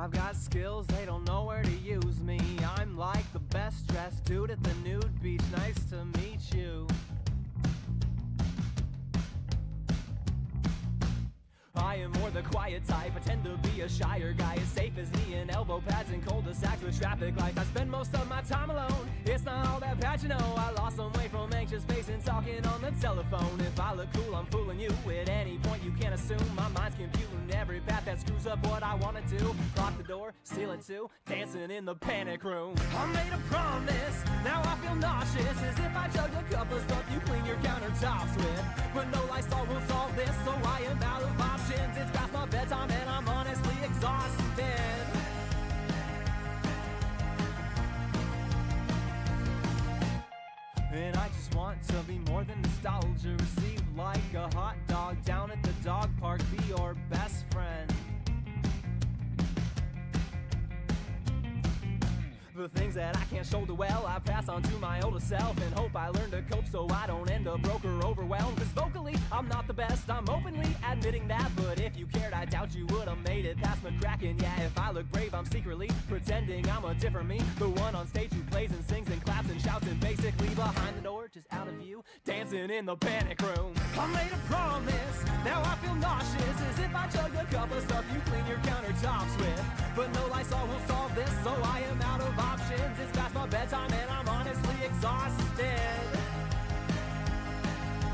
I've got skills, they don't know where to use me. I'm like the best dressed dude at the nude beach. Nice to meet you. I am more the quiet type, I tend to be a shyer guy, as safe as knee and elbow pads and cul-de-sacs with traffic lights. I spend most of my time alone, it's not all that bad, you know. I lost some weight from anxious pacing, talking on the telephone. If I look cool, I'm fooling you. At any point you can't assume my mind's computing every path that screws up what I wanna do. Lock the door, seal it too, dancing in the panic room. I made a promise, now I feel nauseous, as if I chugged a cup of stuff you clean your countertops with. But no Lysol will solve this, so I am out of options. It's past my bedtime and I'm honestly exhausted. And I just want to be more than nostalgia. Receive like a hot dog down at the dog park. Be your best friend. The things that I can't shoulder well, I pass on to my older self and hope I learn to cope so I don't end up broke or overwhelmed. Cause vocally, I'm not the best, I'm openly admitting that. But if you cared, I doubt you would've made it past McCracken. Yeah, if I look brave, I'm secretly pretending I'm a different me. The one on stage who plays and sings and claps and shouts and basically behind the door, just out of view, dancing in the panic room. I made a promise, now I feel nauseous, as if I chugged a cup of stuff you clean your countertops with. But no Lysol will solve this, so I am out of options. It's past my bedtime and I'm honestly exhausted.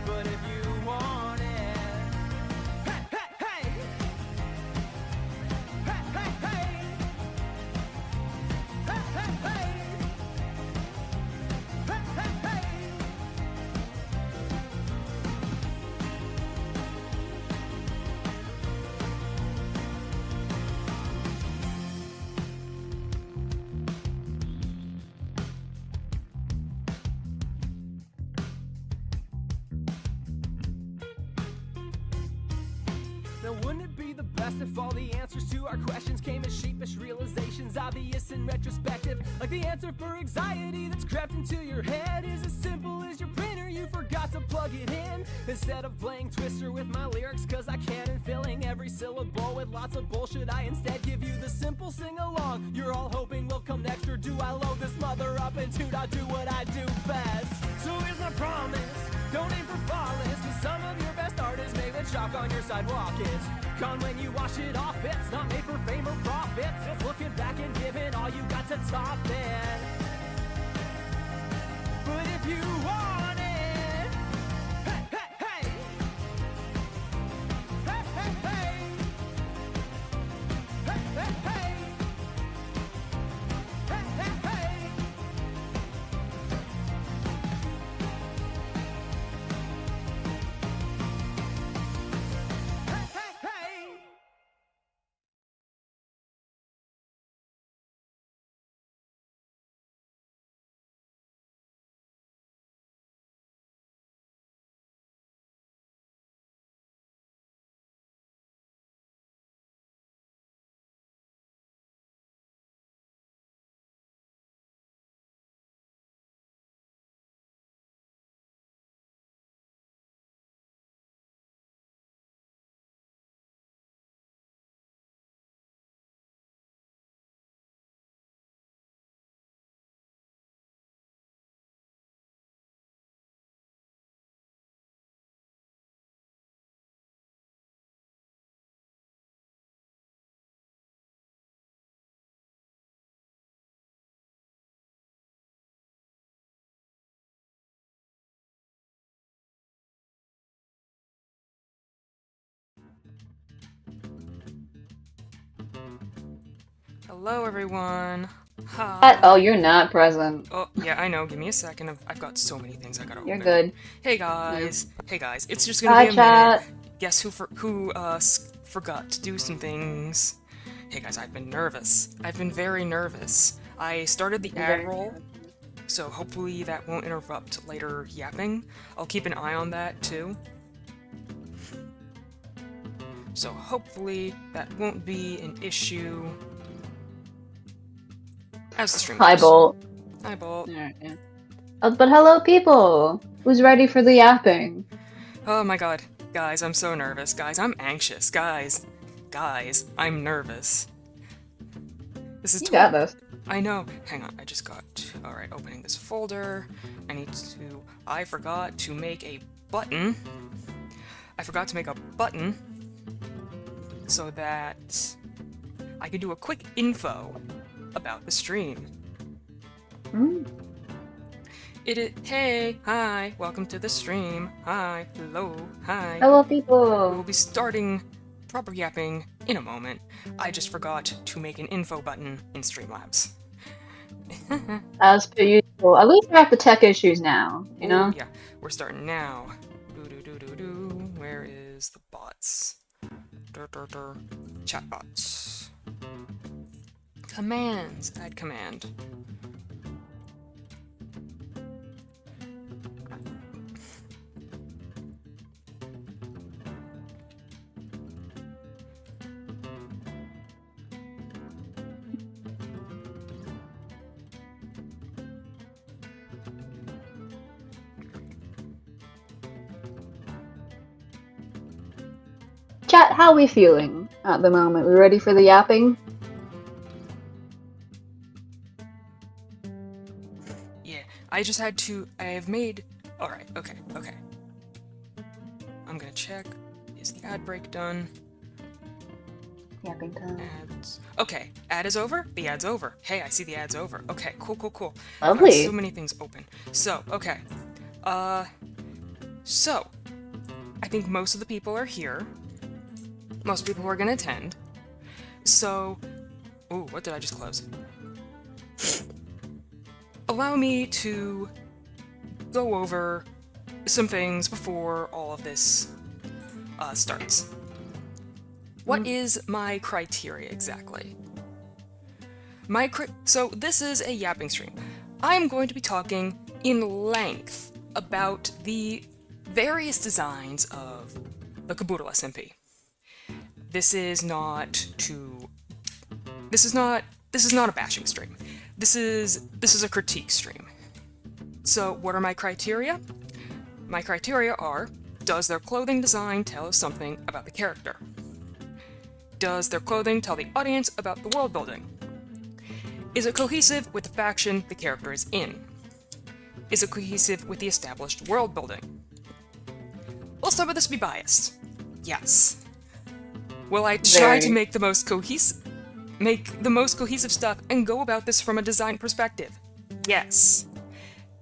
But if you want it, hey, hey, hey, hey, hey, hey, hey, hey, hey, hey, hey, hey. Now wouldn't it be the best if all the answers to our questions came as sheepish realizations, obvious and retrospective? Like the answer for anxiety that's crept into your head is as simple as your printer, you forgot to plug it in. Instead of playing Twister with my lyrics cause I can and filling every syllable with lots of bullshit, I instead give you the simple sing-along you're all hoping will come next. Or do I load this mother up and do not do what I do best? So here's my promise, don't aim for flawless, cause some of your best art is made with chalk on your sidewalk. It's gone when you wash it off, it's not made for fame or profits. It's looking back and giving all you got to top it. But if you want it, hey, hey, hey, hey, hey, hey, hey, hey, hey, hey, hey, hey. Hello, everyone. Oh, Hi. you're not present. Oh, yeah, I know. Give me a second. I've got so many things I gotta You're open. good. Hey guys. Hey guys. It's just gonna Hi, be a minute. chat. Guess who forgot to do some things? Hey guys, I've been nervous. I've been very nervous. I started the ad roll, so hopefully that won't interrupt later yapping. I'll keep an eye on that too. So hopefully that won't be an issue as the stream Hi, goes. Bolt. Hi, Bolt. Yeah. But hello, people. Who's ready for the yapping? Oh my god. Guys, I'm so nervous. Guys, I'm anxious. Guys, I'm nervous. This is You got this. I know. Hang on, I just got... Alright, opening this folder. I forgot to make a button. I forgot to make a button so that I could do a quick info about the stream. Mm. Hey, hi, welcome to the stream. Hi, hello, hi. Hello, We'll people. be starting proper yapping in a moment. I just forgot to make an info button in Streamlabs. As per usual. At least we have the tech issues now, you Ooh, know? yeah, we're starting now. Do. Where is the bots? Chat bots. Commands. Add command. Chat, how are we feeling at the moment? We ready for the yapping? Yeah, I have made... Alright, okay. I'm gonna check. Is the ad break done? Yapping time. Ads. Okay, ad is over? The ad's over. Hey, I see the ad's over. Okay, cool. Lovely. Got so many things open. So, okay. So, I think most of the people are here. Most people are gonna attend. So, ooh, what did I just close? Allow me to go over some things before all of this starts. What is my criteria exactly? So this is a yapping stream. I'm going to be talking in length about the various designs of the KSMP. This is not a bashing stream. This is a critique stream. So what are my criteria? My criteria are: does their clothing design tell us something about the character? Does their clothing tell the audience about the world building? Is it cohesive with the faction the character is in? Is it cohesive with the established world building? Will some of this be biased? Yes. Will I try to make the most cohesive stuff and go about this from a design perspective? Yes.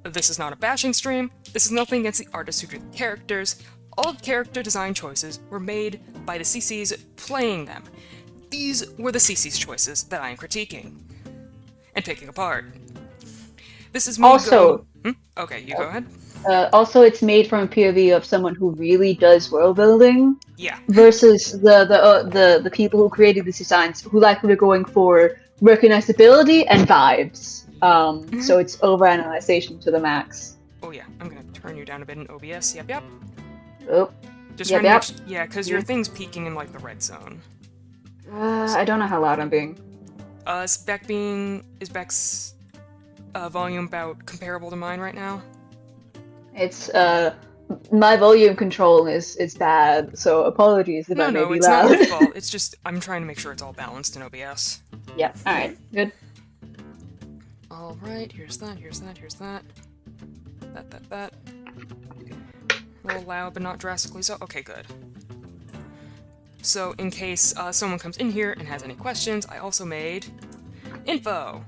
This is not a bashing stream. This is nothing against the artists who drew the characters. All character design choices were made by the CCs playing them. These were the CC's choices that I am critiquing and picking apart. This is me Also, Okay, you go ahead. Also, it's made from a POV of someone who really does world building. Yeah. Versus the people who created these designs, who likely are going for recognizability and vibes. So it's overanalyzation to the max. Oh yeah, I'm gonna turn you down a bit in OBS. Yep. Oh. Just yep, trying to yeah, because your thing's peaking in like the red zone. I don't know how loud I'm being. Is Beck's volume about comparable to mine right now? It's my volume control is bad, so apologies if I may be it's loud. not your fault. It's just I'm trying to make sure it's all balanced in OBS. Yeah. All right. Good. All right. Here's that. That. A little loud, but not drastically so. Okay, good. So, in case someone comes in here and has any questions, I also made info.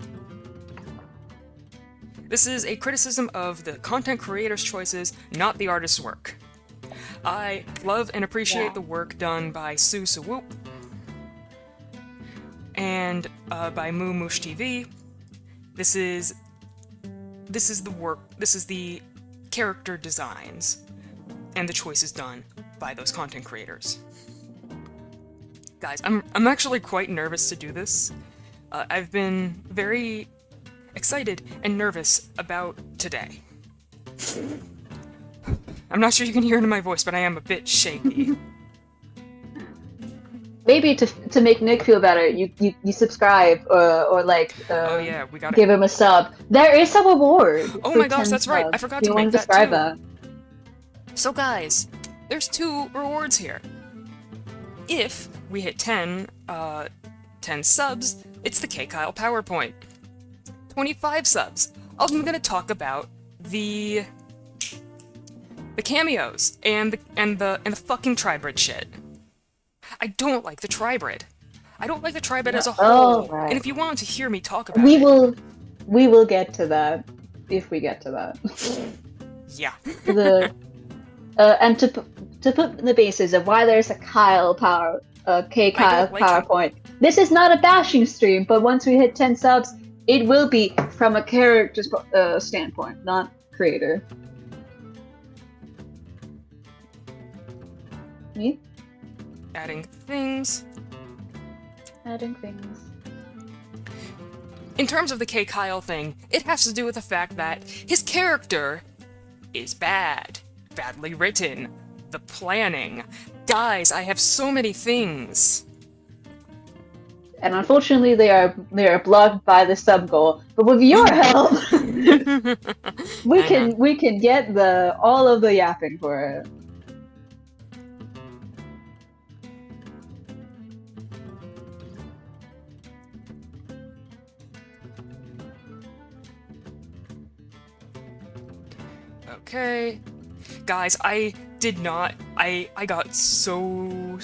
This is a criticism of the content creator's choices, not the artist's work. I love and appreciate the work done by Sue Whoop and by Moo Moosh TV. This is the character designs and the choices done by those content creators. Guys, I'm actually quite nervous to do this. I've been very excited and nervous about today. I'm not sure you can hear it in my voice, but I am a bit shaky. Maybe to make Nick feel better, you subscribe or like oh yeah, we got give him a sub. There is a reward. Oh my gosh, that's right. I forgot to make that too. So guys, there's 2 rewards here. If we hit 10 10 subs, it's the K-Kyle PowerPoint. 25 subs, I'm gonna talk about the cameos and the fucking tribrid shit. I don't like the tribrid. I don't like the tribrid as a whole. right. And if you want to hear me talk about We it, will get to that if we get to that. yeah. And to put the basis of why there's a Kyle K Kyle like PowerPoint. This is not a bashing stream, but once we hit 10 subs, it will be from a character standpoint, not creator. Me? Adding things. Adding things. In terms of the K-Kyle thing, it has to do with the fact that his character is bad. Badly written. The planning. Guys, I have so many things. And unfortunately, they are blocked by the sub goal. But with your help, we can get all of the yapping for it. Okay. Guys, I got so,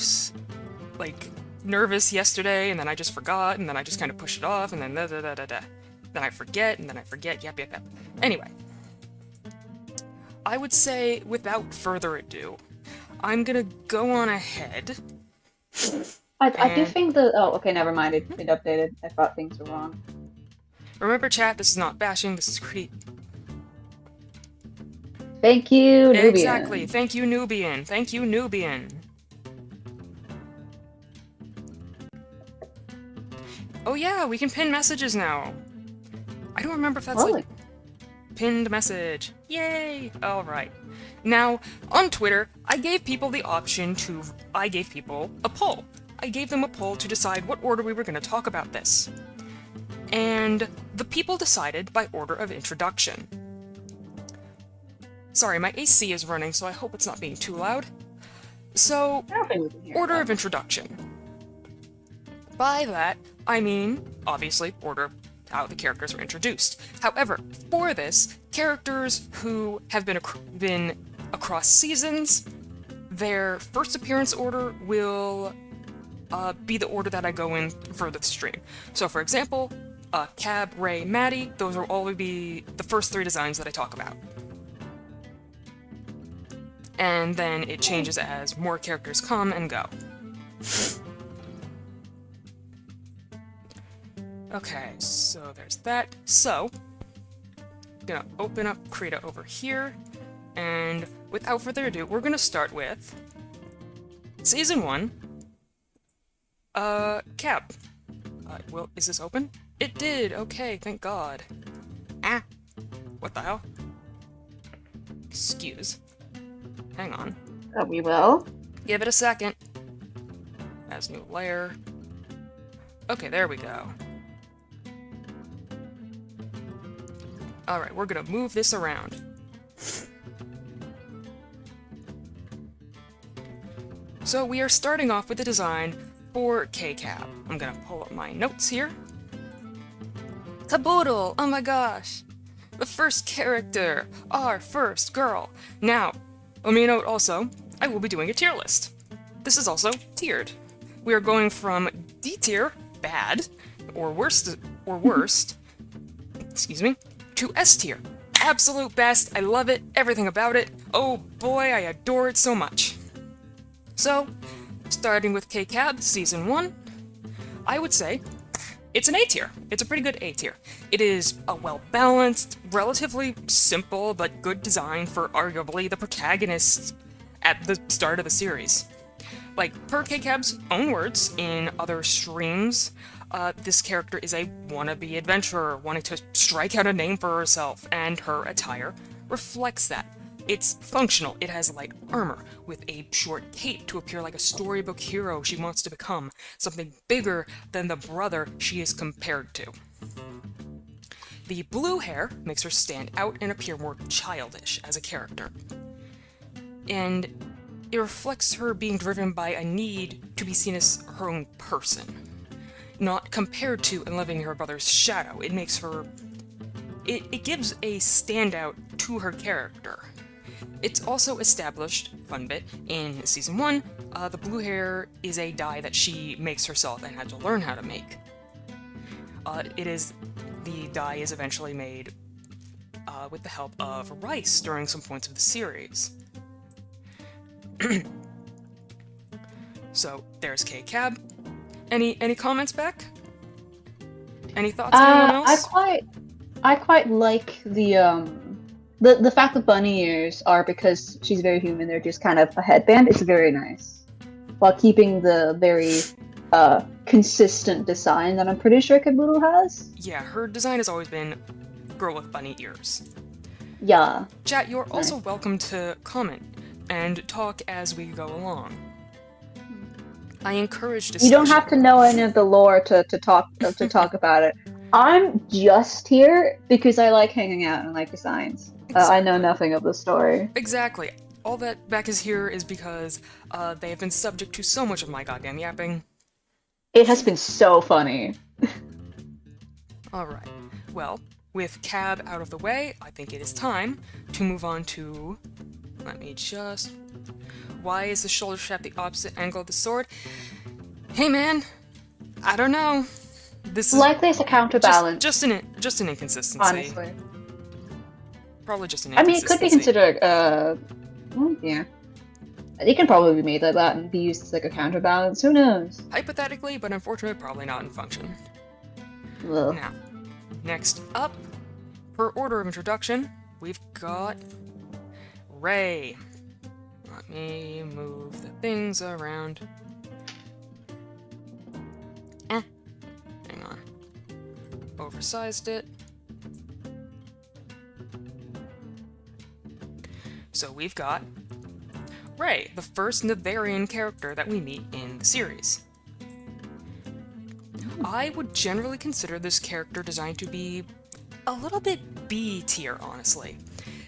like, nervous yesterday, and then I just forgot, and then I just kind of pushed it off, and then da-da-da-da-da. Then I forget, and then I forget, yep. Anyway. I would say, without further ado, I'm gonna go on ahead. I do think that... Oh, okay, never mind. It updated. I thought things were wrong. Remember, chat, this is not bashing, this is critique. Thank you, Nubian. Exactly. Thank you, Nubian. Thank you, Nubian. Oh yeah, we can pin messages now. I don't remember if that's like pinned message. Yay! Alright. Now, on Twitter, I gave people the option to... I gave people a poll. I gave them a poll to decide what order we were going to talk about this. And the people decided by order of introduction. Sorry, my AC is running, so I hope it's not being too loud. So, order of introduction. By that, I mean, obviously, order of how the characters were introduced. However, for this, characters who have been across seasons, their first appearance order will be the order that I go in for the stream. So, for example, Cab, Ray, Maddie, those will all be the first 3 designs that I talk about. And then it changes as more characters come and go. Okay, so there's that. So, gonna open up Krita over here, and without further ado, we're gonna start with Season 1, Cab. Well, is this open? It did! Okay, thank God. Ah! What the hell? Excuse. Hang on. We will. Give it a second. As new layer. Okay, there we go. Alright, we're gonna move this around. So we are starting off with the design for K-Cab. I'm gonna pull up my notes here. Caboodle! Oh my gosh! The first character! Our first girl! Now, let me note also, I will be doing a tier list. This is also tiered. We are going from D tier, bad, or worst, excuse me, to S tier. Absolute best, I love it, everything about it. Oh boy, I adore it so much. So, starting with K-Cab, Season 1, I would say it's an A tier. It's a pretty good A tier. It is a well-balanced, relatively simple but good design for arguably the protagonist at the start of the series. Like, per K-Cab's own words in other streams, this character is a wannabe adventurer wanting to strike out a name for herself, and her attire reflects that. It's functional. It has light armor, with a short cape to appear like a storybook hero she wants to become, something bigger than the brother she is compared to. The blue hair makes her stand out and appear more childish as a character. And it reflects her being driven by a need to be seen as her own person. not compared to and living her brother's shadow. It makes her... It gives a standout to her character. It's also established, fun bit, in Season 1, the blue hair is a dye that she makes herself and had to learn how to make. The dye is eventually made with the help of rice during some points of the series. So, there's K-Cab. Any comments back? Any thoughts, anyone else? I quite like the fact that bunny ears are, because she's very human, they're just kind of a headband. It's very nice, while keeping the very consistent design that I'm pretty sure Kaboodle has. Yeah, her design has always been girl with bunny ears. Yeah. Chat, you're also welcome to comment and talk as we go along. I encourage discussion. You don't have to know any of the lore to talk about it. I'm just here because I like hanging out and like designs. Exactly. I know nothing of the story. Exactly. All that Beck is here is because they have been subject to so much of my goddamn yapping. It has been so funny. Alright. Well, with Cab out of the way, I think it is time to move on to... Let me just... Why is the shoulder strap the opposite angle of the sword? Hey man, I don't know. This is likely it's a counterbalance. Just an inconsistency. Honestly. Probably just an I mean, inconsistency. it could be considered, yeah. It can probably be made like that and be used as like a counterbalance. Who knows? Hypothetically, but unfortunately, probably not in function. Ugh. Now, next up, per order of introduction, we've got Ray. Let me move the things around. Hang on. Oversized it. So we've got Ray, the first Nevarian character that we meet in the series. I would generally consider this character design to be a little bit B tier, honestly.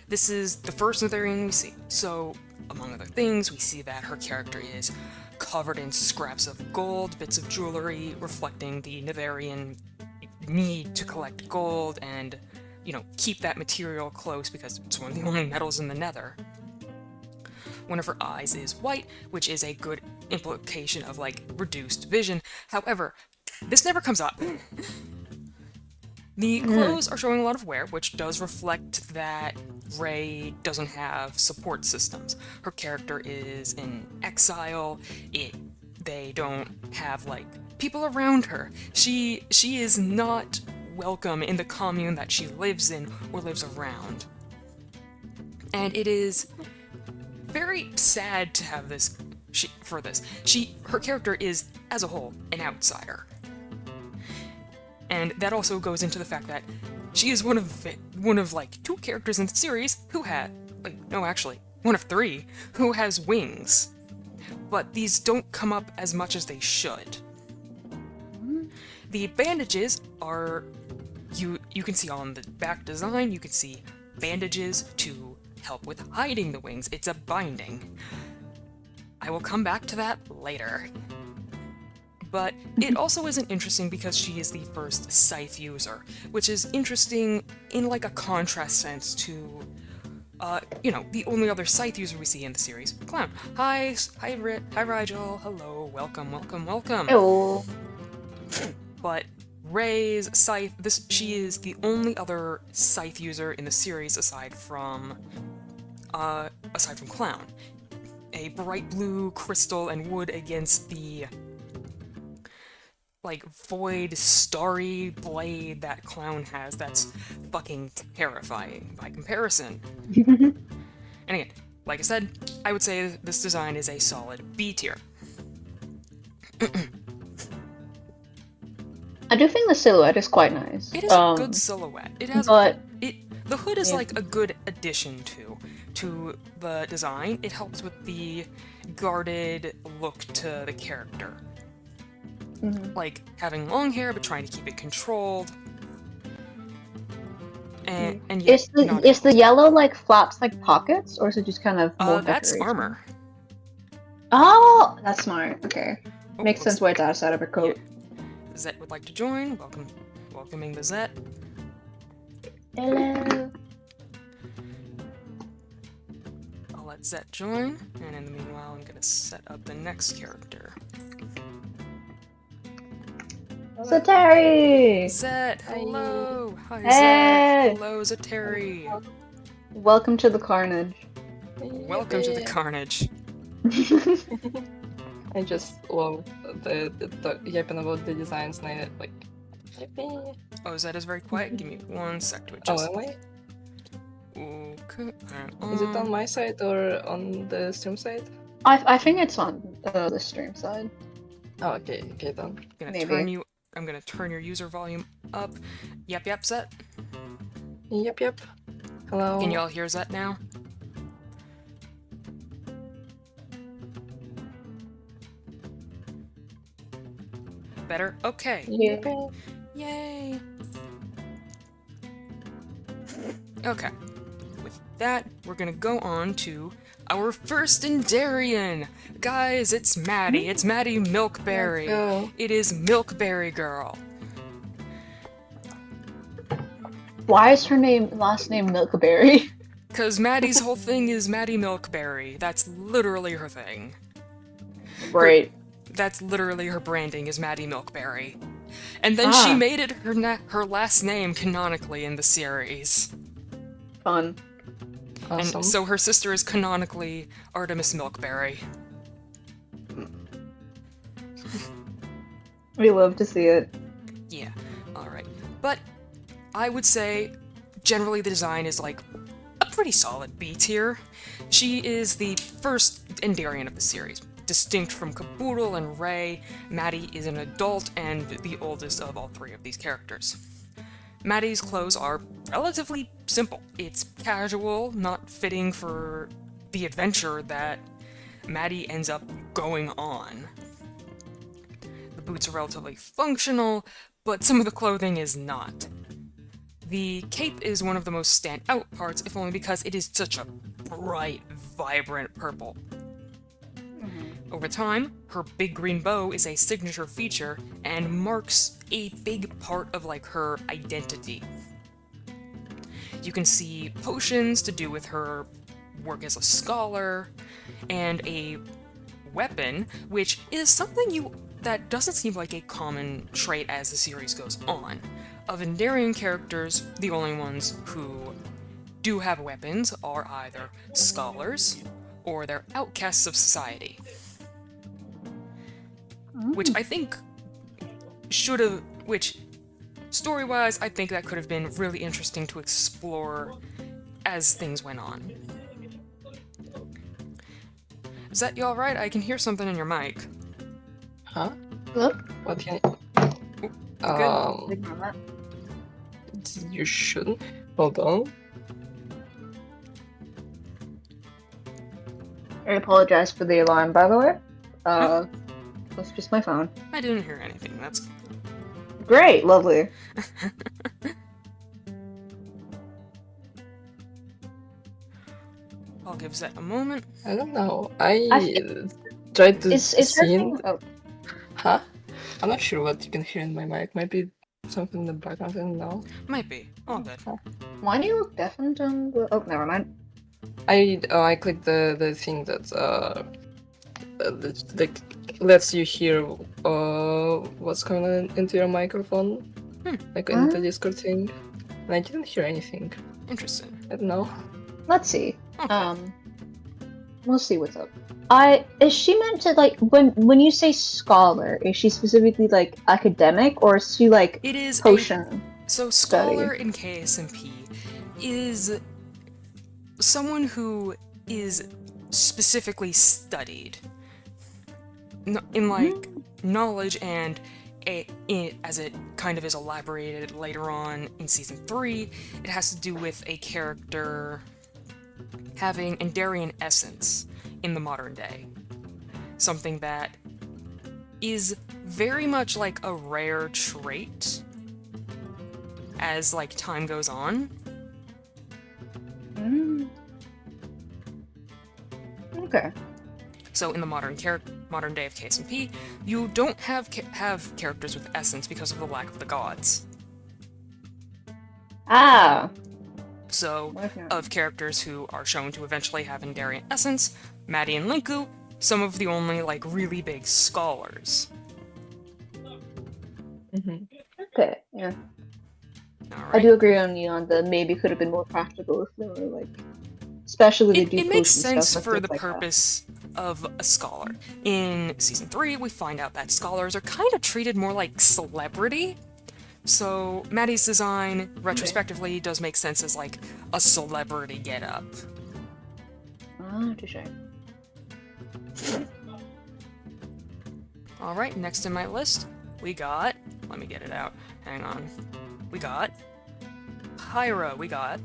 This is the first Nevarian we see, so among other things, we see that her character is covered in scraps of gold, bits of jewelry, reflecting the Nevarian need to collect gold and, you know, keep that material close because it's one of the only metals in the Nether. One of her eyes is white, which is a good implication of, like, reduced vision. However, this never comes up. The clothes are showing a lot of wear, which does reflect that Ray doesn't have support systems. Her character is in exile. They don't have, like, people around her. She is not welcome in the commune that she lives in or lives around. And it is very sad to have this her character is, as a whole, an outsider. And that also goes into the fact that she is one of like 2 characters in the series who had, one of 3 who has wings. But these don't come up as much as they should. The bandages are, you can see on the back design, you can see bandages to help with hiding the wings. It's a binding. I will come back to that later. But it also isn't interesting because she is the first scythe user, which is interesting in like a contrast sense to, the only other scythe user we see in the series, Clown. Hi Rigel, hello, welcome. Hello. But Ray's scythe, she is the only other scythe user in the series aside from Clown. A bright blue crystal and wood against the like void starry blade that Clown has that's fucking terrifying by comparison. And again, like I said, I would say this design is a solid B tier. I do think the silhouette is quite nice. It is a good silhouette. It has the hood is like a good addition to the design. It helps with the guarded look to the character. Like having long hair but trying to keep it controlled. And yet, is the yellow like flaps like pockets, or is it just kind of more that's decoration? armor. Oh, that's smart. Okay, Oh, makes sense why it's outside of her coat. Yeah. Zet would like to join. Welcoming the Zet. Hello. I'll let Zet join, and in the meanwhile, I'm gonna set up the next character. Zatari! Zet, hello! Hi, Hey! Zet! Hello, Zatari! Welcome to the carnage. Welcome to the carnage. I just love the yapping about the designs and I like yippee. Oh, Zet is very quiet. Give me 1 sec to Oh, adjust. am I? Okay. Is it on my side or on the stream side? I think it's on the stream side. Oh, okay, then. Maybe. I'm gonna turn your user volume up. Yep, Zet. Yep. Hello. Can y'all hear Zet now? Better? Okay. Yeah. Yippee. Yay! Okay. With that, we're gonna go on to our first Indarian! Guys, it's Maddie. It's Maddie Milkberry. Let's go. It is Milkberry Girl. Why is her last name Milkberry? Because Maddie's whole thing is Maddie Milkberry. That's literally her thing. Right. That's literally her branding is Maddie Milkberry. And then she made it her last name canonically in the series. Fun. Awesome. And so her sister is canonically Artemis Milkberry. We love to see it. Yeah, alright. But I would say generally the design is like a pretty solid B tier. She is the first Indarian of the series. Distinct from Caboodle and Ray, Maddie is an adult and the oldest of all 3 of these characters. Maddie's clothes are relatively simple. It's casual, not fitting for the adventure that Maddie ends up going on. The boots are relatively functional, but some of the clothing is not. The cape is one of the most standout parts, if only because it is such a bright, vibrant purple. Over time, her big green bow is a signature feature and marks a big part of like her identity. You can see potions to do with her work as a scholar, and a weapon, which is something that doesn't seem like a common trait as the series goes on. Of Indarian characters, the only ones who do have weapons are either scholars or they're outcasts of society. Which I think which story-wise, I think that could have been really interesting to explore as things went on. Is that you alright? I can hear something in your mic. Huh? Look. What can Good. Ignore that. you shouldn't. Hold on. I apologize for the alarm, by the way. That's just my phone. I didn't hear anything. That's Great, lovely. I'll give Zet a moment. I don't know. I I tried to Is her see thing? Oh, Huh? I'm not sure what you can hear in my mic. Might be something in the background. I don't know. Might be. All good. why do you look deafened on the... Oh, never mind. I clicked the thing that that lets you hear what's coming into your microphone, like in the Discord thing, and I didn't hear anything. Interesting. I don't know. Let's see. Okay. We'll see what's up. Is she meant to, like, when you say scholar, is she specifically like academic, or is she like It is potion? So scholar in KSMP is someone who is specifically studied in like knowledge, and as it kind of is elaborated later on in season 3, it has to do with a character having Indarian essence in the modern day. Something that is very much like a rare trait as like time goes on. Okay. So in the modern day of KSMP, you don't have characters with essence because of the lack of the gods. Ah. So, Okay. of characters who are shown to eventually have Endarian essence, Maddie and Linku, some of the only, like, really big scholars. Okay, yeah. Alright. I do agree on you on the maybe could have been more practical if they were like, especially when they do It makes potion sense stuff, for the like purpose of a scholar. In Season 3, we find out that scholars are kind of treated more like celebrity. So, Maddie's design, retrospectively, does make sense as, like, a celebrity get-up. Ah, touche. Alright, next in my list, we got... Let me get it out. Hang on. We got... Pyro. We got...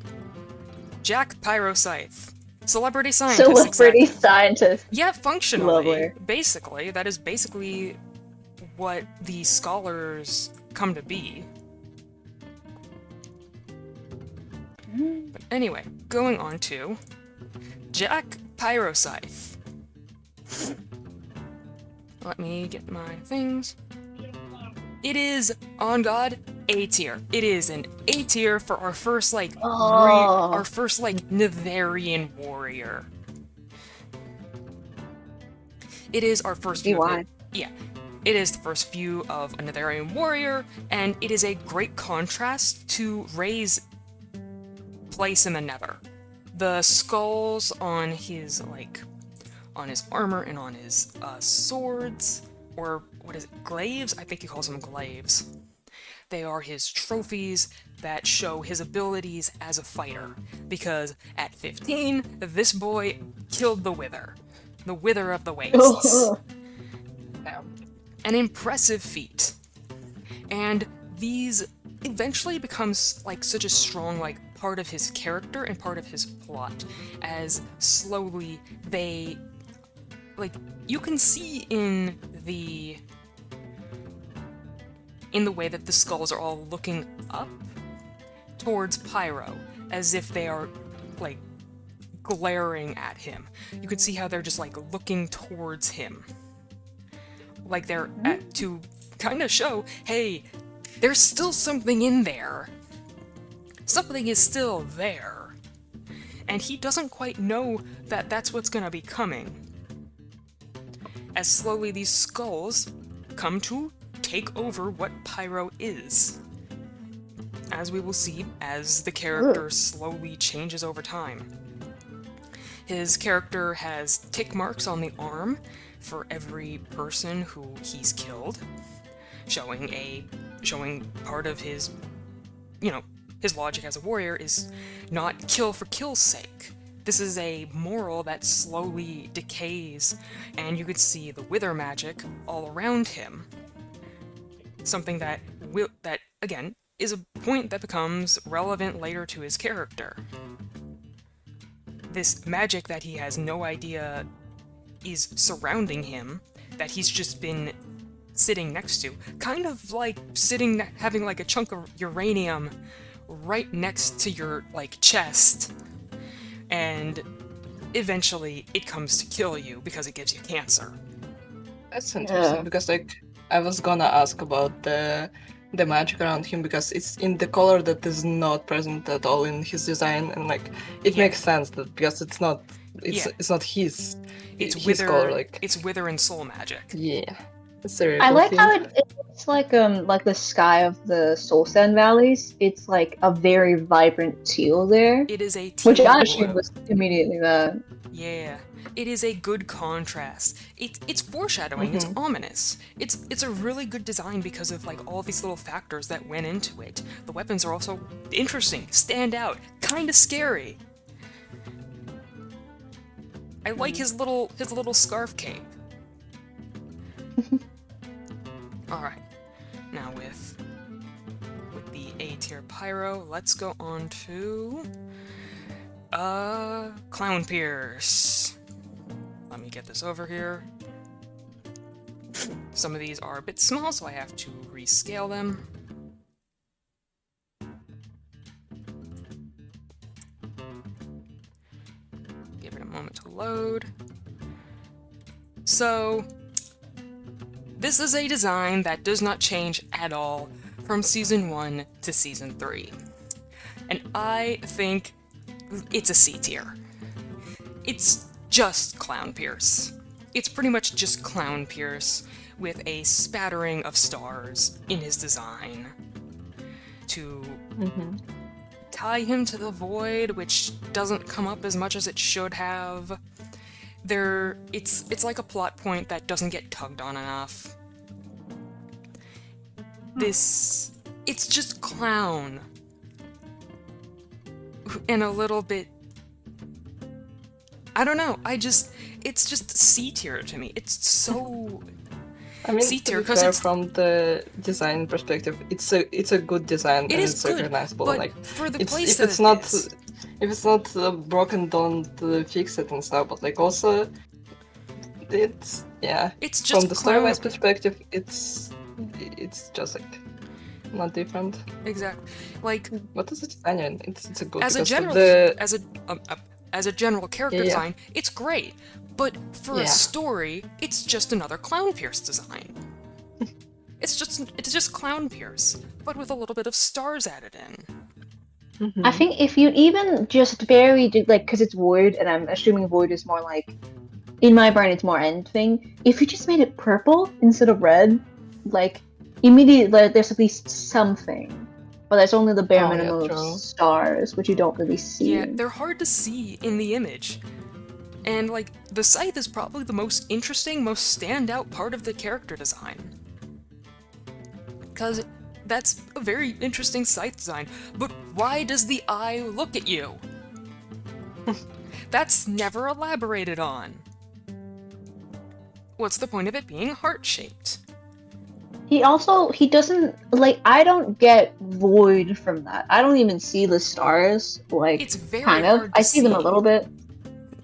Jack Pyro Scythe. Celebrity scientist, Celebrity exactly. scientist. Yeah, functionally. Lovely. Basically. That is basically what the scholars come to be. But anyway, going on to Jack Pyro Scythe. Let me get my things. It is, on God, A tier. It is an A tier for our first, like, Nitharian warrior. It is our first view of it. Yeah. It is the first view of a Nitharian warrior, and it is a great contrast to Ray's place in the Nether. The skulls on his, like, on his armor and on his swords, or what is it, glaives? I think he calls them glaives. They are his trophies that show his abilities as a fighter, because at 15, this boy killed the Wither of the Wastes. An impressive feat. And these eventually becomes like such a strong like part of his character and part of his plot, as slowly they, like, you can see in the way that the skulls are all looking up towards Pyro, as if they are, like, glaring at him. You could see how they're just, like, looking towards him. Like they're to kind of show, hey, there's still something in there. Something is still there. And he doesn't quite know that that's what's gonna be coming. As slowly these skulls come to take over what Pyro is. As we will see as the character slowly changes over time. His character has tick marks on the arm for every person who he's killed, showing part of his, his logic as a warrior is not kill for kill's sake. This is a moral that slowly decays, and you could see the wither magic all around him. Something that again, is a point that becomes relevant later to his character. This magic that he has no idea is surrounding him, that he's just been sitting next to, kind of like having like a chunk of uranium right next to your, like, chest, and eventually it comes to kill you because it gives you cancer. That's interesting, because, like, I was gonna ask about the magic around him, because it's in the color that is not present at all in his design, and, like, it makes sense that because it's not his Wither, color, like, it's wither and soul magic. Yeah. It's a really I cool like thing. how it's like the sky of the Soul Sand Valleys. It's like a very vibrant teal there. It is a teal which I blue. assume was immediately that. Yeah. It is a good contrast. It's foreshadowing, it's ominous. It's a really good design because of, like, all these little factors that went into it. The weapons are also interesting, stand out, kinda scary. I like his little scarf cape. Alright. Now with the A tier Pyro, let's go on to Clown Pierce. Let me get this over here. Some of these are a bit small, so I have to rescale them. Give it a moment to load. So, this is a design that does not change at all from Season 1 to Season 3. And I think it's a C tier. It's just Clown Pierce. It's pretty much just Clown Pierce with a spattering of stars in his design to tie him to the void, which doesn't come up as much as it should have. It's like a plot point that doesn't get tugged on enough. It's just Clown. And a little bit... I don't know, it's just C tier to me. It's so... I mean, C tier, to be 'cause fair, it's- from the design perspective, it's a good design It and is it's good, recognizable. but Like, for the it's, place if that it's it not is- if it's not broken, don't fix it and stuff. But like also, it's It's just from the story-wise Clown. perspective, it's just like not different. Exactly. Like, What is it design? It's a good as a because general the as a general character Yeah. design, it's great. But for Yeah. a story, it's just another Clown Pierce design. it's just Clown Pierce, but with a little bit of stars added in. I think if you even just like, because it's Void, and I'm assuming Void is more like, in my brain, it's more end thing. If you just made it purple instead of red, like, immediately, like, there's at least something. But there's only the bare Oh, yeah, minimum true. of stars, which you don't really see. Yeah, they're hard to see in the image. And, like, the scythe is probably the most interesting, most standout part of the character design. Because that's a very interesting scythe design, but why does the eye look at you? That's never elaborated on. What's the point of it being heart-shaped? He doesn't, like, I don't get Void from that. I don't even see the stars, like, It's very kind of. hard to I see them a see. little bit.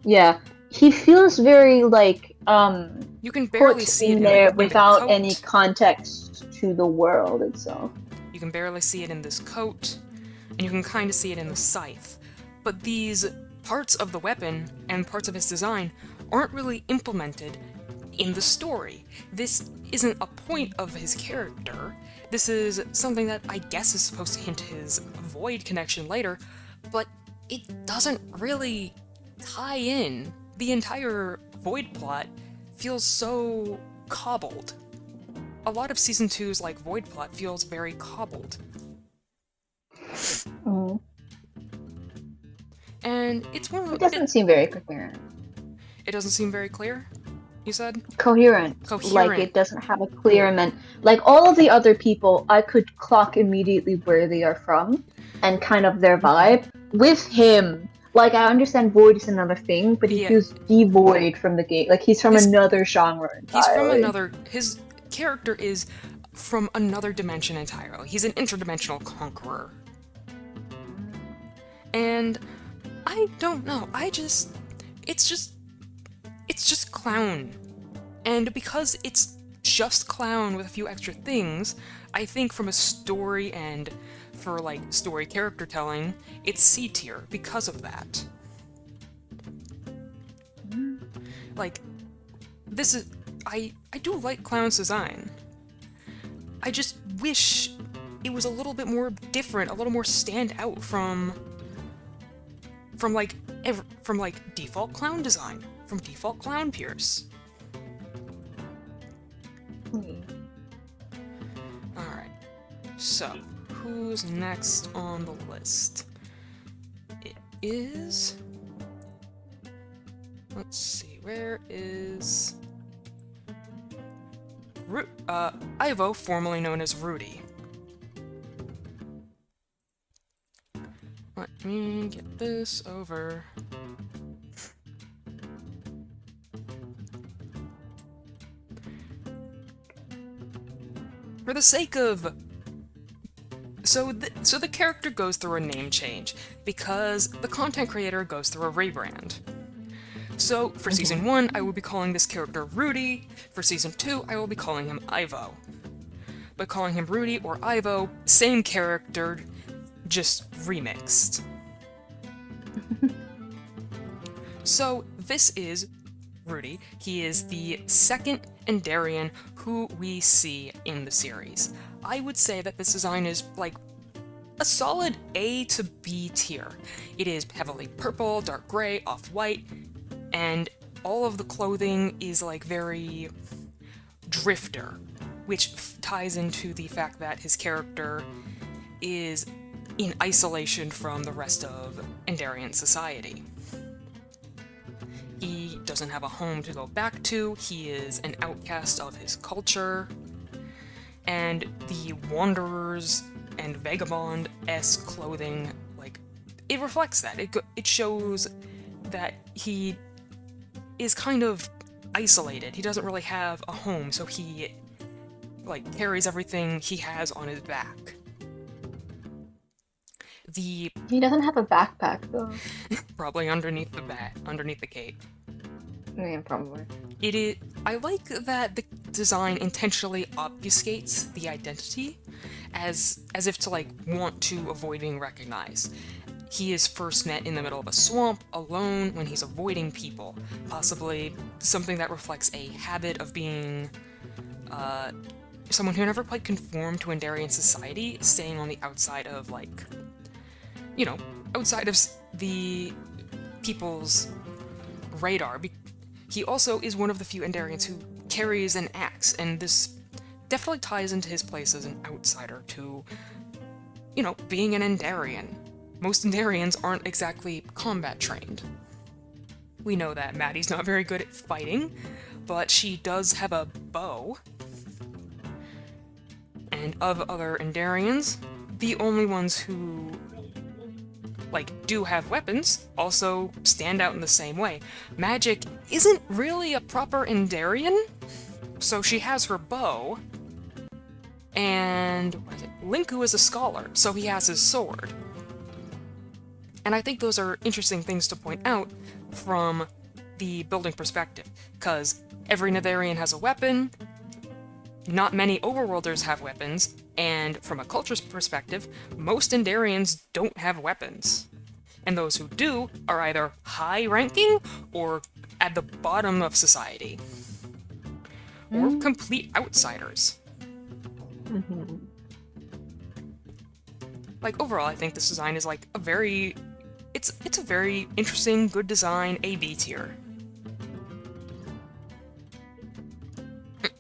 Yeah. He feels very, like, You can barely put see it in in there the without coat. any context to the world itself. You can barely see it in this coat, and you can kind of see it in the scythe. But these parts of the weapon and parts of his design aren't really implemented in the story. This isn't a point of his character. This is something that I guess is supposed to hint his Void connection later, but it doesn't really tie in. The entire Void plot feels so cobbled. A lot of Season 2's like Void plot feels very cobbled. Mm. And it's one of It doesn't seem very coherent. It doesn't seem very clear, you said? Coherent. Coherent. Like, it doesn't have a clear like, all of the other people, I could clock immediately where they are from and kind of their vibe. With him, like, I understand Void is another thing, but he Yeah. feels devoid from the game. Like, he's from another genre He's from entirely. another... His character is from another dimension entirely. He's an interdimensional conqueror. And I don't know, it's just Clown. And because it's just Clown with a few extra things, I think from a story and for, like, story character telling, it's C tier because of that. Like, this is... I do like Clown's design. I just wish it was a little bit more different, a little more stand out from default Clown design, from default Clown Pierce. Alright, so, who's next on the list? It is... Let's see, where is... Ivo, formerly known as Rudy. Let me get this over. For the sake of... So the character goes through a name change, because the content creator goes through a rebrand. So, for Season 1, I will be calling this character Rudy. For Season 2, I will be calling him Ivo. But calling him Rudy or Ivo, same character, just remixed. So, this is Rudy. He is the second Endarian who we see in the series. I would say that this design is like a solid A to B tier. It is heavily purple, dark gray, off-white, and all of the clothing is like very drifter, which ties into the fact that his character is in isolation from the rest of Endarian society. He doesn't have a home to go back to, he is an outcast of his culture, and the wanderers and vagabond-esque clothing, like, it reflects that. It shows that he is kind of isolated. He doesn't really have a home, so he, like, carries everything he has on his back. He doesn't have a backpack though. Probably underneath the cape. Yeah, probably. I like that the design intentionally obfuscates the identity, as if to like want to avoid being recognized. He is first met in the middle of a swamp, alone, when he's avoiding people, possibly something that reflects a habit of being someone who never quite conformed to Endarian society, staying on the outside of, like, you know, outside of the people's radar. He also is one of the few Endarians who carries an axe, and this definitely ties into his place as an outsider to, you know, being an Endarian. Most Endarians aren't exactly combat trained. We know that Maddie's not very good at fighting, but she does have a bow. And of other Endarians, the only ones who, like, do have weapons also stand out in the same way. Magic isn't really a proper Endarian, so she has her bow, and Linku is a scholar, so he has his sword. And I think those are interesting things to point out from the building perspective, because every Netherian has a weapon, not many Overworlders have weapons, and from a culture's perspective, most Endarians don't have weapons. And those who do are either high-ranking or at the bottom of society. Or complete outsiders. Mm-hmm. Like, overall, I think this design is like a very... It's a very interesting, good design, A-B tier.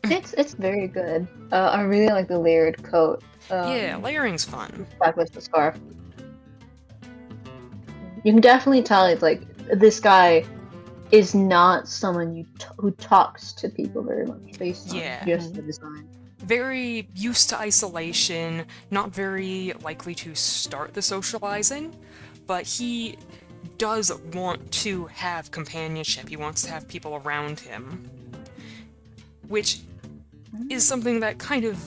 It's very good. I really like the layered coat. Yeah, layering's fun. Back with the scarf. You can definitely tell it's like this guy is not someone who talks to people very much based on just the design. Very used to isolation, not very likely to start the socializing, but he does want to have companionship. He wants to have people around him, which is something that kind of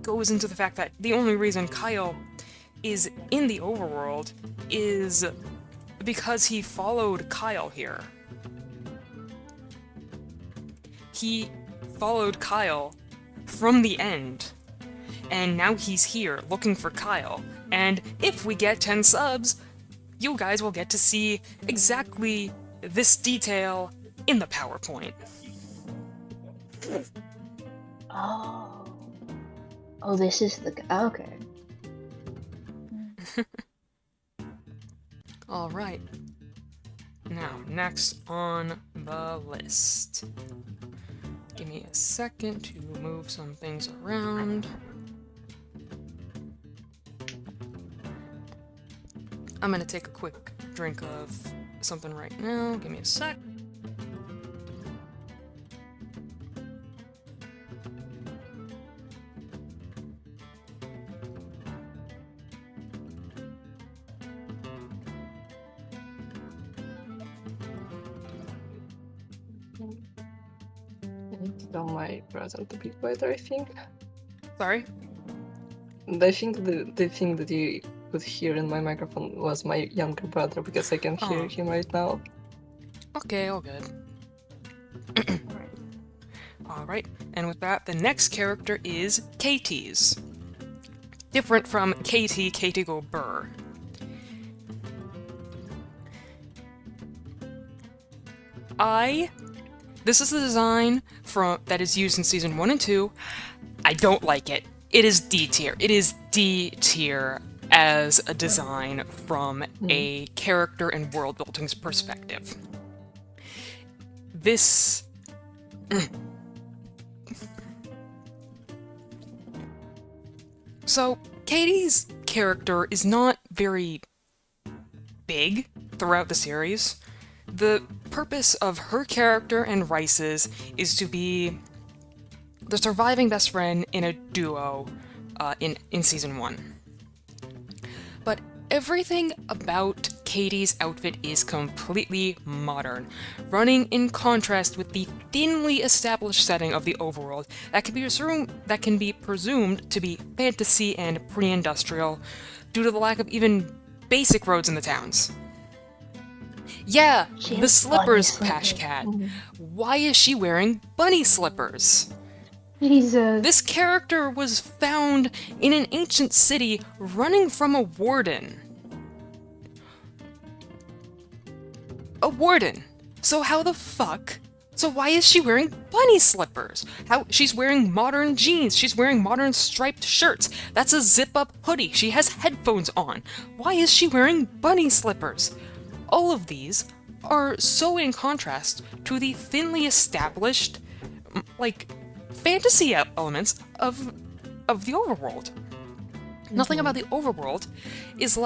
goes into the fact that the only reason Kyle is in the overworld is because he followed Kyle here. He followed Kyle from the end, and now he's here looking for Kyle. And if we get 10 subs, you guys will get to see exactly this detail in the PowerPoint. Oh, this is the guy. Okay. Alright. Now, next on the list. Give me a second to move some things around. I'm gonna take a quick drink of something right now. Give me a sec. I need to tell my brother to be quieter, I think. Sorry? I think the thing that you could hear in my microphone was my younger brother, because I can hear him right now. Okay, all good. Alright, and with that, the next character is Katie's. Different from Katie go Burr. This is the design that is used in season 1 and 2. I don't like it. It is D tier. It is D tier as a design from a character and world building's perspective. This... So, Katie's character is not very big throughout the series. The purpose of her character and Rice's is to be the surviving best friend in a duo in season 1. But everything about Katie's outfit is completely modern, running in contrast with the thinly established setting of the overworld that can be presumed to be fantasy and pre-industrial due to the lack of even basic roads in the towns. Yeah, the slippers, Pash Cat. Why is she wearing bunny slippers? Jesus. This character was found in an ancient city running from a warden. A warden. So how the fuck? So why is she wearing bunny slippers? She's wearing modern jeans. She's wearing modern striped shirts. That's a zip-up hoodie. She has headphones on. Why is she wearing bunny slippers? All of these are so in contrast to the thinly established, fantasy elements of the overworld. Nothing about the overworld is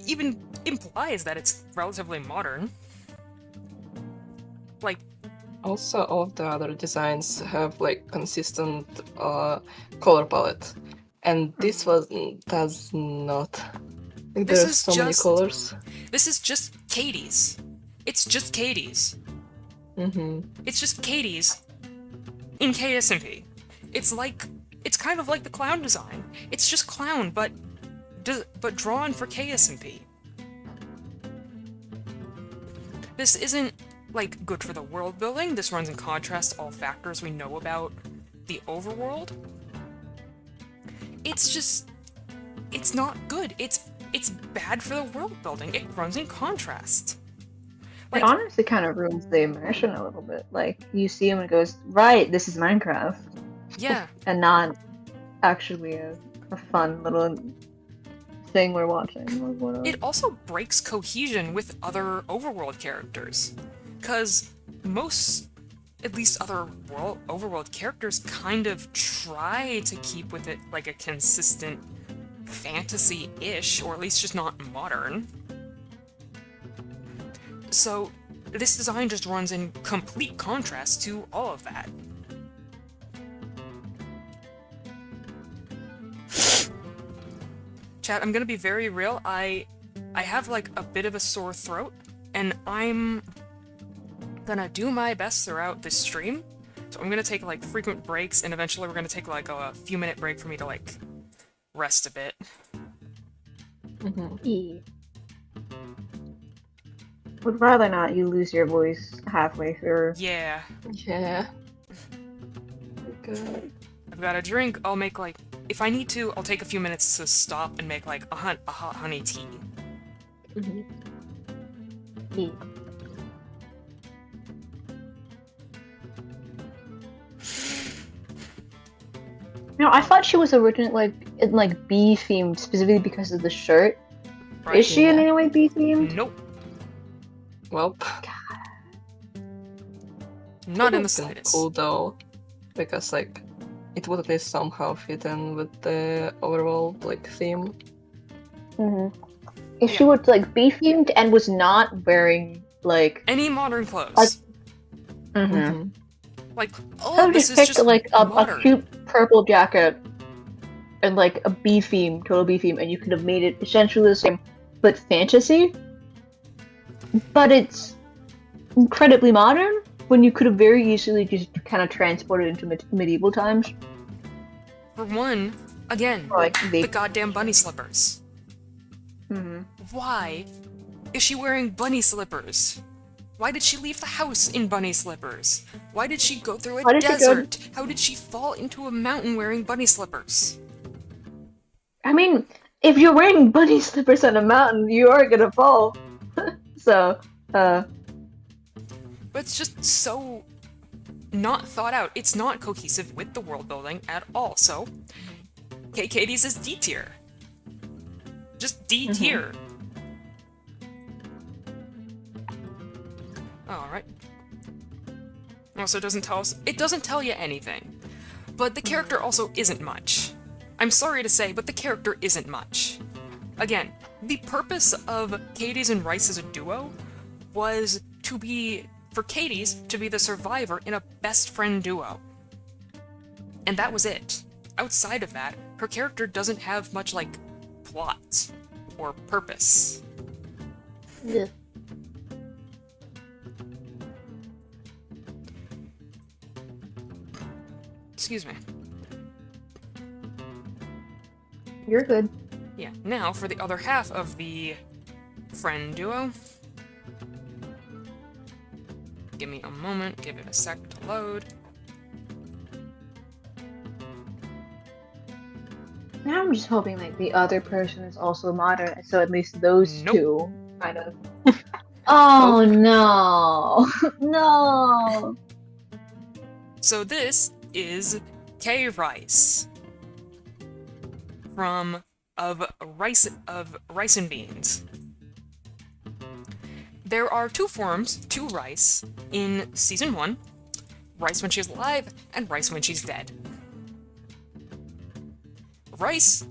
even implies that it's relatively modern. Also, all of the other designs have consistent color palette, and this does not. There's so many colors. This is just Katie's. It's just Katie's. It's just Katie's in KSMP. It's kind of like the clown design. It's just clown, but drawn for KSMP. This isn't good for the world building. This runs in contrast to all factors we know about the overworld. It's not good. It's bad for the world building. It runs in contrast. It honestly kind of ruins the immersion a little bit. You see him and it goes, right, this is Minecraft. Yeah. And not actually a fun little thing we're watching. It also breaks cohesion with other overworld characters. Because most, at least other overworld characters, kind of try to keep with it a consistent fantasy-ish, or at least just not modern. So, this design just runs in complete contrast to all of that. Chat, I'm gonna be very real. I have a bit of a sore throat, and I'm gonna do my best throughout this stream. So I'm gonna take frequent breaks, and eventually we're gonna take a few minute break for me to rest a bit. Would rather not you lose your voice halfway through. Yeah. Yeah. Good. I've got a drink. I'll make if I need to, I'll take a few minutes to stop and make a hot honey tea. I thought she was originally bee themed specifically because of the shirt. Right. Is she in any way bee themed? Nope. Well, not in the slightest. Cool though, because it would at least somehow fit in with the overall theme. If she was bee themed and was not wearing any modern clothes. I Oh, would this just is picked just a modern. cute purple jacket and a bee theme, total bee theme, and you could have made it essentially the same, but fantasy. But it's incredibly modern when you could have very easily just kind of transported into medieval times. For one, again, the goddamn bunny slippers. Why is she wearing bunny slippers? Why did she leave the house in bunny slippers? Why did she go through a desert? How did she fall into a mountain wearing bunny slippers? I mean, if you're wearing bunny slippers on a mountain, you are gonna fall. So, But it's just so not thought out. It's not cohesive with the world building at all. So, Katie's is D tier. Just D tier. Alright. Also, it doesn't tell you anything. But the character also isn't much. I'm sorry to say, but the character isn't much. Again, the purpose of Katie's and Rice as a duo was for Katie's to be the survivor in a best friend duo. And that was it. Outside of that, her character doesn't have much, like, plot or purpose. yeah. Excuse me. You're good. Yeah, now for the other half of the friend duo. Give me a moment, give it a sec to load. Now I'm just hoping like the other person is also modern, so at least those Nope. two kind of. Oh no, no. So this is K Rice of Rice and Beans. There are two forms to Rice in Season 1, Rice when she's alive and Rice when she's dead. Rice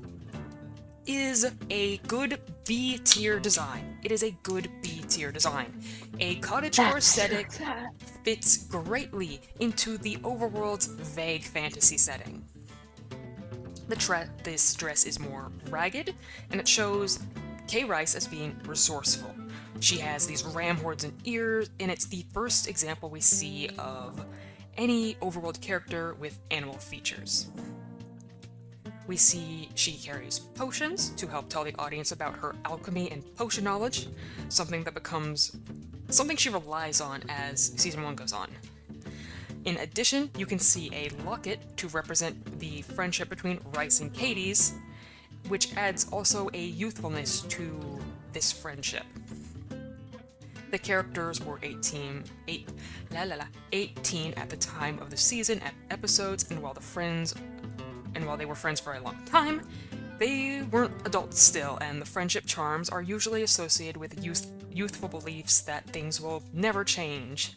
is a good B tier design. It is a good B tier design. A cottagecore aesthetic fits greatly into the overworld's vague fantasy setting. This dress is more ragged, and it shows K Rice as being resourceful. She has these ram horns and ears, and it's the first example we see of any overworld character with animal features. We see she carries potions to help tell the audience about her alchemy and potion knowledge, something she relies on as Season 1 goes on. In addition, you can see a locket to represent the friendship between Rice and Katie's, which adds also a youthfulness to this friendship. The characters were 18 at the time of the season episodes, and while they were friends for a long time, they weren't adults still, and the friendship charms are usually associated with youthful beliefs that things will never change.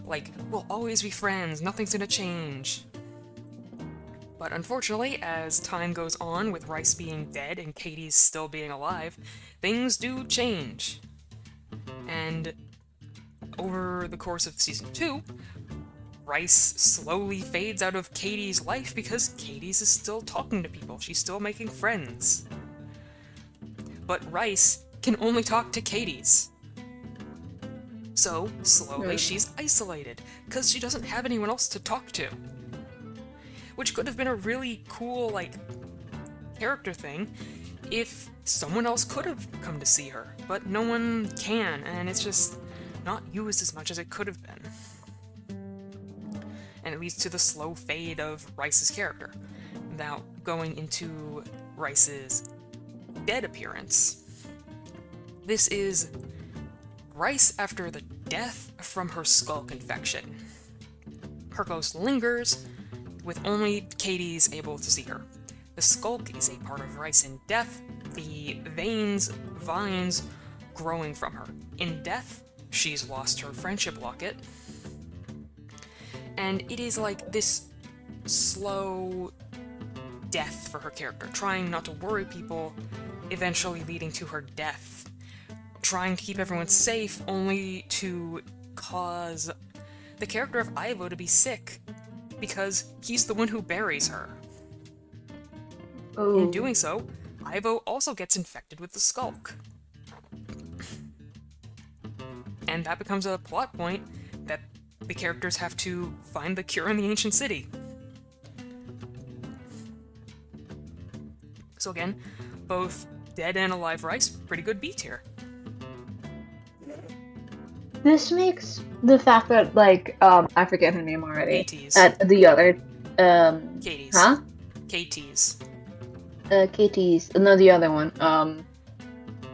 Like, we'll always be friends, nothing's gonna change. But unfortunately, as time goes on with Rice being dead and Katie's still being alive, things do change. And over the course of Season 2, Rice slowly fades out of Katie's life because Katie's is still talking to people, she's still making friends. But Rice can only talk to Katie's. So, slowly she's isolated, because she doesn't have anyone else to talk to. Which could have been a really cool, like, character thing if someone else could have come to see her, but no one can, and it's just not used as much as it could have been. And it leads to the slow fade of Rice's character. Now, going into Rice's dead appearance. This is Rice after the death from her skull infection. Her ghost lingers, with only Katie's able to see her. The skulk is a part of Rice in death, the vines growing from her. In death, she's lost her friendship locket, and it is like this slow death for her character, trying not to worry people, eventually leading to her death. Trying to keep everyone safe, only to cause the character of Ivo to be sick, because he's the one who buries her. Oh. In doing so, Ivo also gets infected with the skulk. And that becomes a plot point that the characters have to find the cure in the ancient city. So again, both dead and alive Rice, pretty good B tier. This makes the fact that like I forget her name already. KT's. The other Katie's. Huh? KT's. Katie's. No, the other one.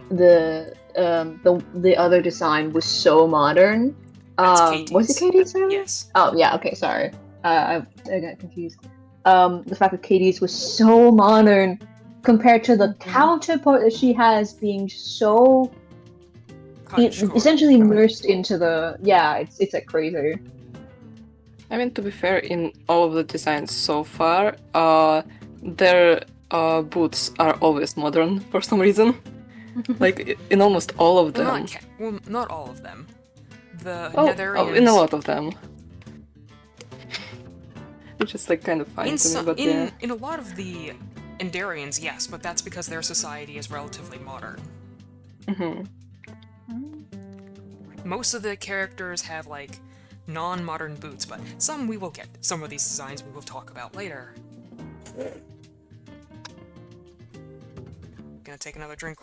The the other design was so modern. That's Was it KT's. Katie's earlier? Yes. Oh yeah, okay, sorry. I got confused. The fact that Katie's was so modern compared to the counterpart that she has being so essentially immersed into the it's like crazy. I mean, to be fair, in all of the designs so far, their boots are always modern for some reason. Like in almost all of them. Not all of them. The Oh, Netherians... in a lot of them. Which is like kind of funny to me, but yeah. In a lot of the Endarians, yes, but that's because their society is relatively modern. Mm-hmm. Most of the characters have, like, non-modern boots, but some we will get. Some of these designs we will talk about later. Gonna take another drink.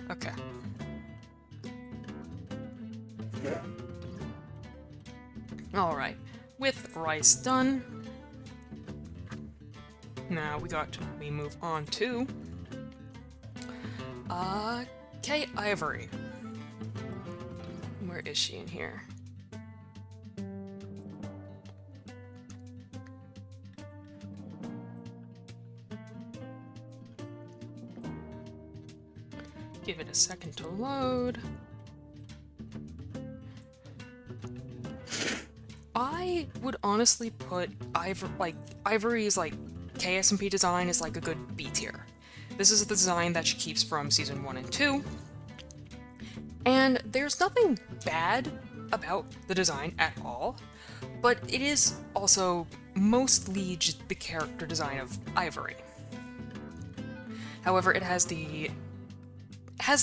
Okay. Alright, with rice done, now we move on to Kay Ivory. Where is she in here? Give it a second to load. I would honestly put Ivory's like KSMP design is like a good B tier. This is the design that she keeps from season 1 and 2. And there's nothing bad about the design at all, but it is also mostly just the character design of Ivory. However, it has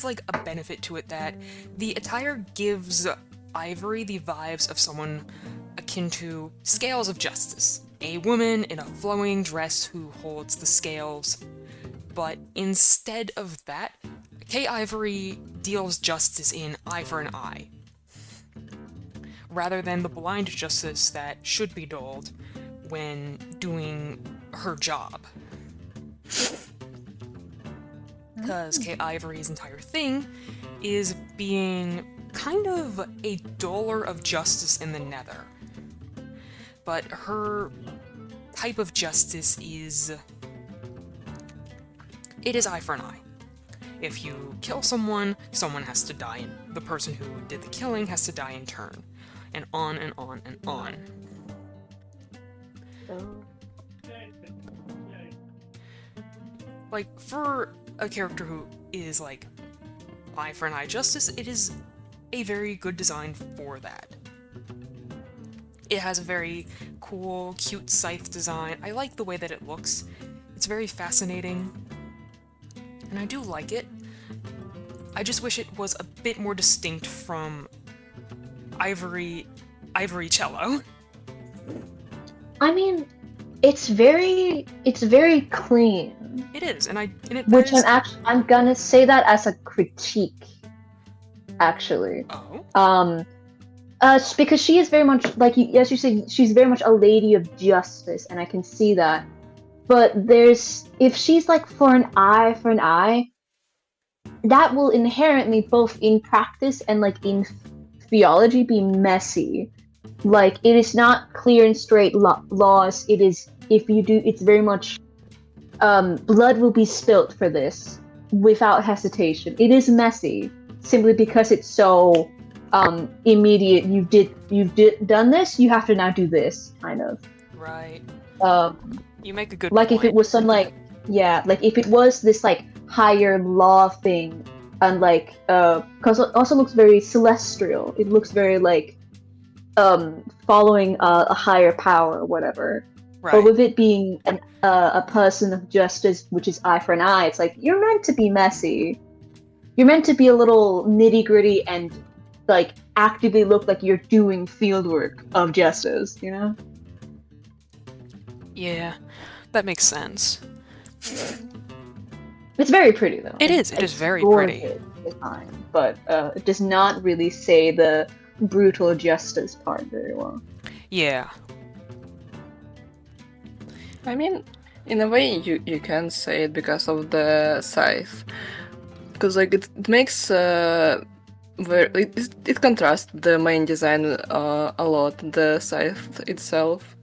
like a benefit to it that the attire gives Ivory the vibes of someone akin to Scales of Justice, a woman in a flowing dress who holds the scales. But instead of that, Kay Ivory deals justice in eye for an eye, rather than the blind justice that should be doled when doing her job. Because Kay Ivory's entire thing is being kind of a doler of justice in the Nether. But her type of justice is... it is eye for an eye. If you kill someone, someone has to die, and the person who did the killing has to die in turn. And on and on and on. Like, for a character who is, like, eye for an eye justice, it is a very good design for that. It has a very cool, cute scythe design. I like the way that it looks. It's very fascinating. And I do like it. I just wish it was a bit more distinct from Ivory Cello. I mean, it's very clean. It is, Which I'm gonna say that as a critique, actually. Oh. Because she is very much, like, as you said, she's very much a lady of justice, and I can see that. But if she's like for an eye, that will inherently, both in practice and like in theology, be messy. Like, it is not clear and straight laws. It is, if you do, it's very much, blood will be spilt for this without hesitation. It is messy, simply because it's so immediate. You've done this, you have to now do this, kind of. Right. You make a good like point. If it was some like if it was this like higher law thing, and like because it also looks very celestial. It looks very like following a higher power or whatever. Right. But with it being a person of justice, which is eye for an eye, it's like you're meant to be messy. You're meant to be a little nitty gritty and like actively look like you're doing field work of justice, you know? Yeah, that makes sense. It's very pretty though. It is. It is It's very pretty. gorgeous design, but it does not really say the brutal justice part very well. Yeah. I mean, in a way, you can say it because of the scythe, because like it makes it contrasts the main design a lot, the scythe itself,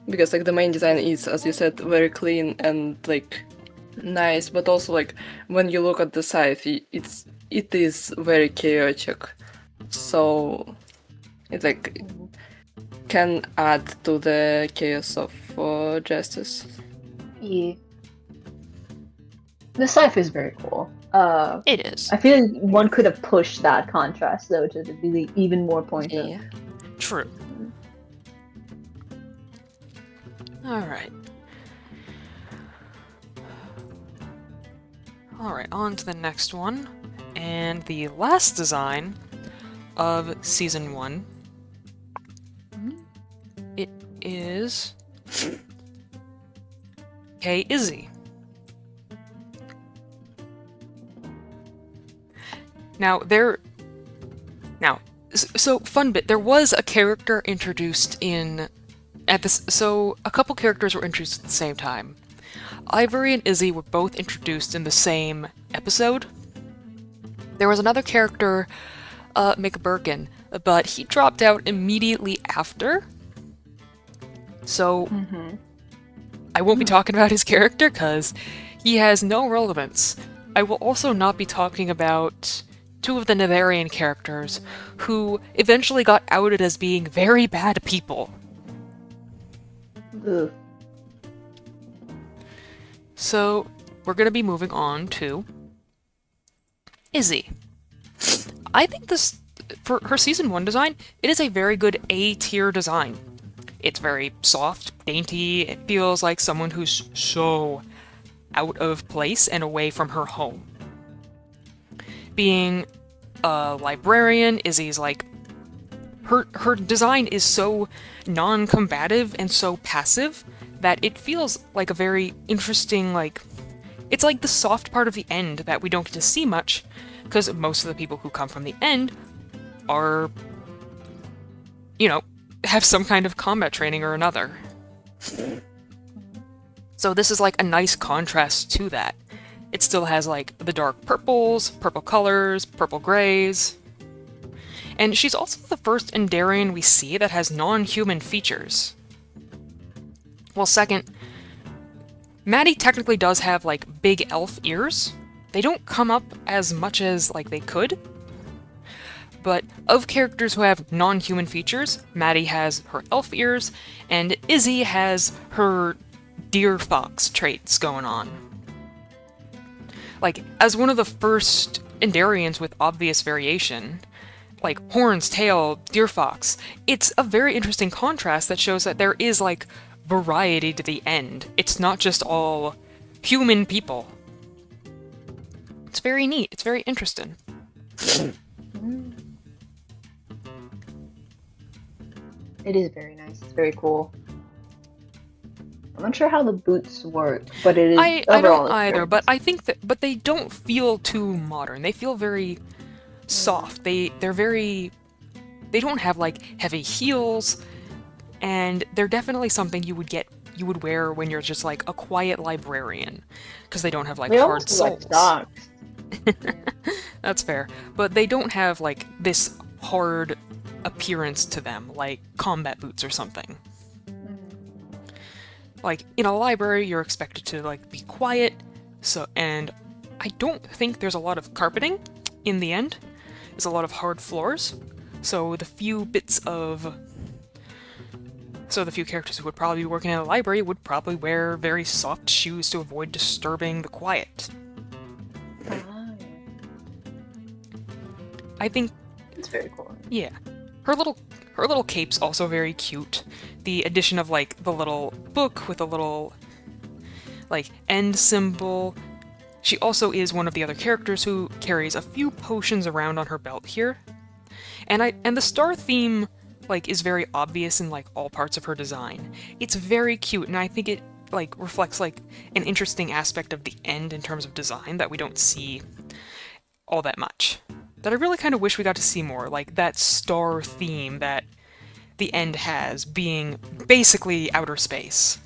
because like the main design is, as you said, very clean and like nice, but also like when you look at the scythe, it is very chaotic, so it like can add to the chaos of justice. Yeah. The scythe is very cool. It is. I feel like one could have pushed that contrast though to be even more pointed. Yeah. True. Alright. Alright, on to the next one. And the last design of Season 1. It is... Izzy. Now, so fun bit, there was a character introduced so a couple characters were introduced at the same time. Ivory and Izzy were both introduced in the same episode. There was another character, McBirkin, but he dropped out immediately after. So, I won't be talking about his character because he has no relevance. I will also not be talking about two of the Nevarian characters who eventually got outed as being very bad people. Ugh. So, we're going to be moving on to Izzy. I think this, for her Season 1 design, it is a very good A-tier design. It's very soft, dainty, it feels like someone who's so out of place and away from her home. Being a librarian, Izzy's like... Her design is so non-combative and so passive that it feels like a very interesting, like... It's like the soft part of the end that we don't get to see much, because most of the people who come from the end are, you know, have some kind of combat training or another. So this is like a nice contrast to that. It still has like the dark purples, purple colors, purple grays. And she's also the first Endarian we see that has non-human features. Well, second, Maddie technically does have like big elf ears. They don't come up as much as like they could. But of characters who have non-human features, Maddie has her elf ears, and Izzy has her deer fox traits going on. Like, as one of the first Endarians with obvious variation, like horns, tail, deer fox, it's a very interesting contrast that shows that there is like variety to the end. It's not just all human people. It's very neat. It's very interesting. It is very nice. It's very cool. I'm not sure how the boots work, but it is I overall. don't either, but I think that, but they don't feel too modern. They feel very soft. They're very, they don't have like heavy heels, and they're definitely something you would wear when you're just like a quiet librarian, because they don't have like They hard almost look soles. like socks. That's fair, but they don't have like this hard appearance to them, like combat boots or something. Like, in a library, you're expected to, like, be quiet, and I don't think there's a lot of carpeting in the end. There's a lot of hard floors, so the few characters who would probably be working in a library would probably wear very soft shoes to avoid disturbing the quiet. I think... It's very cool. Yeah. Her little cape's also very cute. The addition of, like, the little book with a little, like, end symbol. She also is one of the other characters who carries a few potions around on her belt here. And the star theme, like, is very obvious in, like, all parts of her design. It's very cute, and I think it reflects like an interesting aspect of the end in terms of design that we don't see all that much. That I really kind of wish we got to see more, like that star theme that the end has being basically outer space.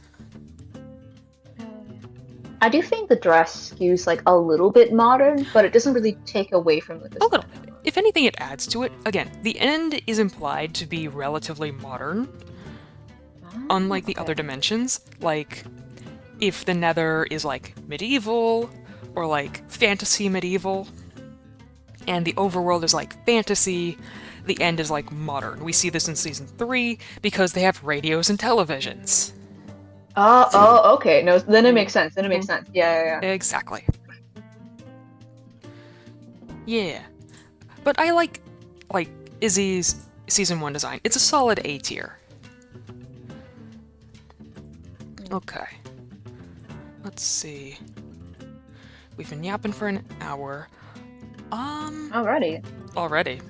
I do think the dress skews like a little bit modern, but it doesn't really take away from the A little design. bit. If anything, it adds to it. Again, the end is implied to be relatively modern, unlike the other dimensions. Like, if the Nether is like medieval or like fantasy medieval, and the overworld is like fantasy, the end is like modern. We see this in season 3 because they have radios and televisions. Oh, okay. No, then it makes sense. Then it makes sense. Yeah. Exactly. Yeah. But I like Izzy's season 1 design. It's a solid A tier. Okay. Let's see. We've been yapping for an hour. Alrighty. Already.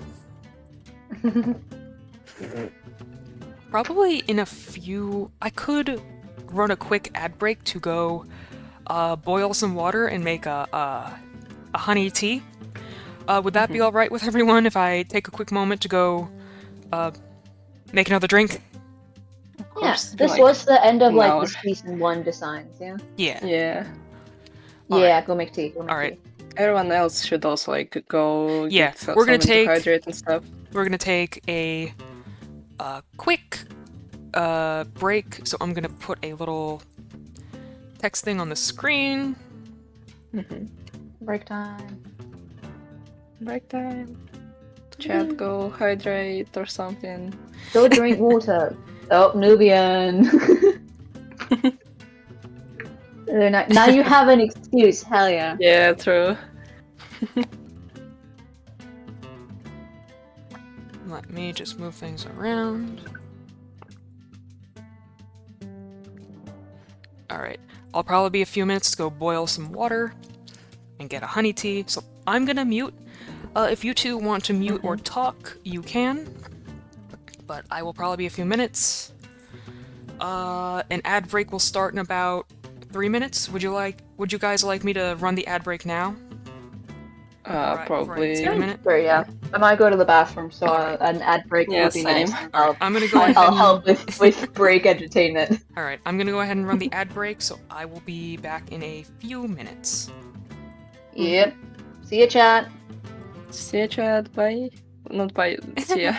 Probably in a few... I could run a quick ad break to go boil some water and make a honey tea. Would that be alright with everyone if I take a quick moment to go make another drink? Yeah, this was the end of like hour. the season 1 designs, yeah? Yeah. Yeah. Yeah, go make tea. Alright. Everyone else should also like go Yeah, get we're gonna something take- to hydrate and stuff. We're gonna take a quick break, so I'm gonna put a little text thing on the screen. Break time. Break time. Chat, go hydrate or something. Go drink water. Oh, Nubian. Now you have an excuse, hell yeah. Yeah, true. Let me just move things around. Alright, I'll probably be a few minutes to go boil some water and get a honey tea, so I'm gonna mute. If you two want to mute or talk, you can, but I will probably be a few minutes. An ad break will start in about 3 minutes. Would you guys like me to run the ad break now? Right, Probably. take a minute. Sure, yeah. I might go to the bathroom, so an ad break Yeah, would be same. nice. Alright, I'm gonna go ahead I'll and... help with break entertainment. Alright, I'm gonna go ahead and run the ad break, so I will be back in a few minutes. Yep. See ya, chat. See ya, chat. Bye. Not bye. See ya.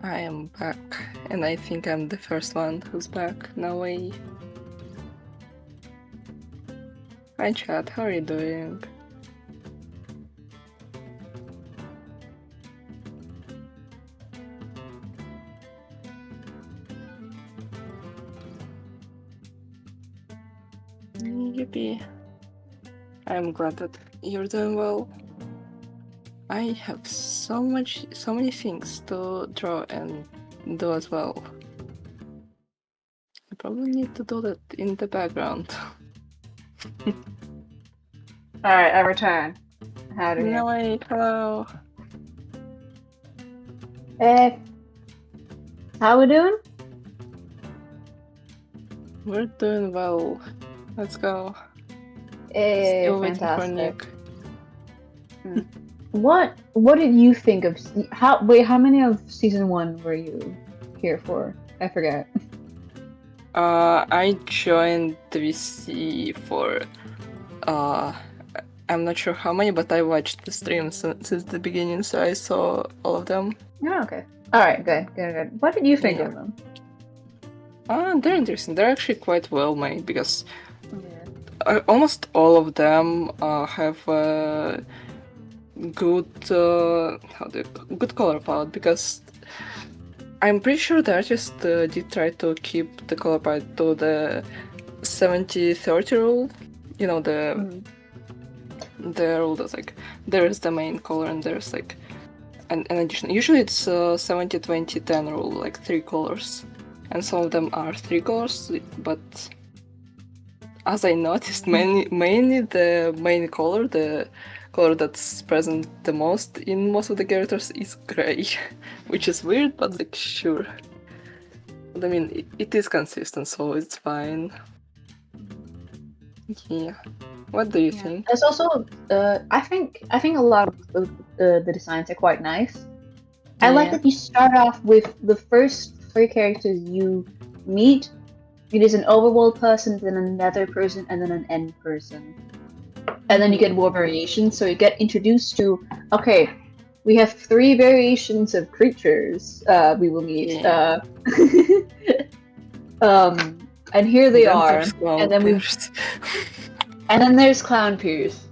I am back, and I think I'm the first one who's back. No way. Hi chat, how are you doing? Yippee. I'm glad that you're doing well. I have so many things to draw and do as well. I probably need to do that in the background. Alright, I return. How do No you? way, hello. Hey. How we doing? We're doing well. Let's go. Hey, Still waiting for fantastic. Nick. What did you think of how many of season 1 were you here for? I forget. I joined the VC for I'm not sure how many, but I watched the streams since the beginning, so I saw all of them. Oh, okay. All right, good. What did you think Yeah. of them? They're interesting. They're actually quite well made because Yeah. almost all of them have good good color palette, because I'm pretty sure the artist did try to keep the color palette to the 70-30 rule. You know, the rule that's like there is the main color and there's like an addition. Usually it's 70-20-10 rule, like 3 colors, and some of them are 3 colors, but as I noticed, mainly the main color, the color that's present the most in most of the characters, is gray, which is weird, but like sure. But, I mean, it is consistent, so it's fine. Yeah. What do you think? There's also, I think a lot of the designs are quite nice. I like Yeah. that you start off with the first 3 characters you meet. It is an overworld person, then a nether person, and then an end person. And then you get more variations, so you get introduced to, okay, we have 3 variations of creatures we will meet. Yeah. And here they Then are. there's Clown And then Pierce, and then there's Clown Pierce.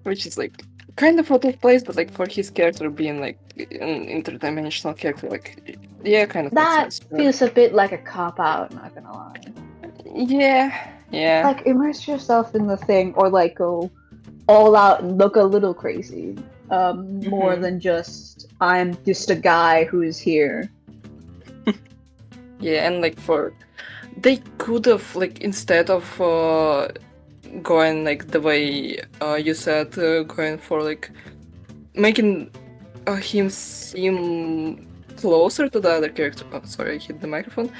which is like kind of out of place, but like for his character being like an interdimensional character, like yeah, kind of makes That sense. feels a bit like a cop-out, not gonna lie. Yeah. Like, immerse yourself in the thing, or like go all out and look a little crazy. More than just, I'm just a guy who is here. Yeah, and like they could have, like, instead of going like the way you said, going for like making him seem closer to the other character. Oh, sorry, I hit the microphone.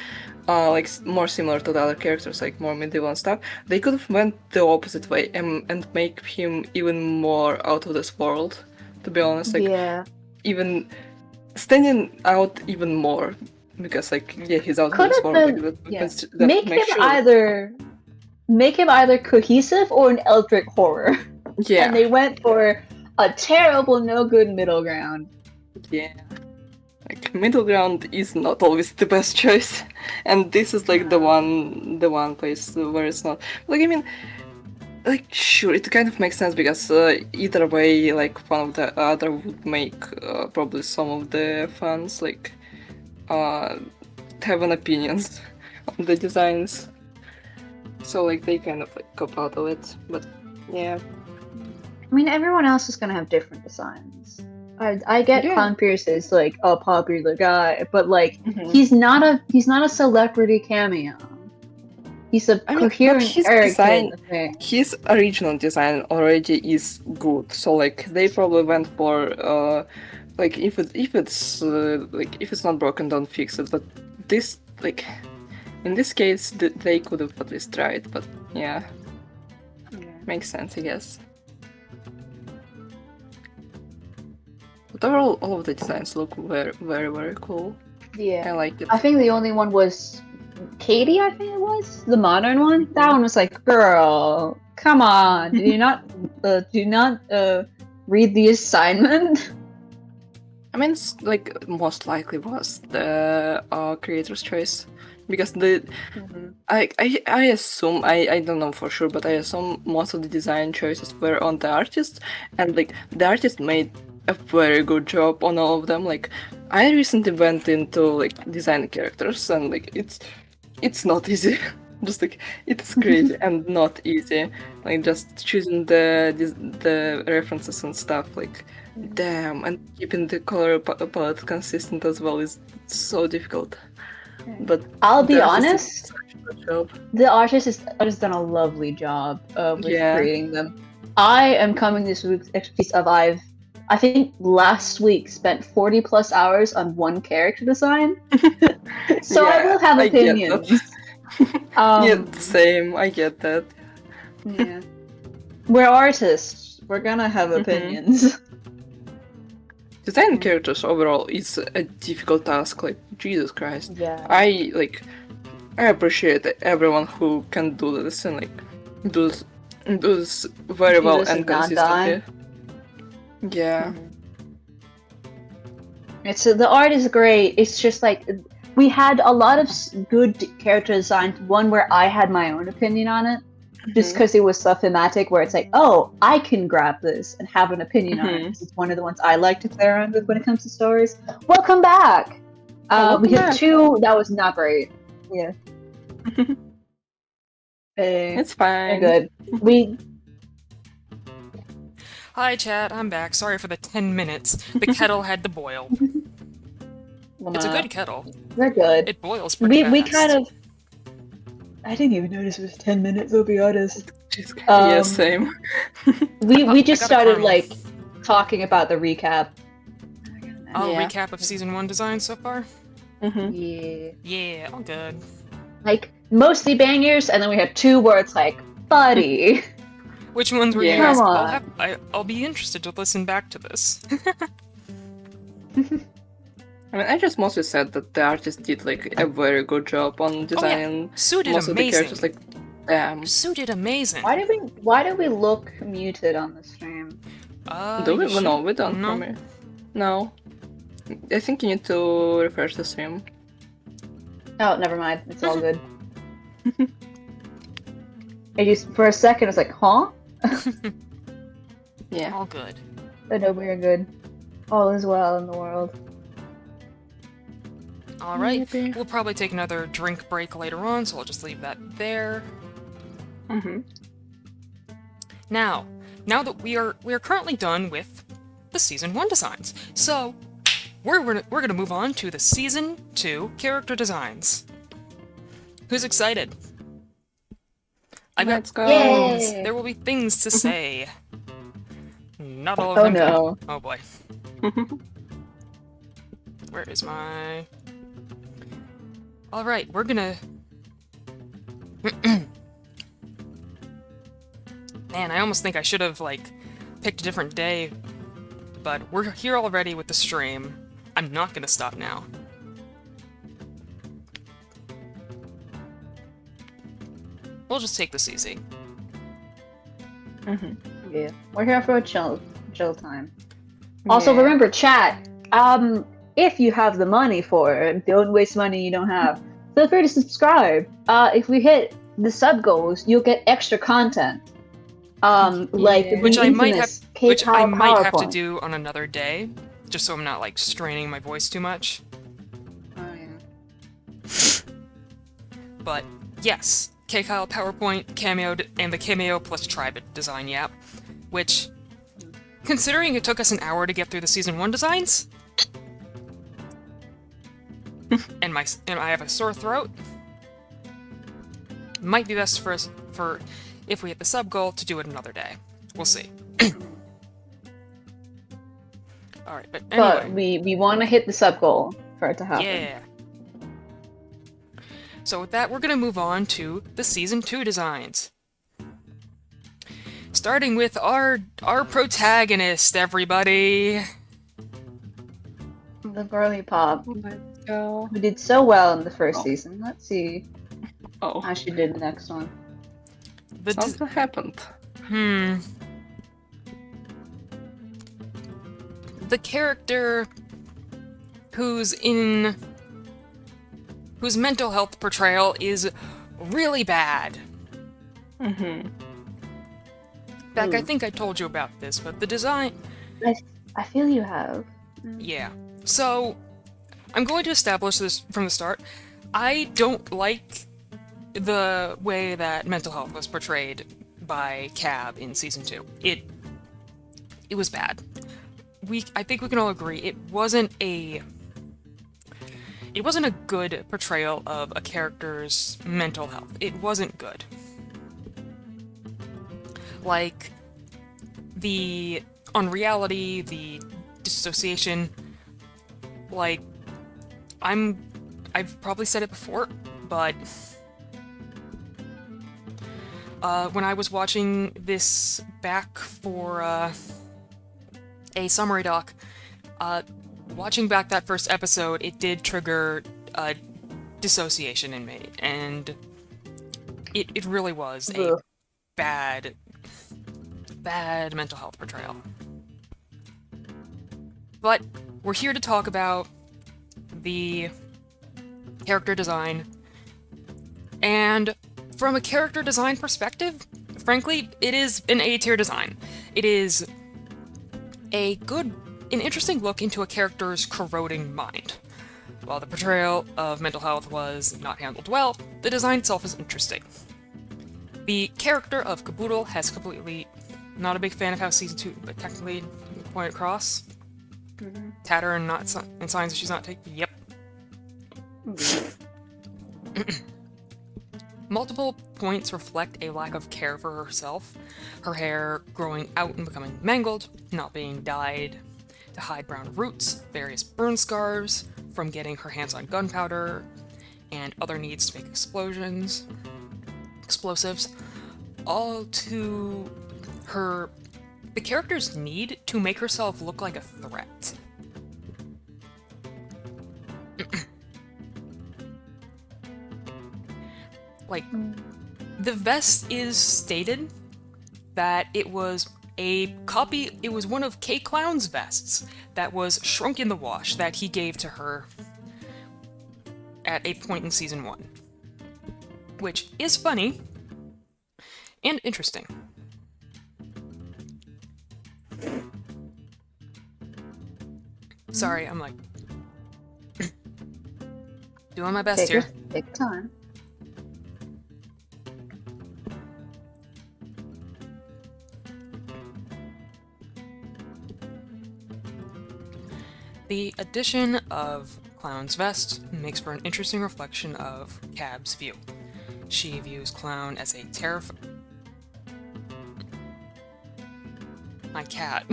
Like more similar to the other characters, like more medieval and stuff. They could have went the opposite way and make him even more out of this world. To be honest, like Yeah. even standing out even more, because like yeah, he's out of Could this have world. been, Like, yeah. that Make makes him sure. either cohesive or an eldritch horror. Yeah. And they went for a terrible, no good middle ground. Yeah. Like middle ground is not always the best choice, and this is like the one place where it's not. Like, I mean, like sure, it kind of makes sense because either way, like one of the other would make probably some of the fans like have an opinions on the designs. So like they kind of like cop out of it, but yeah. I mean, everyone else is gonna have different designs. I get Yeah. Clown Pierce is like a popular guy, but like Mhm. he's not a celebrity cameo. He's a I mean, but coherent his character design- in the thing. His original design already is good, so like they probably went for like if it's not broken, don't fix it. But this, like, in this case, they could have at least tried. But yeah, makes sense, I guess. But overall, all of the designs look very, very, very cool. I Yeah. like it. I think the only one was Katie, I think it was. The modern one. That one was like, girl, come on. Did you not read the assignment? I mean, like most likely was the creator's choice, because I assume, I don't know for sure, but I assume most of the design choices were on the artist, and like the artist made a very good job on all of them. Like I recently went into like design characters, and like it's not easy. Just like it's crazy and not easy. Like just choosing the references and stuff. Like damn, and keeping the color palette consistent as well is so difficult. But I'll be the artist did honest. such a good job. The artist has done a lovely job with Yeah. creating them. I am coming this week's expertise of I think last week spent 40 plus hours on one character design. So I Yeah, will have I get opinions. that. Yeah, same. I get that. Yeah. We're artists. We're gonna have Mhm. opinions. designing characters overall is a difficult task. Like, Jesus Christ. Yeah. I appreciate everyone who can do this and like do this very Do well this and and not die. consistently. Yeah. It's the art is great. It's just like we had a lot of good character designs. One where I had my own opinion on it, just because it was so thematic. Where it's like, oh, I can grab this and have an opinion on it. 'Cause it's one of the ones I like to play around with when it comes to stories. Welcome back. We had 2 that was not great. Yeah. It's fine. Good. We. Hi, chat. I'm back. Sorry for the 10 minutes. The kettle had to boil. It's a good kettle. We're good. It boils pretty fast. We kind of. I didn't even notice it was 10 minutes. I'll be honest. Yeah, same. We just I got a started caramel. like talking about the recap. Oh, Yeah. recap of season 1 design so far? Yeah. Yeah, all good. Like mostly bangers, and then we had 2 where it's like, buddy. Which ones were Yeah. you guys? Come on. I'll be interested to listen back to this. I mean, I just mostly said that the artist did like a very good job on designing Sue did most of the amazing. characters. Like, Sue did amazing. Why do we look muted on the stream? do we? You No, should- we don't. No. from here. No. I think you need to refresh the stream. Oh, never mind. It's all good. I just for a second I was like, huh? Yeah. All good. But no, we're good. All is well in the world. All right. Yippee. We'll probably take another drink break later on, so I'll just leave that there. Now that we are currently done with the season 1 designs, so we're gonna move on to the season 2 character designs. Who's excited? Let's go. things. Yay! There will be things to say. Not all of Oh them. no. Oh boy. Where is my... Alright, we're gonna... Man, I almost think I should have, like, picked a different day. But we're here already with the stream. I'm not gonna stop now. We'll just take this easy. Yeah. We're here for a chill time. Also, Yeah. remember, chat. If you have the money for it, don't waste money you don't have. Feel free to subscribe. If we hit the sub goals, you'll get extra content. Like the Which I might have, infamous which I PayPal might have to PowerPoint. do on another day, just so I'm not like straining my voice too much. Oh yeah. But yes, K-Kyle PowerPoint, Cameo, and the Cameo plus Tribe design yap, which, considering it took us an hour to get through the season 1 designs, and I have a sore throat, might be best for us if we hit the sub goal to do it another day. We'll see. All right, but anyway. But we want to hit the sub goal for it to happen. Yeah. So with that, we're gonna move on to the Season 2 designs. Starting with our protagonist, everybody! The girly pop, Let's go. who did so well in the first Oh. season. Let's see Oh, how she did in the next one. The something happened. The character whose mental health portrayal is really bad. Beck, I think I told you about this, but the design... I feel you have. Yeah. So, I'm going to establish this from the start. I don't like the way that mental health was portrayed by Cab in Season 2. It was bad. I think we can all agree it wasn't a good portrayal of a character's mental health. It wasn't good. Like, on reality, the dissociation, like, I've probably said it before, but when I was watching this back for a summary doc, Watching back that first episode, it did trigger dissociation in me, and it really was a Ugh. bad mental health portrayal. But we're here to talk about the character design, and from a character design perspective, frankly, it is an A-tier design. It is an interesting look into a character's corroding mind. While the portrayal of mental health was not handled well, the design itself is interesting. The character of Caboodle has completely... Not a big fan of how Season 2, but technically, point across. Tatter and signs that she's not taking... Yep. Multiple points reflect a lack of care for herself. Her hair growing out and becoming mangled, not being dyed to hide brown roots, various burn scars from getting her hands on gunpowder, and other needs to make explosives, all to the character's need to make herself look like a threat. Like, the vest is stated that it was one of K-Clown's vests that was shrunk in the wash that he gave to her at a point in Season 1. Which is funny and interesting. Sorry, I'm like... doing my best here. Take time. The addition of Clown's vest makes for an interesting reflection of Cab's view. She views Clown as a My cat.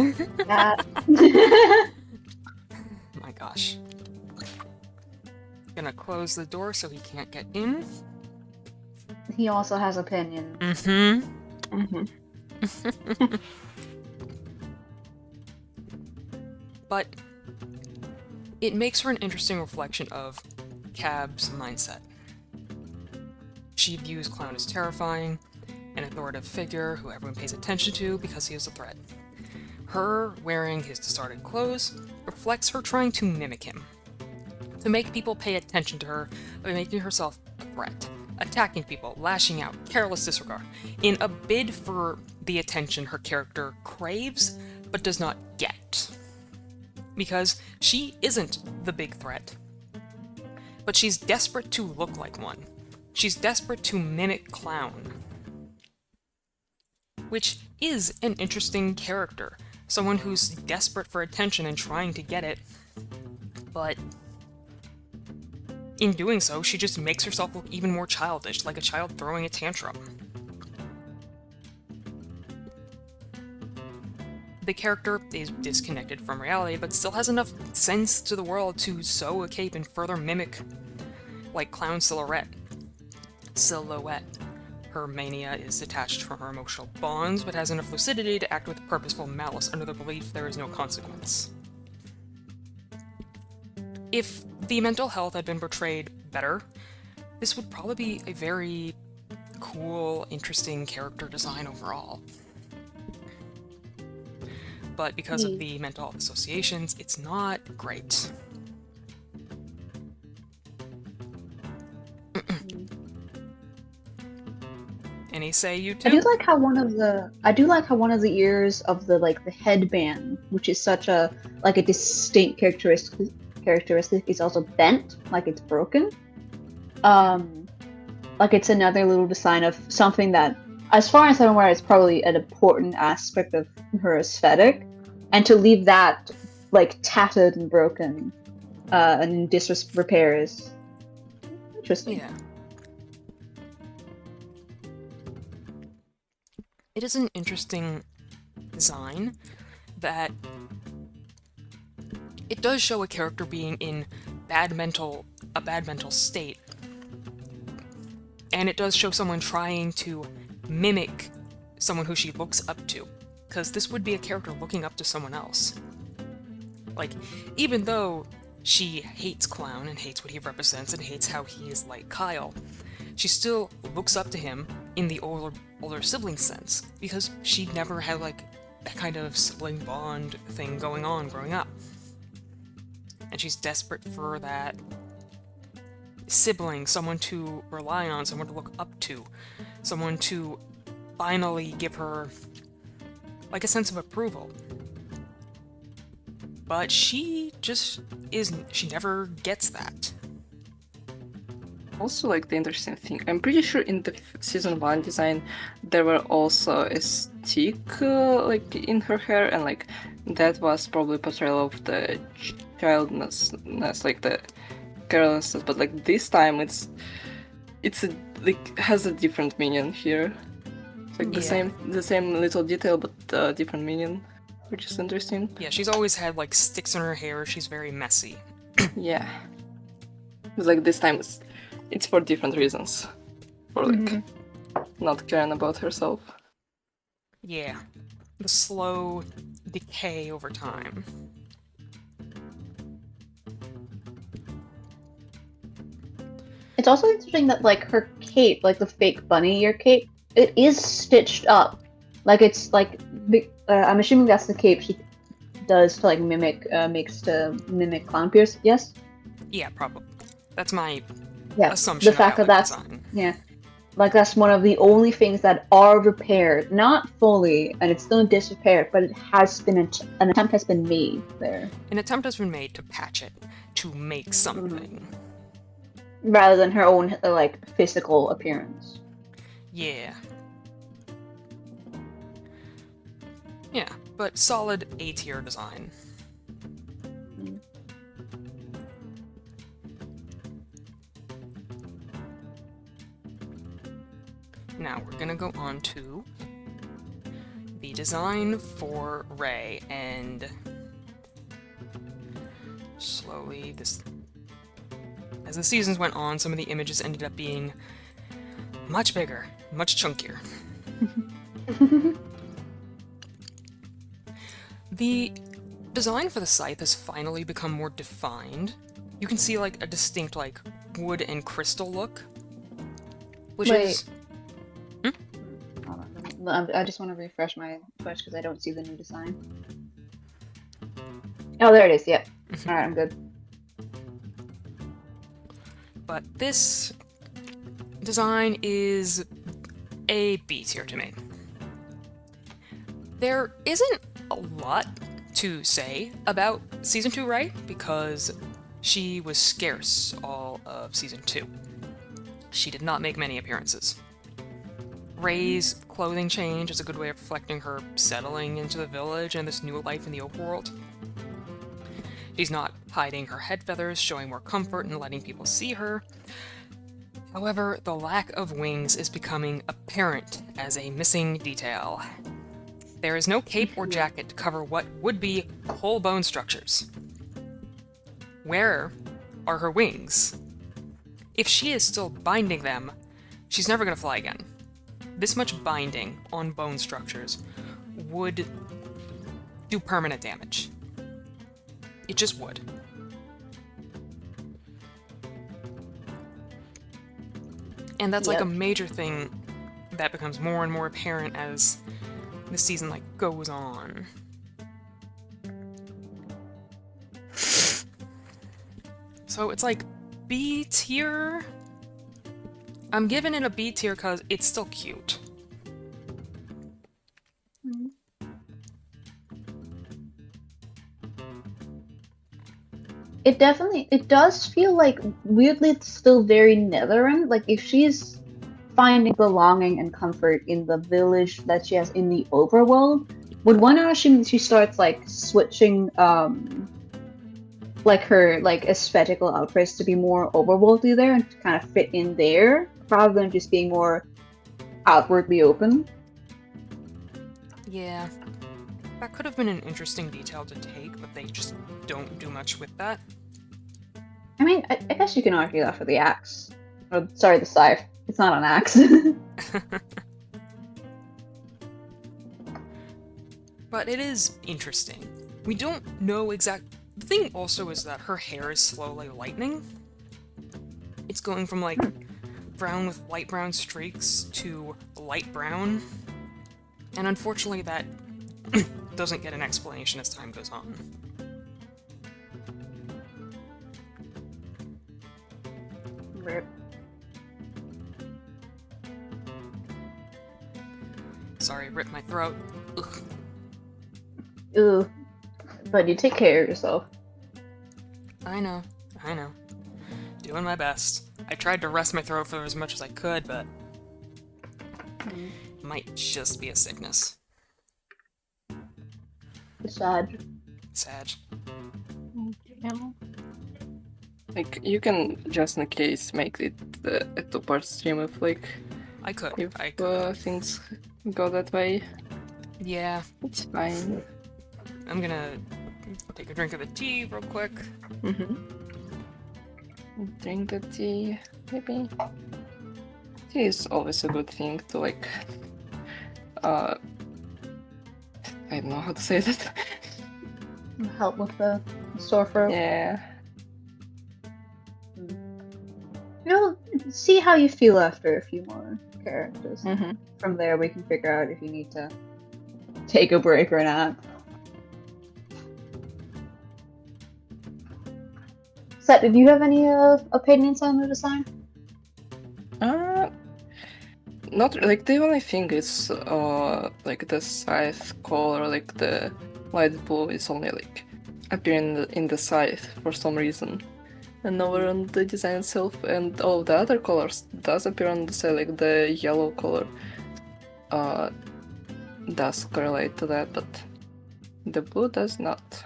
My gosh. Gonna close the door so he can't get in. He also has opinions. But it makes for an interesting reflection of Cab's mindset. She views Clown as terrifying, an authoritative figure who everyone pays attention to because he is a threat. Her wearing his discarded clothes reflects her trying to mimic him, to make people pay attention to her by making herself a threat, attacking people, lashing out, careless disregard, in a bid for the attention her character craves but does not get. Because she isn't the big threat, but she's desperate to look like one. She's desperate to mimic Clown. Which is an interesting character. Someone who's desperate for attention and trying to get it, but in doing so, she just makes herself look even more childish, like a child throwing a tantrum. The character is disconnected from reality, but still has enough sense to the world to sew a cape and further mimic, like Clown's silhouette. Her mania is detached from her emotional bonds, but has enough lucidity to act with purposeful malice under the belief there is no consequence. If the mental health had been portrayed better, this would probably be a very cool, interesting character design overall. But because of the mental health associations, it's not great. Any say you too? I do like how one of the ears of the headband, which is such a distinct characteristic, is also bent, like it's broken. Like it's another little design of something that, as far as I'm aware, is probably an important aspect of her aesthetic, and to leave that tattered and broken and in disrepair is interesting. Yeah. It is an interesting design that it does show a character being in a bad mental state, and it does show someone trying to mimic someone who she looks up to, because this would be a character looking up to someone else. Like, even though she hates Clown and hates what he represents and hates how he is like Kyle, she still looks up to him in the older sibling sense, because she never had like that kind of sibling bond thing going on growing up. And she's desperate for that sibling, someone to rely on, someone to look up to, someone to finally give her like a sense of approval. But she just she never gets that. Also, like the interesting thing, I'm pretty sure in the season 1 design there were also a stick like in her hair, and like that was probably portrayal of the childness, like the carelessness. But like this time, it's like has a different meaning here. It's like the same little detail, but different meaning, which is interesting. Yeah, she's always had like sticks in her hair. She's very messy. Yeah, but like this time it's for different reasons, for like not caring about herself. Yeah, the slow decay over time. It's also interesting that like her cape, like the fake bunny ear cape, it is stitched up. Like it's like I'm assuming that's the cape she does to like mimic Clown Pierce. Yes. Yeah, probably. That's my Yeah. assumption. The fact that about that's design. like that's one of the only things that are repaired, not fully, and it's still in disrepair, but it has been an attempt has been made there. An attempt has been made to patch it, to make something. Rather than her own like physical appearance. Yeah. Yeah, but solid A-tier design. Now we're gonna go on to the design for Rey, and slowly as the seasons went on, some of the images ended up being much bigger, much chunkier. The design for the scythe has finally become more defined. You can see like a distinct like wood and crystal look, which is... I just want to refresh my push because I don't see the new design. Oh, there it is. Yep. Alright, I'm good. But this design is a B tier to me. There isn't a lot to say about Season 2 Rey, because she was scarce all of Season 2. She did not make many appearances. Rey's clothing change is a good way of reflecting her settling into the village and this new life in the overworld. She's not hiding her head feathers, showing more comfort and letting people see her. However, the lack of wings is becoming apparent as a missing detail. There is no cape or jacket to cover what would be whole bone structures. Where are her wings? If she is still binding them, she's never going to fly again. This much binding on bone structures would do permanent damage. It just would. And that's like a major thing that becomes more and more apparent as the season like goes on. So it's like B tier. I'm giving it a B tier because it's still cute. It does feel like weirdly it's still very Netheran. Like if she's finding belonging and comfort in the village that she has in the overworld, would one assume she starts like switching like her like aesthetical outfits to be more overworldly there and to kind of fit in there rather than just being more outwardly open? Yeah. That could have been an interesting detail to take, but they just don't do much with that. I mean, I guess you can argue that for the axe. Or, sorry, the scythe. It's not an axe. But it is interesting. We don't know The thing also is that her hair is slowly lightening. It's going from like brown with light brown streaks to light brown. And unfortunately that doesn't get an explanation as time goes on. Rip. Sorry, ripped my throat. Ugh. Ooh. But you take care of yourself. I know. Doing my best. I tried to rest my throat for as much as I could, but it might just be a sickness. Sad. Sad. Like, you can, just in case, make it a two-part stream if, like, I could. if things go that way. Yeah. It's fine. I'm gonna take a drink of the tea real quick. Drink the tea, maybe. Tea is always a good thing to, like, I don't know how to say that. Help with the sore throat. Yeah. You'll see how you feel after a few more characters. Mm-hmm. From there, we can figure out if you need to take a break or not. Seth, did you have any opinions on the design? Not like the only thing is like the scythe color, like the light blue is only like appearing in the scythe for some reason, and nowhere on the design itself. And all the other colors does appear on the side, like the yellow color does correlate to that, but the blue does not.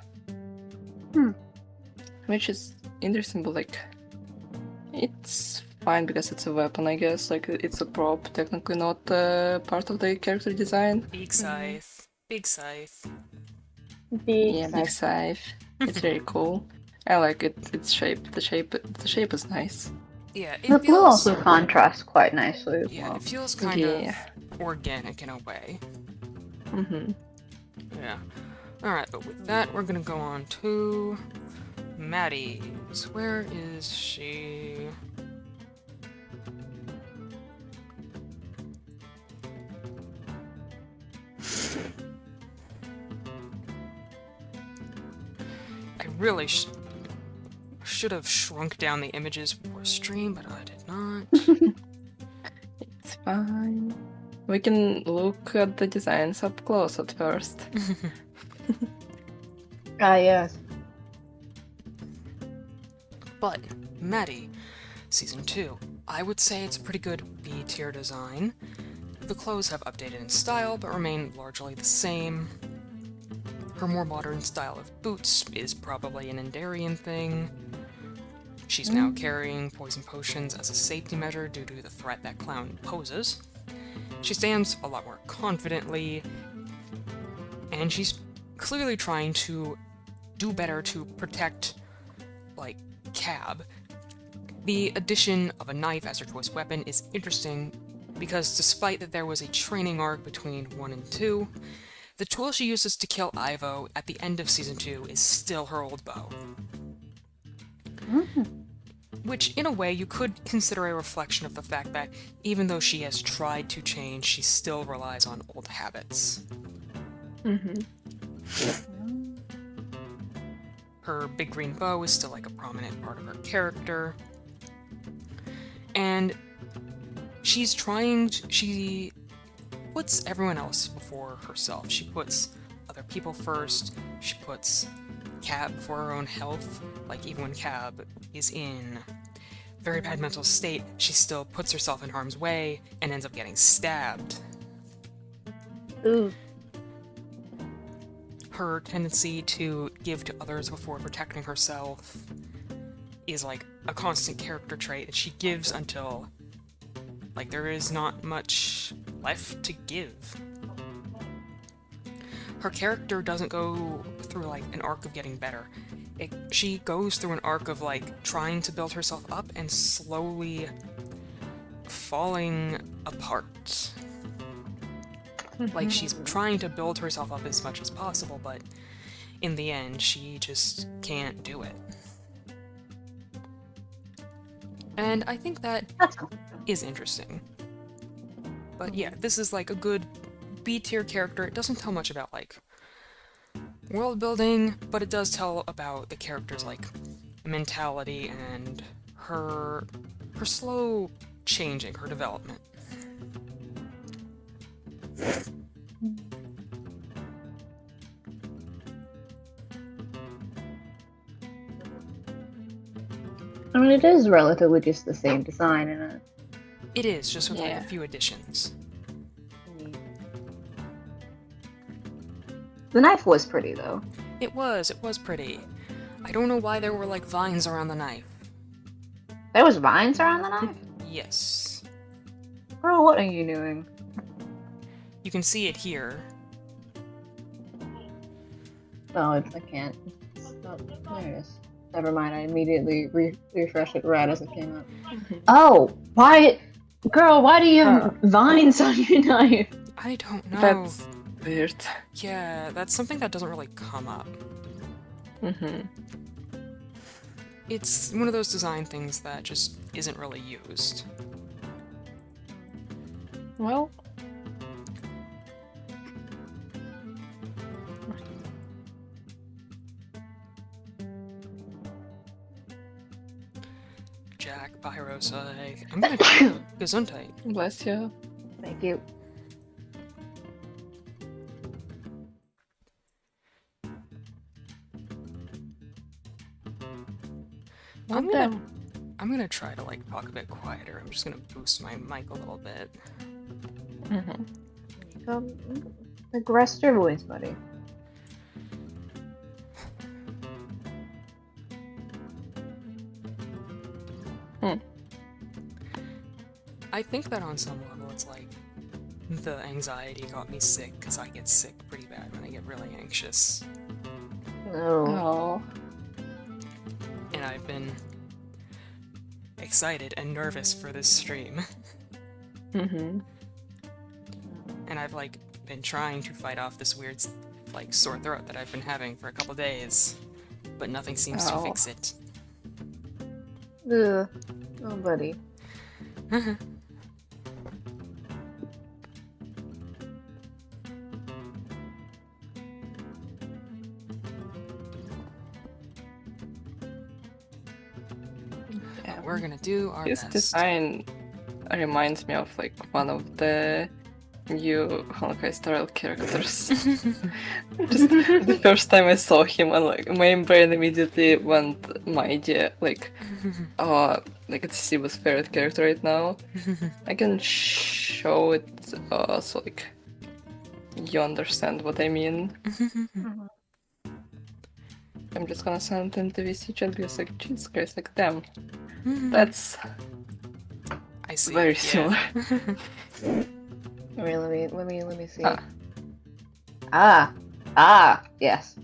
Which is interesting, but like it's fine because it's a weapon, I guess. Like it's a prop, technically not part of the character design. Big scythe. Big scythe. Big scythe. It's very cool. I like it. Its shape. The shape is nice. Yeah, it The feels... blue also contrasts quite nicely as Yeah, well. it feels kind of organic in a way. Mm-hmm. Yeah. Alright, but with that, we're gonna go on to Maddie's. Where is she? I really should have shrunk down the images before stream, but I did not. It's fine. We can look at the designs up close at first. Yes. But, Maddie, Season 2. I would say it's a pretty good B-tier design. The clothes have updated in style, but remain largely the same. Her more modern style of boots is probably an Endarian thing. She's now carrying poison potions as a safety measure due to the threat that Clown poses. She stands a lot more confidently, and she's clearly trying to do better to protect, like, Cab. The addition of a knife as her choice weapon is interesting because despite that there was a training arc between 1 and 2, the tool she uses to kill Ivo at the end of Season 2 is still her old bow. Which, in a way, you could consider a reflection of the fact that even though she has tried to change, she still relies on old habits. Her big green bow is still like a prominent part of her character. And she puts everyone else before herself. She puts other people first. She puts Cab before her own health. Like, even when Cab is in very bad mental state, she still puts herself in harm's way and ends up getting stabbed. Ooh. Her tendency to give to others before protecting herself is like a constant character trait, and she gives until, like, there is not much left to give. Her character doesn't go through, like, an arc of getting better. She goes through an arc of, like, trying to build herself up and slowly falling apart. Like, she's trying to build herself up as much as possible, but in the end, she just can't do it. And I think that That's cool. is interesting. But yeah, this is like a good B-tier character. It doesn't tell much about like world building, but it does tell about the character's like mentality and her slow changing, her development. I mean, it is relatively just the same design in it. It is, just with like Yeah. a few additions. The knife was pretty, though. It was pretty. I don't know why there were like vines around the knife. There was vines around the knife? Yes. Bro, what are you doing? You can see it here. Oh, I can't. Oh, there it is. Never mind, I immediately refreshed it right as it came up. Oh, why? Girl, why do you have vines on your knife? I don't know. That's weird. Yeah, that's something that doesn't really come up. Mm-hmm. It's one of those design things that just isn't really used. Well, Jack, Pyrosa, I'm gonna Gesundheit. bless you. Thank you. I'm Okay. gonna try to like talk a bit quieter. I'm just gonna boost my mic a little bit. Mm-hmm. Aggress your voice, buddy. I think that on some level it's like the anxiety got me sick because I get sick pretty bad when I get really anxious. No. Oh. And I've been excited and nervous for this stream. Mm-hmm. And I've like been trying to fight off this weird like sore throat that I've been having for a couple days, but nothing seems to Oh. fix it. Ugh. Oh, buddy. But we're gonna do our His best. design reminds me of like one of the new Honkai Star Rail characters. Just the first time I saw him, and like my brain immediately went my idea like, like it's Siba's favorite character right now. I can show it so like you understand what I mean. I'm just gonna send it into VC chat because like Jesus Christ, like damn, that's I see. very yeah. similar. Let me see. Ah. Yes.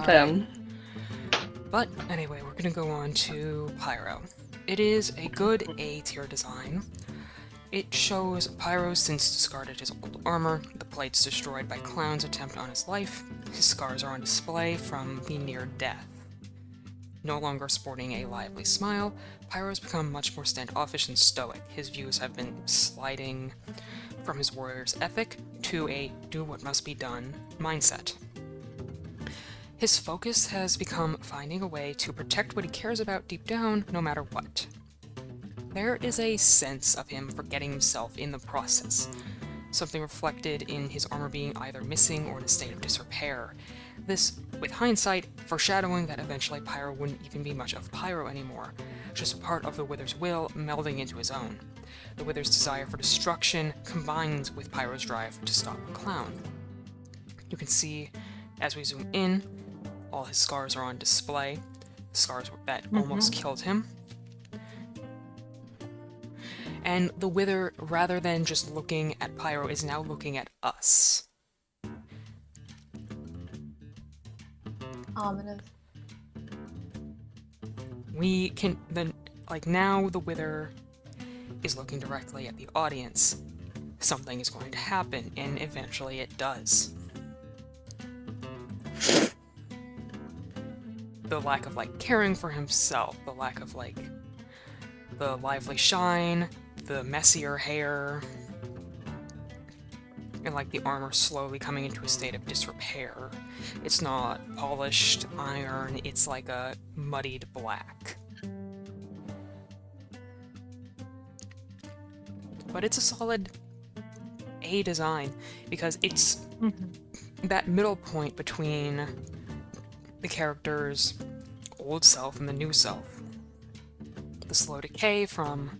Damn. But anyway, we're gonna go on to Pyro. It is a good A-tier design. It shows Pyro since discarded his old armor, the plates destroyed by Clown's attempt on his life, his scars are on display from the near death. No longer sporting a lively smile, Pyro has become much more standoffish and stoic. His views have been sliding from his warrior's ethic to a do what must be done mindset. His focus has become finding a way to protect what he cares about deep down, no matter what. There is a sense of him forgetting himself in the process, something reflected in his armor being either missing or in a state of disrepair. This, with hindsight, foreshadowing that eventually Pyro wouldn't even be much of Pyro anymore, just a part of the Wither's will melding into his own. The Wither's desire for destruction combines with Pyro's drive to stop the Clown. You can see, as we zoom in, all his scars are on display, scars that almost killed him. And the Wither, rather than just looking at Pyro, is now looking at us. Ominous. We can now the Wither is looking directly at the audience, something is going to happen, and eventually it does. The lack of, like, caring for himself, the lack of, like, the lively shine, the messier hair, and, like, the armor slowly coming into a state of disrepair. It's not polished iron, it's like a muddied black. But it's a solid A design, because it's that middle point between the character's old self and the new self. The slow decay from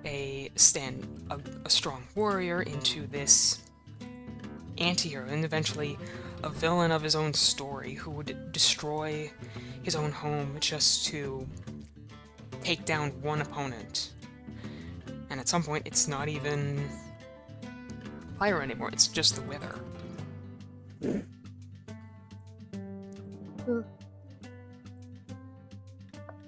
a strong warrior into this anti-hero, and eventually a villain of his own story who would destroy his own home just to take down one opponent. And at some point, it's not even fire anymore, it's just the Wither.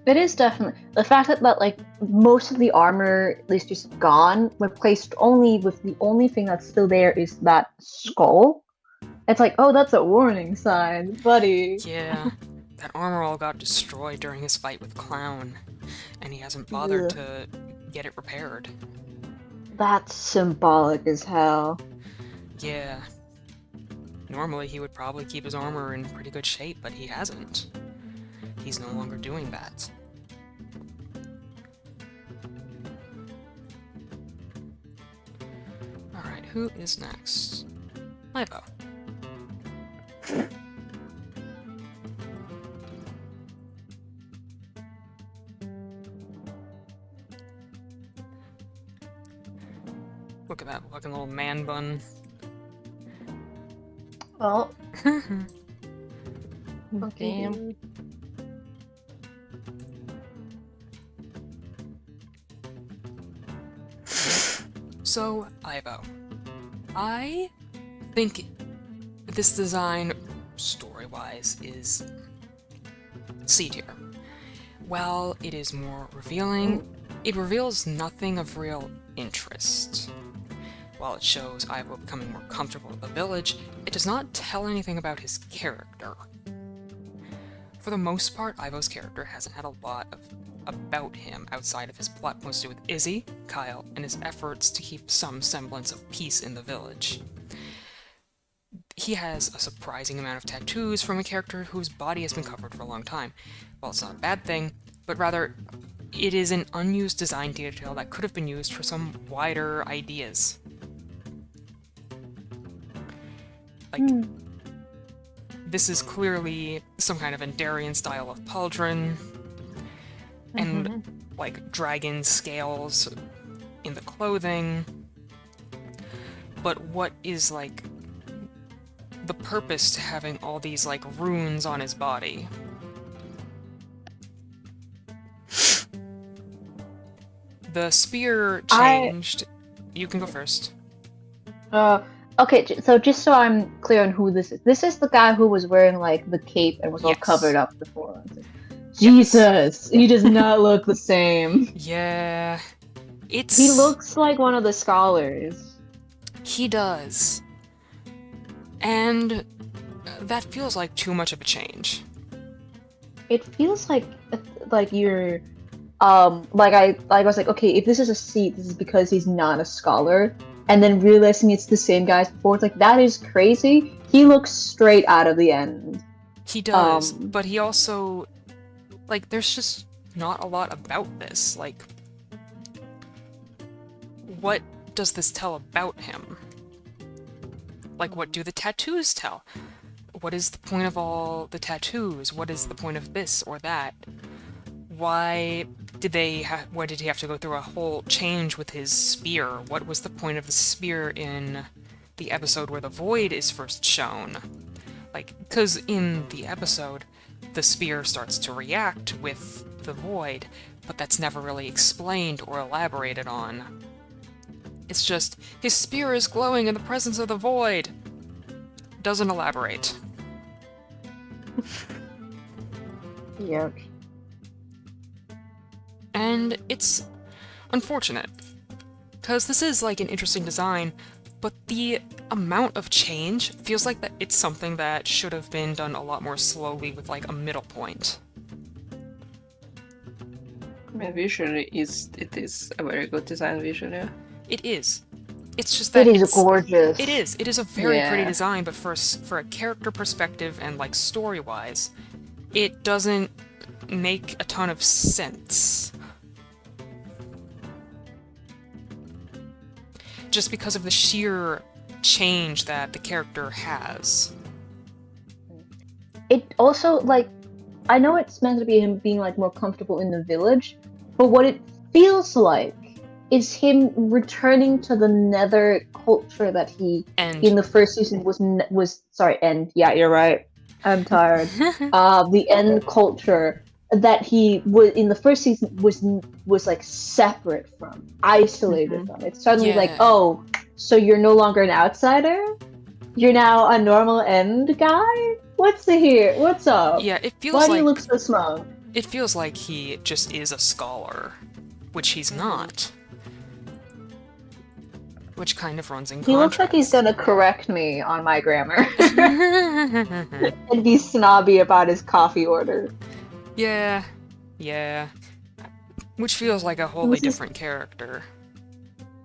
It is definitely the fact that like most of the armor is just gone, replaced only with the only thing that's still there is that skull. It's like, oh, that's a warning sign, buddy. Yeah, that armor all got destroyed during his fight with Clown, and he hasn't bothered to get it repaired. That's symbolic as hell. Yeah. Normally he would probably keep his armor in pretty good shape, but he hasn't. He's no longer doing that. Alright, who is next? Ivo. Look at that fucking little man bun. Well, Damn. So, Ivo. I think this design, story-wise, is C tier. While it is more revealing, it reveals nothing of real interest. While it shows Ivo becoming more comfortable with the village, it does not tell anything about his character. For the most part, Ivo's character hasn't had a lot about him outside of his plot points to do with Izzy, Kyle, and his efforts to keep some semblance of peace in the village. He has a surprising amount of tattoos from a character whose body has been covered for a long time. Well, it's not a bad thing, but rather, it is an unused design detail that could have been used for some wider ideas. Like, this is clearly some kind of Endarian style of pauldron, and, like, dragon scales in the clothing. But what is, like, the purpose to having all these, like, runes on his body? The spear changed. You can go first. Okay, so just so I'm clear on who this is the guy who was wearing, like, the cape and was all covered up before. Jesus! He does not look the same. Yeah. He looks like one of the scholars. He does. And that feels like too much of a change. It feels like you're I was like, okay, if this is a seat, this is because he's not a scholar. And then realizing it's the same guy as before, it's like, that is crazy. He looks straight out of the end. He does, but he also, like, there's just not a lot about this. Like, what does this tell about him? Like, what do the tattoos tell? What is the point of all the tattoos? What is the point of this or that? Why did he have to go through a whole change with his spear? What was the point of the spear in the episode where the void is first shown? Like, because in the episode, the spear starts to react with the void, but that's never really explained or elaborated on. It's just, his spear is glowing in the presence of the void! Doesn't elaborate. Yuck. And it's unfortunate. Because this is like an interesting design, but the amount of change feels like that it's something that should have been done a lot more slowly with like a middle point. I mean, visually, it is a very good design visually. It is. It's just that It is gorgeous. It is. It is a very pretty Yeah. design, but for a character perspective and like story-wise, it doesn't make a ton of sense. Just because of the sheer change that the character has. It also, like, I know it's meant to be him being like more comfortable in the village, but what it feels like is him returning to the Nether culture that he And in the first season was sorry, and yeah, you're right. I'm tired. The end culture that he was in the first season was like separate from, isolated from. It's suddenly like, Yeah. oh, so you're no longer an outsider? You're now a normal end guy? What's here? What's up? yeah, it feels Why like do you look so smug? it feels like he just is a scholar, which he's not. Which kind of runs in He looks like he's contrast. gonna correct me on my grammar and be snobby about his coffee order. Yeah, yeah. Which feels like a wholly This is- different character.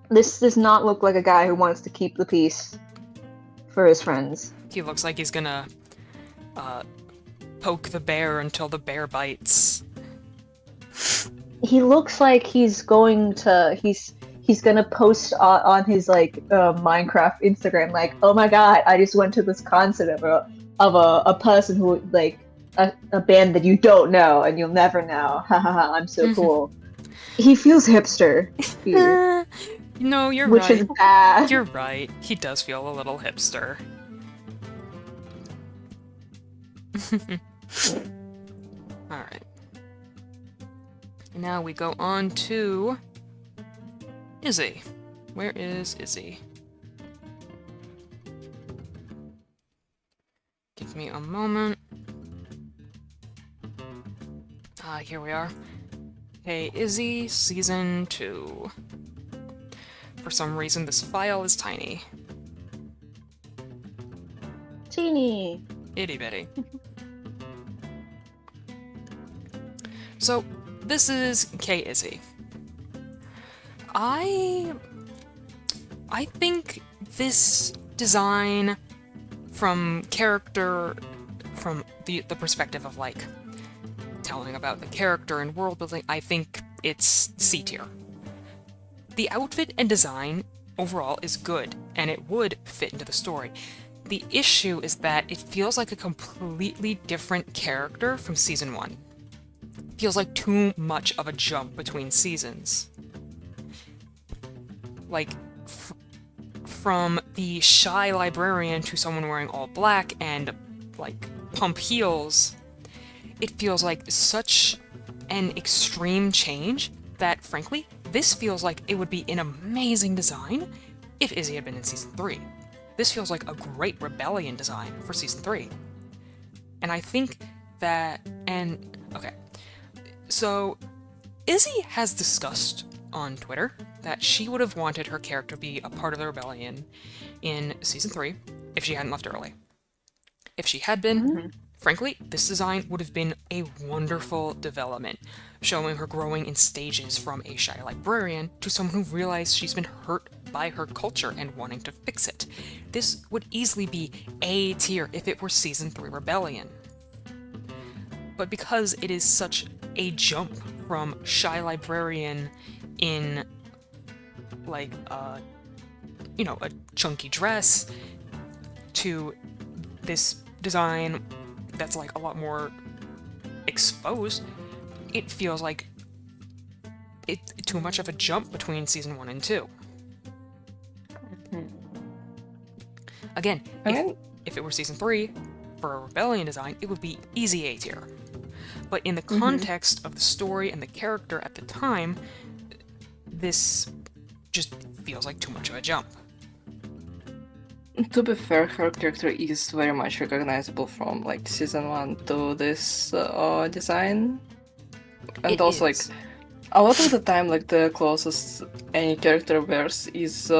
This does not look like a guy who wants to keep the peace for his friends. He looks like he's gonna poke the bear until the bear bites. He looks like he's going to he's gonna post on his like Minecraft Instagram like, oh my god, I just went to this concert of a person who like a band that you don't know and you'll never know. Hahaha, I'm so cool. He feels hipster here, No, you're which right. is bad. You're right. He does feel a little hipster. Alright. And now we go on to Izzy. Where is Izzy? Give me a moment. Here we are. Hey, Izzy, Season 2. For some reason, this file is tiny. Teeny. Itty bitty. So, this is K-Izzy. I think this design from character, from the perspective of like telling about the character and world building, I think it's C tier. The outfit and design overall is good, and it would fit into the story. The issue is that it feels like a completely different character from Season 1. Feels like too much of a jump between seasons. Like, from the shy librarian to someone wearing all black and, like, pump heels, it feels like such an extreme change that, frankly, this feels like it would be an amazing design if Izzy had been in Season 3. This feels like a great rebellion design for Season 3. And I think that, okay. So, Izzy has discussed on Twitter that she would have wanted her character to be a part of the rebellion in Season 3 if she hadn't left early. If she had been, frankly, this design would have been a wonderful development, showing her growing in stages from a shy librarian to someone who realized she's been hurt by her culture and wanting to fix it. This would easily be A tier if it were Season 3 Rebellion. But because it is such a jump from shy librarian in, like, a chunky dress to this design that's, like, a lot more exposed, it feels like it's too much of a jump between Season 1 and 2. Again, if it were Season 3, for a Rebellion design, it would be easy A tier. But in the context of the story and the character at the time, this just feels like too much of a jump. To be fair, her character is very much recognizable from like Season 1 to this design. And It also is. like A lot of the time, like the closest any character wears is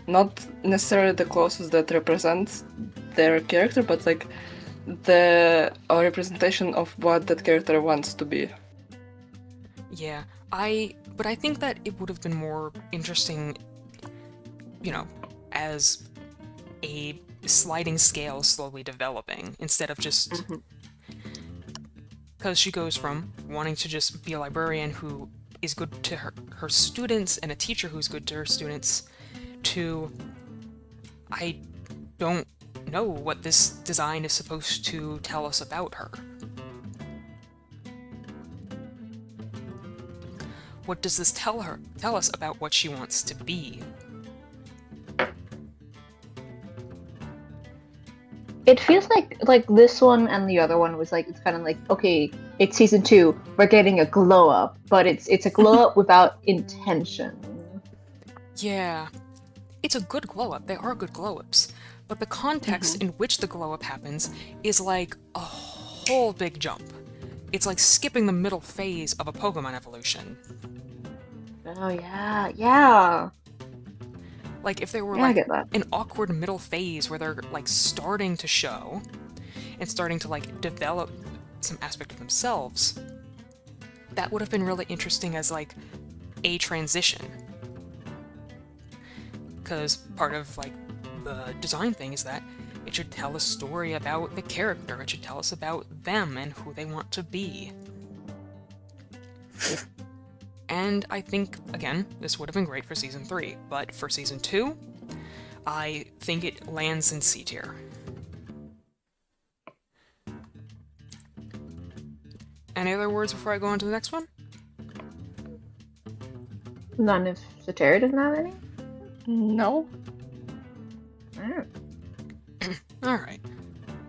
not necessarily the clothes that represents their character, but like the representation of what that character wants to be. Yeah, but I think that it would have been more interesting, as a sliding scale slowly developing, instead of just... Because she goes from wanting to just be a librarian who is good to her students and a teacher who's good to her students, to I don't know what this design is supposed to tell us about her. What does this tell us about what she wants to be? It feels like this one and the other one was like, it's kind of like, okay, it's season 2, we're getting a glow up, but it's a glow up without intention. Yeah, it's a good glow up. They are good glow ups, but the context in which the glow up happens is like a whole big jump. It's like skipping the middle phase of a Pokemon evolution. Oh yeah. Like if there were Yeah, I like get that. an awkward middle phase where they're like starting to show and starting to like develop some aspect of themselves, that would have been really interesting as like a transition. Because part of like the design thing is that it should tell a story about the character. It should tell us about them and who they want to be. And I think, again, this would have been great for Season 3, but for Season 2, I think it lands in C tier. Any other words before I go on to the next one? None of Soteria doesn't have any? No. Oh. Alright,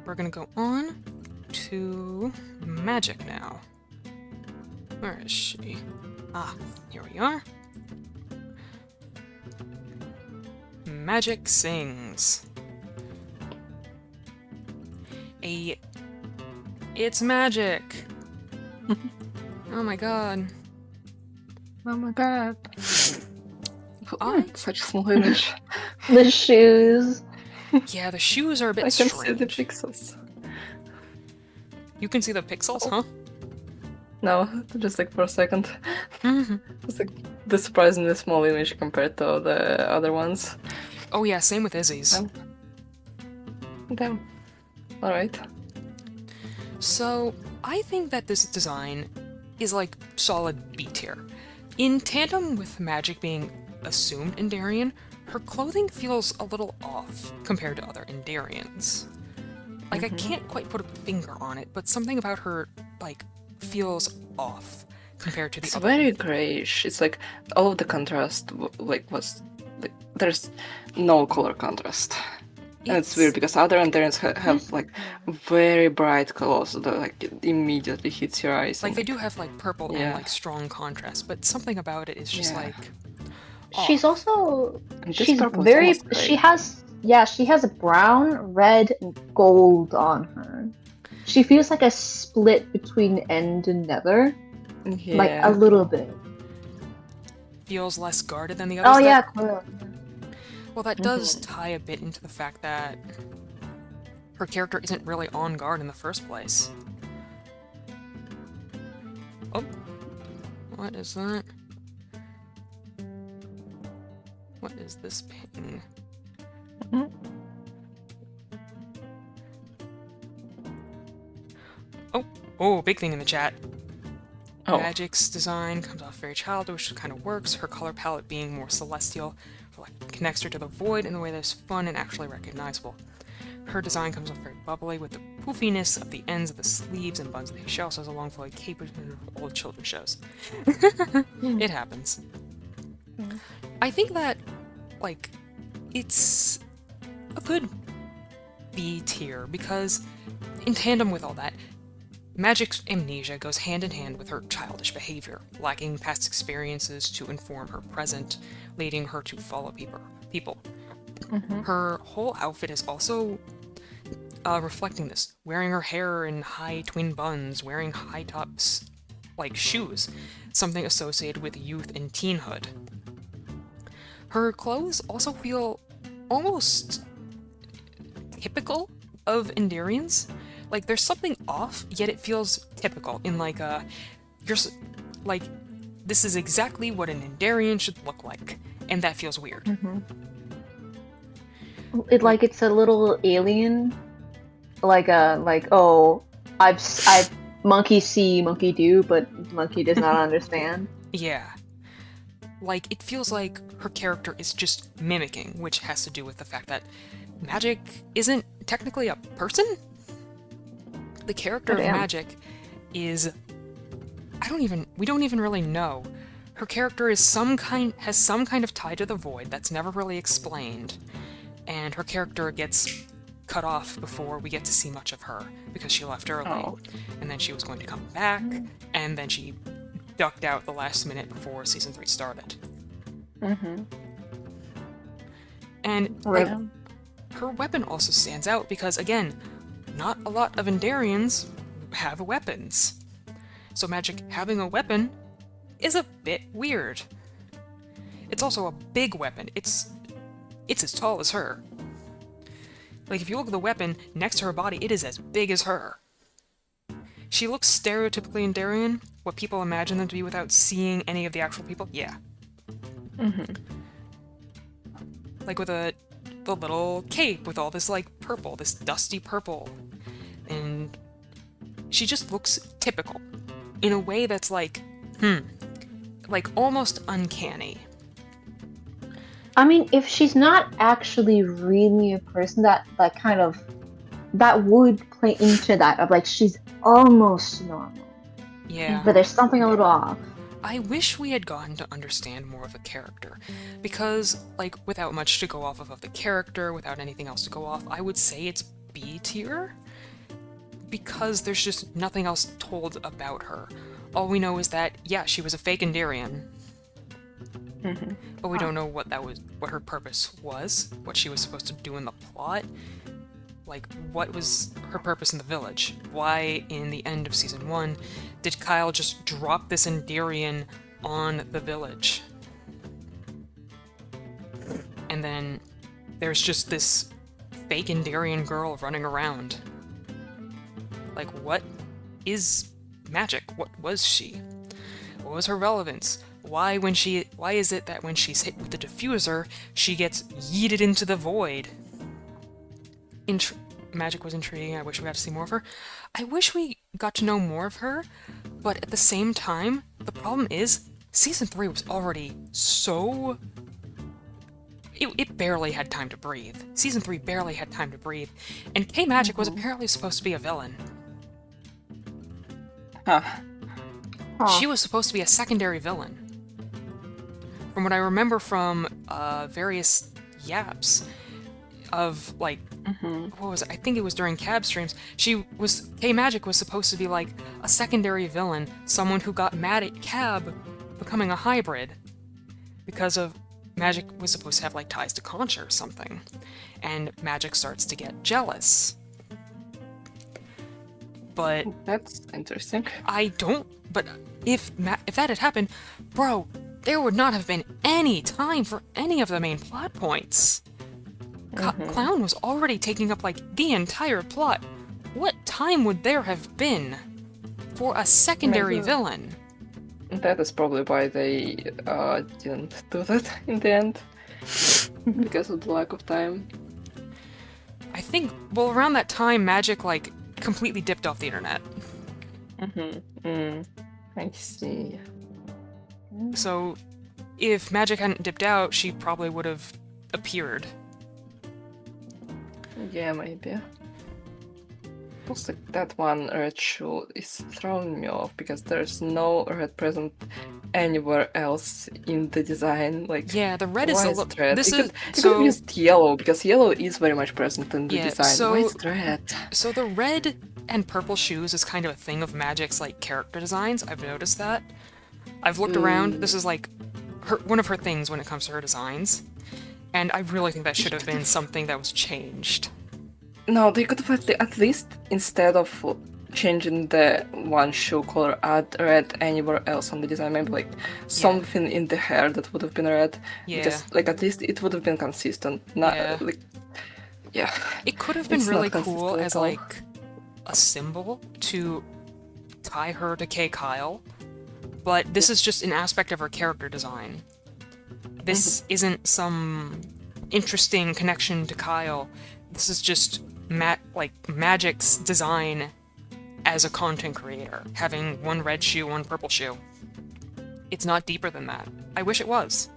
we're gonna go on to Magic now. Where is she? Ah, here we are. Magic sings. It's magic! Oh my god. Oh my god. I- Such small image. The shoes. Yeah, the shoes are a bit I can strange. see the pixels. You can see the pixels, huh? No, just like for a second. Mm-hmm. It's like the surprisingly small image compared to the other ones. Oh yeah, same with Izzy's. Damn. Alright. So, I think that this design is like solid B tier. In tandem with magic being assumed in Darien, her clothing feels a little off compared to other Indarians. Like, I can't quite put a finger on it, but something about her, like, feels off compared to the It's other. very grayish. It's like all of the contrast was like there's no color contrast. And it's weird because other Andarians have like very bright colors that like immediately hits your eyes. Like, and, they do have, like, purple and, Yeah. like, strong contrast, but something about it is just, Yeah. like... She's off. also And this she's purple is very almost gray. she has a brown, red, and gold on her. She feels like a split between End and Nether. Like Yeah. a little bit. Feels less guarded than the others. Oh yeah, that- cool. Well, that does tie a bit into the fact that her character isn't really on guard in the first place. Oh. What is that? What is this ping? Mhm. Oh, big thing in the chat. Oh. Magic's design comes off very childish, kind of works. Her color palette being more celestial connects her to the void in a way that's fun and actually recognizable. Her design comes off very bubbly with the poofiness of the ends of the sleeves and buns of the shell, so has a long flowy cape of old children's shows. It happens. I think that, like, it's a good B tier because, in tandem with all that, Magic's amnesia goes hand in hand with her childish behavior, lacking past experiences to inform her present, leading her to follow people. Her whole outfit is also reflecting this, wearing her hair in high twin buns, wearing high tops like shoes, something associated with youth and teenhood. Her clothes also feel almost typical of Endarians. Like, there's something off, yet it feels typical in like a... like, this is exactly what an Endarian should look like, and that feels weird. It's a little alien, I've monkey see, monkey do, but monkey does not understand. Yeah. Like, it feels like her character is just mimicking, which has to do with the fact that Magic isn't technically a person? The character of Magic is... we don't even really know. Her character has some kind of tie to the Void that's never really explained, and her character gets cut off before we get to see much of her, because she left early, and then she was going to come back, and then she ducked out the last minute before Season 3 started. And like, her weapon also stands out because, again, not a lot of Endarians have weapons. So Magic having a weapon is a bit weird. It's also a big weapon. It's as tall as her. Like, if you look at the weapon next to her body, it is as big as her. She looks stereotypically Endarian, what people imagine them to be without seeing any of the actual people. Yeah. Like with the little cape with all this, like, purple, this dusty purple. And she just looks typical. In a way that's like, like, almost uncanny. I mean, if she's not actually really a person, that would play into that, of like, she's almost normal. Yeah. But there's something a little off. I wish we had gotten to understand more of the character, because, like, without much to go off of the character, without anything else to go off, I would say it's B tier, because there's just nothing else told about her. All we know is that, yeah, she was a fake Endarian, but we don't know what her purpose was, what she was supposed to do in the plot. Like, what was her purpose in the village? Why, in the end of Season 1, did Kyle just drop this Endarian on the village? And then there's just this fake Endarian girl running around. Like, what is Magic? What was she? What was her relevance? Why is it that when she's hit with the diffuser, she gets yeeted into the void? Magic was intriguing. I wish we got to see more of her. I wish we got to know more of her, but at the same time, the problem is, Season 3 was already so... It barely had time to breathe. Season 3 barely had time to breathe, and K-Magic was apparently supposed to be a villain. She was supposed to be a secondary villain. From what I remember from various yaps of, like, what was it? I think it was during Cab streams, K-Magic was supposed to be, like, a secondary villain, someone who got mad at Cab becoming a hybrid, because of Magic was supposed to have, like, ties to Concha or something, and Magic starts to get jealous. But... That's interesting. But if that had happened, bro, there would not have been any time for any of the main plot points. Clown was already taking up, like, the entire plot. What time would there have been for a secondary villain? That is probably why they didn't do that in the end. Because of the lack of time. I think, well, around that time, Magic, like, completely dipped off the internet. I see. So, if Magic hadn't dipped out, she probably would have appeared. Yeah, maybe. Also, that one red shoe is throwing me off because there's no red present anywhere else in the design. Like, yeah, the red is a little. You could have used yellow, because yellow is very much present in the design. So, why is it red? So the red and purple shoes is kind of a thing of Magic's, like, character designs. I've noticed that. I've looked around. This is, like, one of her things when it comes to her designs. And I really think that should have been something that was changed. No, they could have at least, instead of changing the one shoe color, add red anywhere else on the design, maybe like something in the hair that would have been red. Yeah. Because like at least it would have been consistent. Not Yeah. like yeah. It could have been It's really not cool consistent as at all. like a symbol to tie her to K. Kyle, but this is just an aspect of her character design. This isn't some interesting connection to Kyle. This is just Magic's design as a content creator, having one red shoe, one purple shoe. It's not deeper than that. I wish it was.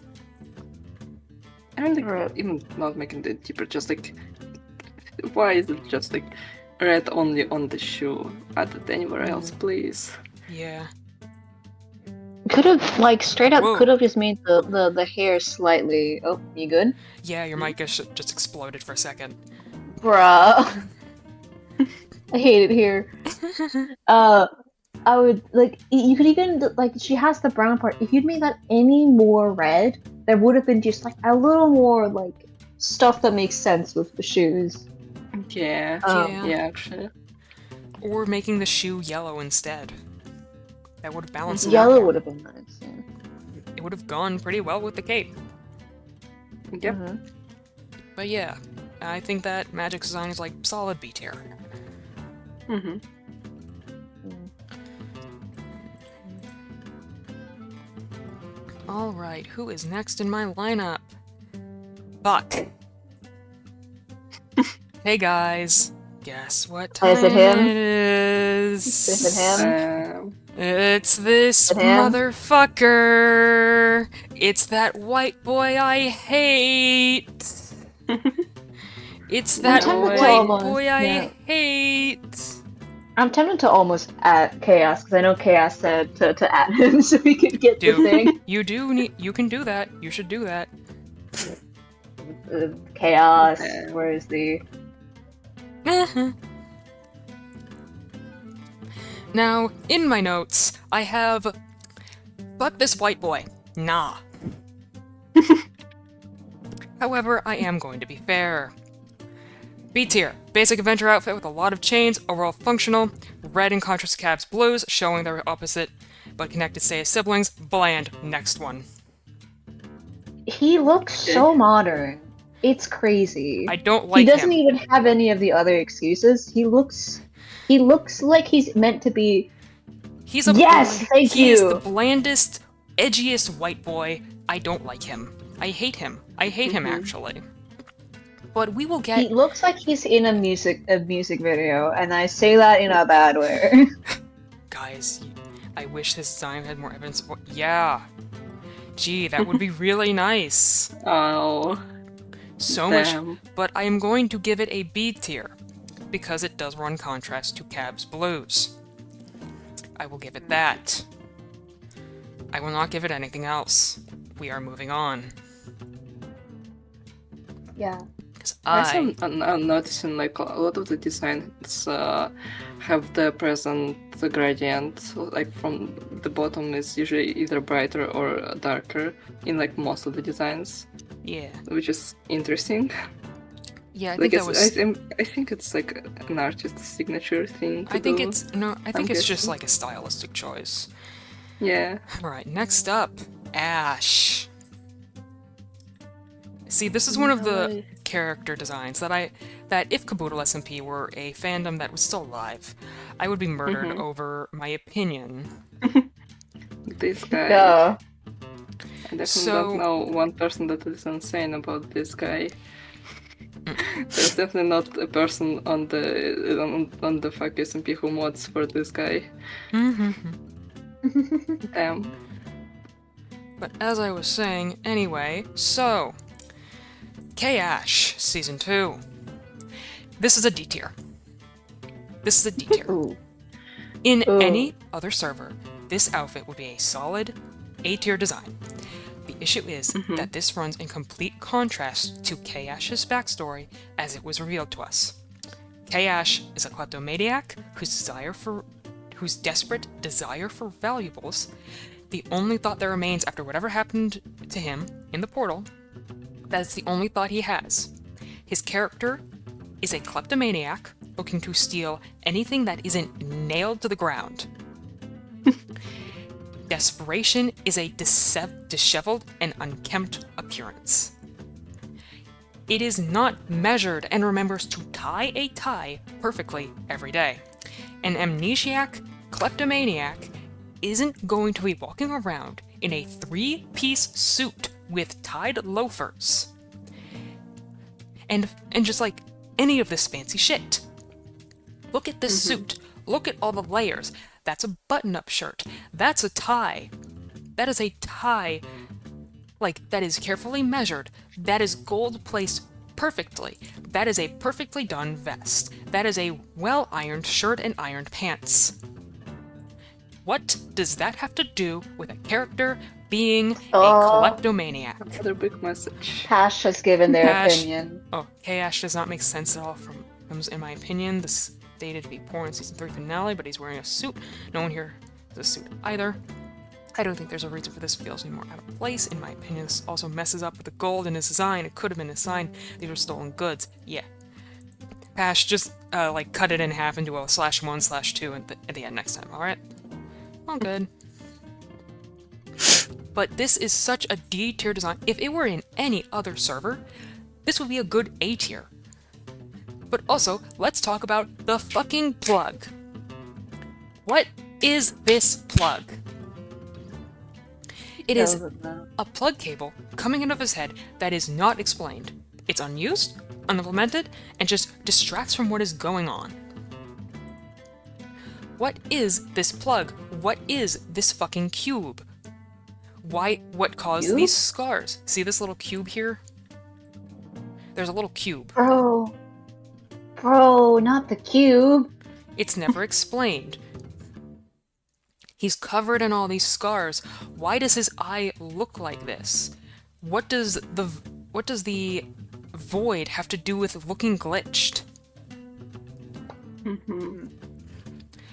I don't think Right. even not making it deeper, just like why is it just like red only on the shoe? Add it anywhere else, please. Yeah. Could have like straight up Whoa. could have just made the hair slightly. Oh, you good? Yeah, your mic just exploded for a second. Bruh. I hate it here. I would like you could even like she has the brown part. If you'd made that any more red, there would have been just like a little more like stuff that makes sense with the shoes. Yeah. Yeah. Yeah, actually. Or making the shoe yellow instead. That would have balanced it out Yellow more. would have been nice. Yeah. It would have gone pretty well with the cape. Yep. Mhm. But yeah, I think that Magic's design is like solid B tier. Mm-hmm. Alright, who is next in my lineup? Buck. Hey guys, guess what time Is it him? it is? Is it him? It's this Is it him? motherfucker. It's that white boy I hate. It's that tempted to white almost- boy I yeah. hate. I'm tempted to almost at Chaos because I know Chaos said to at him so we could get the Dude, thing. you can do that. You should do that. Chaos. Okay. Where is the? Now, in my notes, I have fuck this white boy. Nah. However, I am going to be fair. B tier. Basic adventure outfit with a lot of chains, overall functional, red in contrast to Cab's blues, showing their opposite, but connected stay as siblings. Bland. Next one. He looks so modern. It's crazy. I don't He like doesn't him. even have any of the other excuses. He looks like he's meant to be. He's a Yes, thank He's you. the blandest, edgiest white boy. I don't like him. I hate him. I hate him actually. But we will He get looks like he's in a music video, and I say that in a bad way. guys. I wish this design had more evidence. Yeah. Gee, that would be really nice. Oh. So Damn. much, but I am going to give it a B tier because it does run contrast to Cab's blues. I will give it that. I will not give it anything else. We are moving on. Yeah. Because I'm noticing like a lot of the designs have the present gradient. So, like from the bottom is usually either brighter or darker in like most of the designs, yeah. which is interesting. Yeah, I Like think that was I think it's like an artist's signature thing to I think do. it's no, I think I'm it's just guessing. like a stylistic choice. Yeah. Alright, next up, Ash. See, this is one of the character designs that if Kaboodle SMP were a fandom that was still alive, I would be murdered over my opinion. This guy. Yeah. I definitely So- don't know one person that is insane about this guy. There's definitely not a person on the fuck KSMP who mods for this guy. Damn. But as I was saying, anyway, so K-Ash Season 2. This is a D tier. This is a D tier. Ooh. In Ooh. any other server, this outfit would be a solid A tier design. The issue is that this runs in complete contrast to K-Ash's backstory as it was revealed to us. K-Ash is a kleptomaniac whose desperate desire for valuables, the only thought that remains after whatever happened to him in the portal, that's the only thght he has. His character is a kleptomaniac, looking to steal anything that isn't nailed to the ground. Desperation is a disheveled and unkempt appearance. It is not measured and remembers to tie a tie perfectly every day. An amnesiac kleptomaniac isn't going to be walking around in a 3-piece suit with tied loafers. And just like any of this fancy shit. Look at this suit. Look at all the layers. That's a button-up shirt. That's a tie. That is a tie. Like, that is carefully measured. That is gold placed perfectly. That is a perfectly done vest. That is a well-ironed shirt and ironed pants. What does that have to do with a character being a kleptomaniac? Another big message. Cash has given their Cash. opinion. Oh, K-Ash does not make sense at all from, in my opinion. This stated to be poor in Season 3 finale, but he's wearing a suit. No one here has a suit either. I don't think there's a reason for this feels any more out of place. In my opinion, this also messes up with the gold in his design. It could have been a sign these were stolen goods. Yeah. Pash, just, like, cut it in half into a /1/2 at the end next time, alright? All good. But this is such a D tier design. If it were in any other server, this would be a good A tier. But also, let's talk about the fucking plug. What is this plug? It is a plug cable coming out of his head that is not explained. It's unused, unimplemented, and just distracts from what is going on. What is this plug? What is this fucking cube? What caused these scars? See this little cube here? There's a little cube. Bro, not the cube. It's never explained. He's covered in all these scars. Why does his eye look like this? What does the void have to do with looking glitched?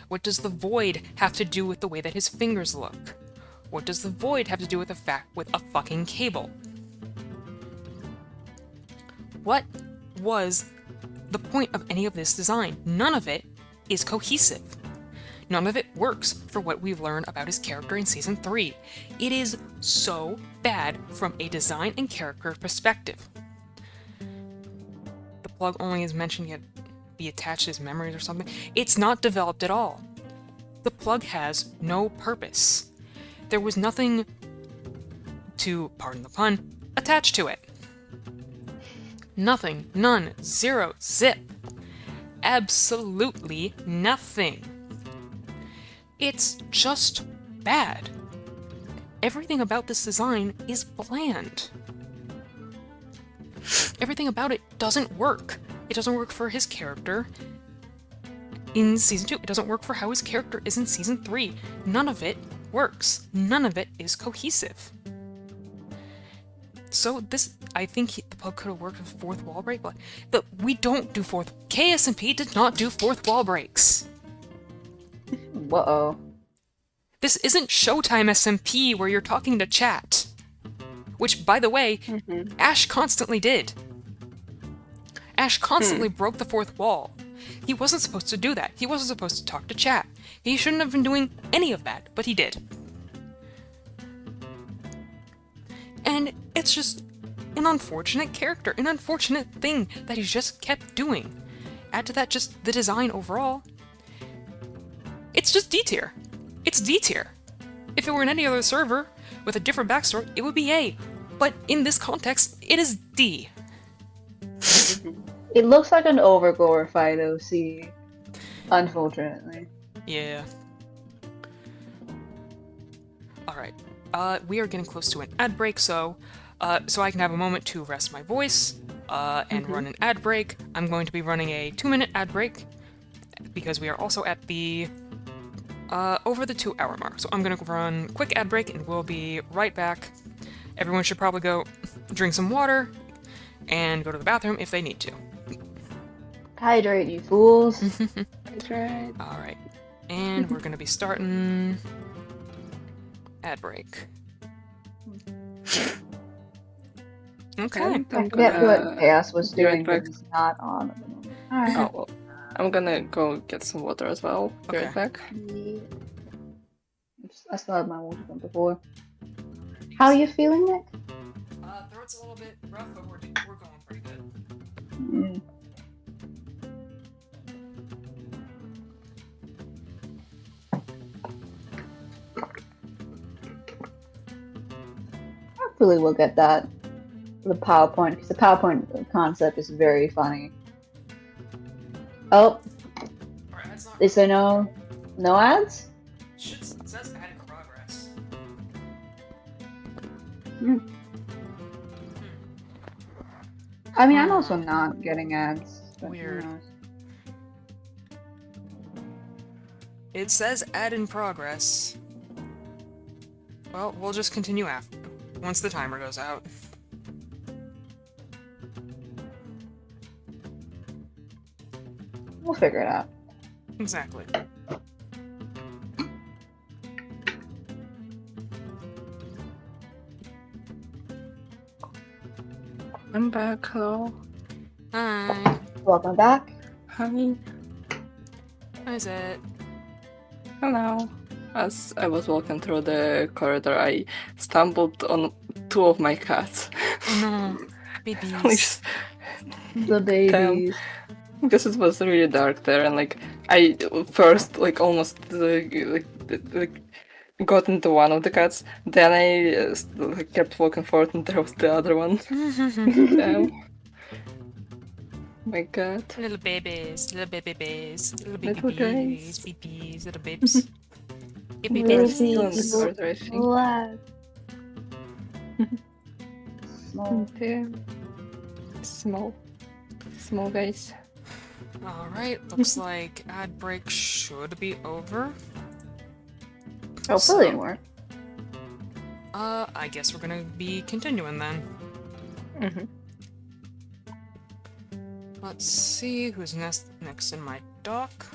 What does the void have to do with the way that his fingers look? What does the void have to do with a fucking cable? What was the point of any of this design? None of it is cohesive. None of it works for what we've learned about his character in Season 3. It is so bad from a design and character perspective. The plug only is mentioned yet be attached to his memories or something. It's not developed at all. The plug has no purpose. There was nothing to, pardon the pun, attach to it. Nothing, none, zero, zip. Absolutely nothing. It's just bad. Everything about this design is bland. Everything about it doesn't work. It doesn't work for his character in Season 2. It doesn't work for how his character is in Season 3. None of it works. None of it is cohesive. So this, I think the plug could have worked with fourth wall break, but we don't do fourth. KSMP did not do fourth wall breaks. Uh-oh. This isn't Showtime SMP where you're talking to chat. Which, by the way, Ash constantly did. Ash constantly broke the fourth wall. He wasn't supposed to do that. He wasn't supposed to talk to chat. He shouldn't have been doing any of that, but he did. And it's just an unfortunate character, an unfortunate thing that he just kept doing. Add to that just the design overall. It's just D tier. It's D tier. If it were in any other server with a different backstory, it would be A. But in this context, it is D. It looks like an over-glorified OC, unfortunately. Yeah. Alright. We are getting close to an ad break, so I can have a moment to rest my voice and run an ad break. I'm going to be running a 2-minute ad break because we are also at the over the 2-hour mark. So I'm going to run a quick ad break and we'll be right back. Everyone should probably go drink some water and go to the bathroom if they need to. Hydrate, you fools. Hydrate. Alright. And we're going to be starting ad break. Okay. I forget what Chaos was doing, right back. but he's not on at the moment. Alright. Oh, well, I'm gonna go get some water as well. Be Okay. right back. Yeah. I still have my water from before. How are you feeling, Nick? Throat's a little bit rough, but we're going pretty good. Mm. Hopefully we'll get that. The PowerPoint, because the PowerPoint concept is very funny. Oh, Our ad's not. is there no ads? It says add in progress. I mean, I'm also not getting ads. But who Weird. knows? It says add in progress. Well, we'll just continue after. Once the timer goes out. We'll figure it out. Exactly. I'm back. Hello. Hi. Welcome back. Hi. How's it? Hello. As I was walking through the corridor, I stumbled on 2 of my cats. Oh no. Babies. Just- The babies. because it was really dark there, and like I first like almost got into one of the cats, then I kept walking forward, and there was the other one. Damn. My god. Little babies, little babies, little Little babies, babies, little babes. Baby Little babies. Still in the babies. corridor, I think. Black. Small. Okay. Small guys. Alright, looks like ad break should be over. Hopefully So- more. I guess we're gonna be continuing then. Mm-hmm. Let's see who's next in my dock.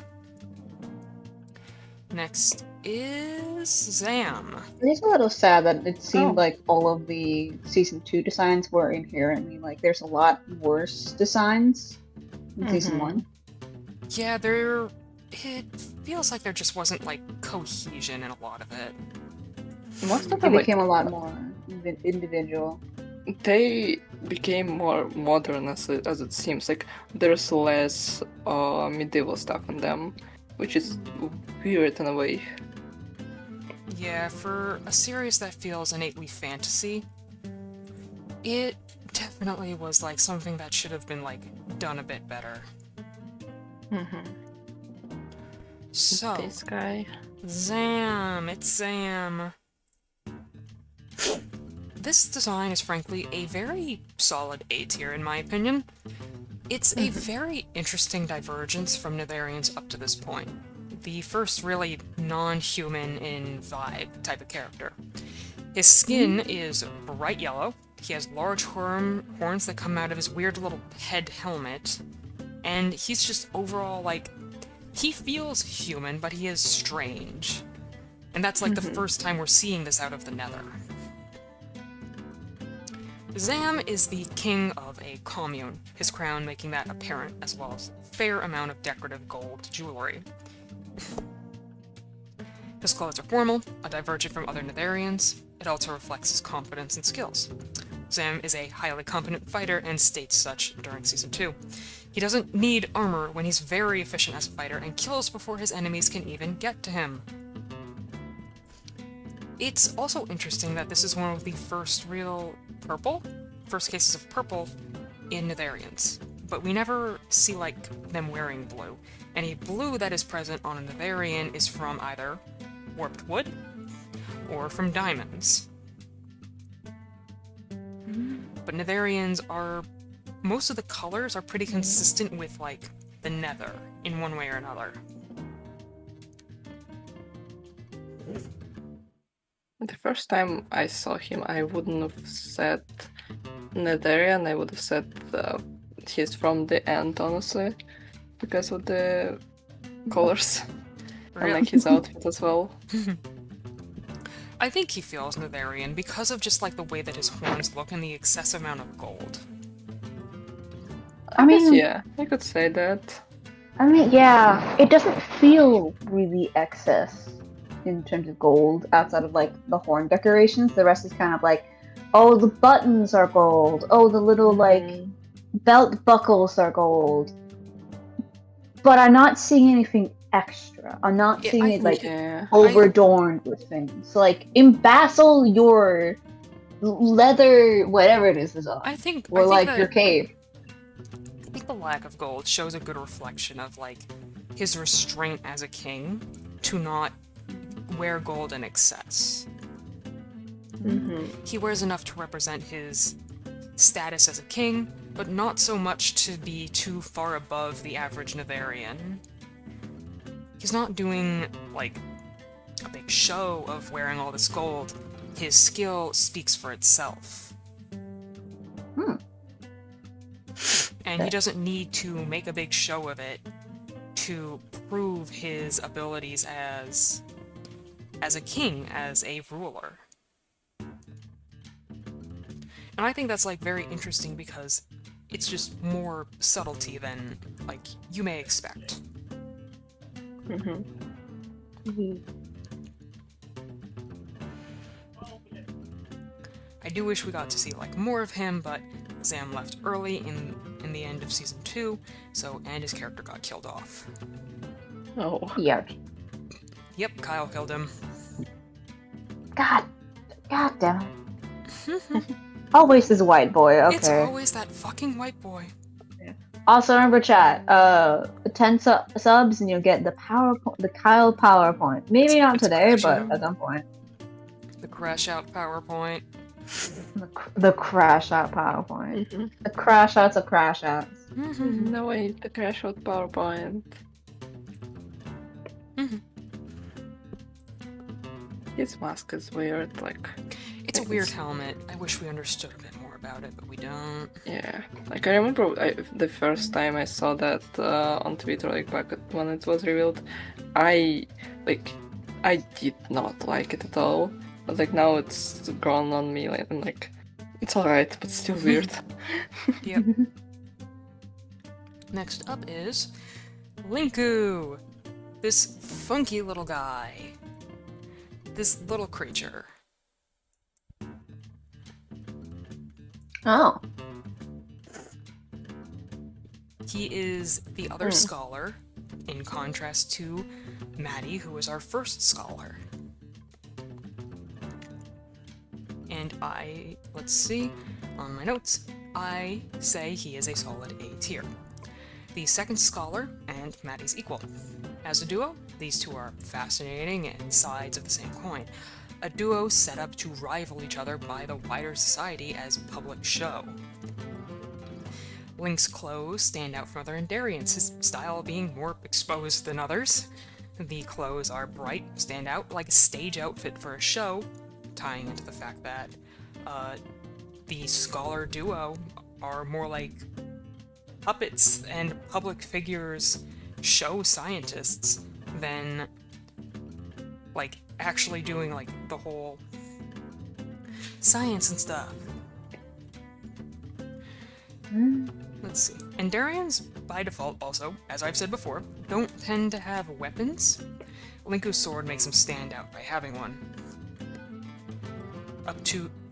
Next is Zam. It is a little sad that it seemed Oh. like all of the season 2 designs were inherently like there's a lot worse designs in season Mhm. 1. Yeah, it feels like there just wasn't like cohesion in a lot of it. Most of It them, like, became a lot more individual. they became more modern as it seems. Like there's less medieval stuff in them, which is weird in a way. Yeah, for a series that feels innately fantasy, it definitely was like something that should have been like done a bit better. Mm-hmm. So, This guy. Zam, it's Zam. This design is frankly a very solid A tier in my opinion. It's a very interesting divergence from Netherians up to this point. The first really non-human in vibe type of character. His skin is bright yellow, he has large horns that come out of his weird little head helmet, and he's just overall like, he feels human, but he is strange. And that's like the first time we're seeing this out of the Nether. Zam is the king of a commune, his crown making that apparent, as well as a fair amount of decorative gold jewelry. His clothes are formal, a divergent from other Netherians. It also reflects his confidence and skills. Zam is a highly competent fighter and states such during Season 2. He doesn't need armor when he's very efficient as a fighter and kills before his enemies can even get to him. It's also interesting that this is one of the first cases of purple in Netherians, but we never see, like, them wearing blue. Any blue that is present on a Netherian is from either warped wood or from diamonds. But Netherians are... most of the colors are pretty consistent with, like, the Nether, in one way or another. The first time I saw him, I wouldn't have said Netherian. I would have said he's from the end, honestly, because of the colors and like his outfit as well. I think he feels Netherian because of just like the way that his horns look and the excessive amount of gold. I mean, Yeah, I could say that. I mean, yeah, it doesn't feel really excess in terms of gold outside of like the horn decorations. The rest is kind of like, oh, the buttons are gold. Oh, the little like belt buckles are gold. But I'm not seeing anything extra. I'm not Yeah, seeing I it like Yeah. overdorned with things. So, like, embassel your leather, whatever it is on, I think or like that your cape. I think the lack of gold shows a good reflection of like his restraint as a king to not wear gold in excess. He wears enough to represent his status as a king, but not so much to be too far above the average Navarian. He's not doing, like, a big show of wearing all this gold. His skill speaks for itself. And he doesn't need to make a big show of it to prove his abilities as a king, as a ruler. And I think that's, like, very interesting because it's just more subtlety than, like, you may expect. I do wish we got to see, like, more of him, but Zam left early in the end of Season 2, and his character got killed off. Oh. Yeah. Yep, Kyle killed him. God damn it. Always this white boy. Okay. It's always that fucking white boy. Also, remember, chat. 10 subs, and you'll get the Kyle PowerPoint. Maybe not it's a today, crash but out. at some point. The crash out PowerPoint. The crash out PowerPoint. The crash outs of crash outs. No way, the crash out PowerPoint. His mask is weird, like... It's a weird helmet. I wish we understood a bit more about it, but we don't. Yeah, like I remember the first time I saw that on Twitter, like back when it was revealed, I did not like it at all. But like now it's grown on me, like, and like it's alright, but still weird. Yep. Next up is Linku, this funky little guy, this little creature. Oh. He is the other scholar, in contrast to Maddie, who is our first scholar. And let's see, on my notes, I say he is a solid A tier. The second scholar and Maddie's equal. As a duo, these two are fascinating and sides of the same coin. A duo set up to rival each other by the wider society as public show. Link's clothes stand out from other Endarians, his style being more exposed than others. The clothes are bright, stand out, like a stage outfit for a show, tying into the fact that the scholar duo are more like puppets and public figures, show scientists, than like actually doing like the whole science and stuff. Let's see. Endarians, by default also, as I've said before, don't tend to have weapons. Linku's sword makes him stand out by having one.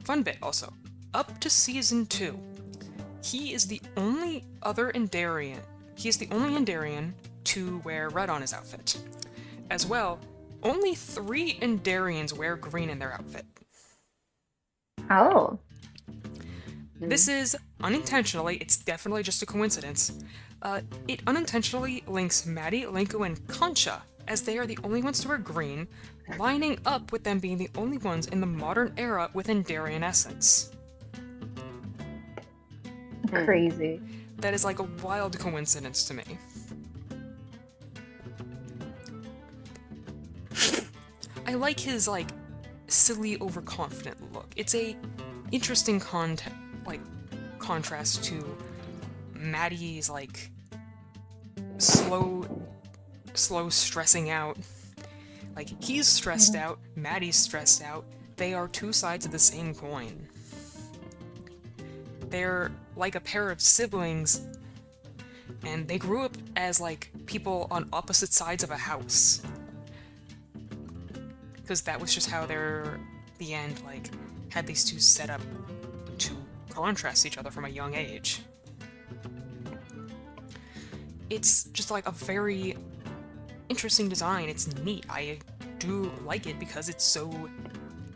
Fun bit also, up to Season 2, he is the only Endarian to wear red on his outfit. As well, only 3 Endarians wear green in their outfit. Oh. This is unintentionally, it's definitely just a coincidence. It unintentionally links Maddie, Linku, and Concha, as they are the only ones to wear green, lining up with them being the only ones in the modern era with Endarian essence. Crazy. That is like a wild coincidence to me. I like his, like, silly, overconfident look. It's a interesting contrast to Maddie's, like, slow stressing out. Like, he's stressed out, Maddie's stressed out. They are two sides of the same coin. They're like a pair of siblings, and they grew up as like people on opposite sides of a house. Because that was just how the end, like, had these two set up to contrast each other from a young age. It's just like a very interesting design. It's neat. I do like it because it's so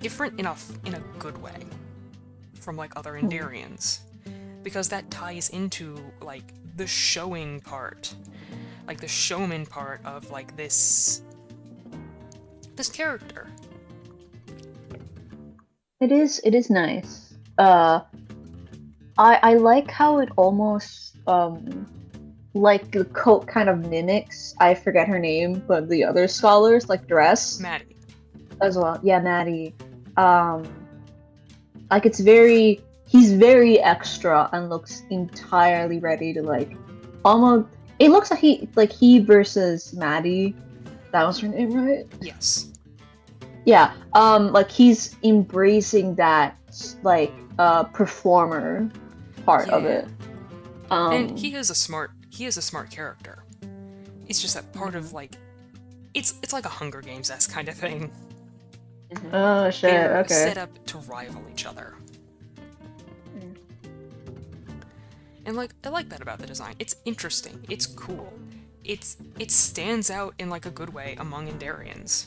different in a good way from like other Endarians. Because that ties into like the showing part. Like the showman part of like this character. It is nice. I like how it almost like the coat kind of mimics, I forget her name, but the other scholars like dress Maddie. as well. Yeah, Maddie. Like he's very extra and looks entirely ready to like almost. It looks like he versus Maddie. That was her name, right? Yes. Yeah. Like he's embracing that like performer part of it. And he is a smart character. It's just that part of like it's like a Hunger Games-esque kind of thing. Oh shit, They're okay. set up to rival each other. And like I like that about the design. It's interesting, it's cool. It stands out in like a good way among Endarians.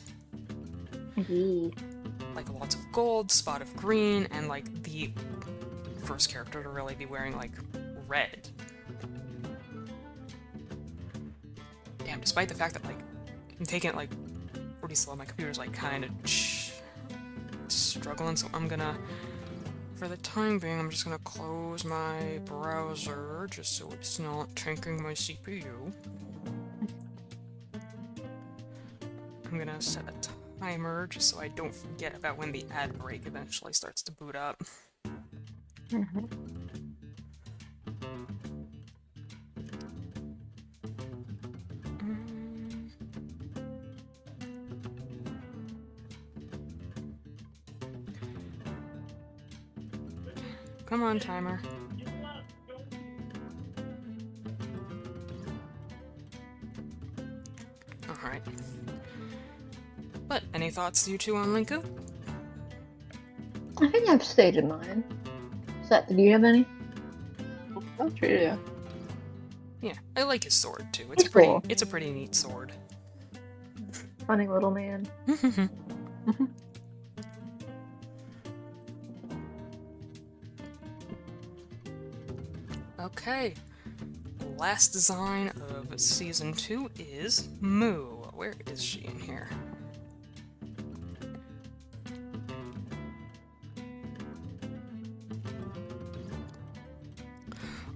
Like lots of gold, spot of green, and like the first character to really be wearing like red. Damn, despite the fact that like I'm taking it like pretty slow, my computer's like kind of struggling, so I'm gonna, for the time being, I'm just gonna close my browser just so it's not tanking my CPU. I'm gonna set a timer just so I don't forget about when the ad break eventually starts to boot up. Come on, timer. Alright. But, any thoughts, you two, on Linku? I think I've stated mine. Seth, do you have any? Not really. Yeah. Yeah, I like his sword, too. It's cool. It's a pretty neat sword. Funny little man. Okay. Last design of Season 2 is Moo. Where is she in here?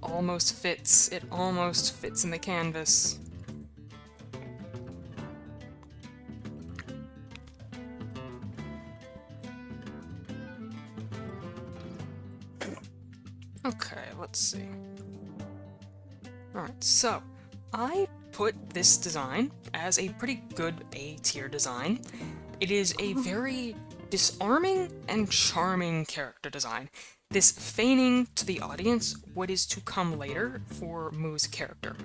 Almost fits. It almost fits in the canvas. Okay, let's see. Alright, so I put this design as a pretty good A-tier design. It is a very disarming and charming character design. This feigning to the audience what is to come later for Moo's character.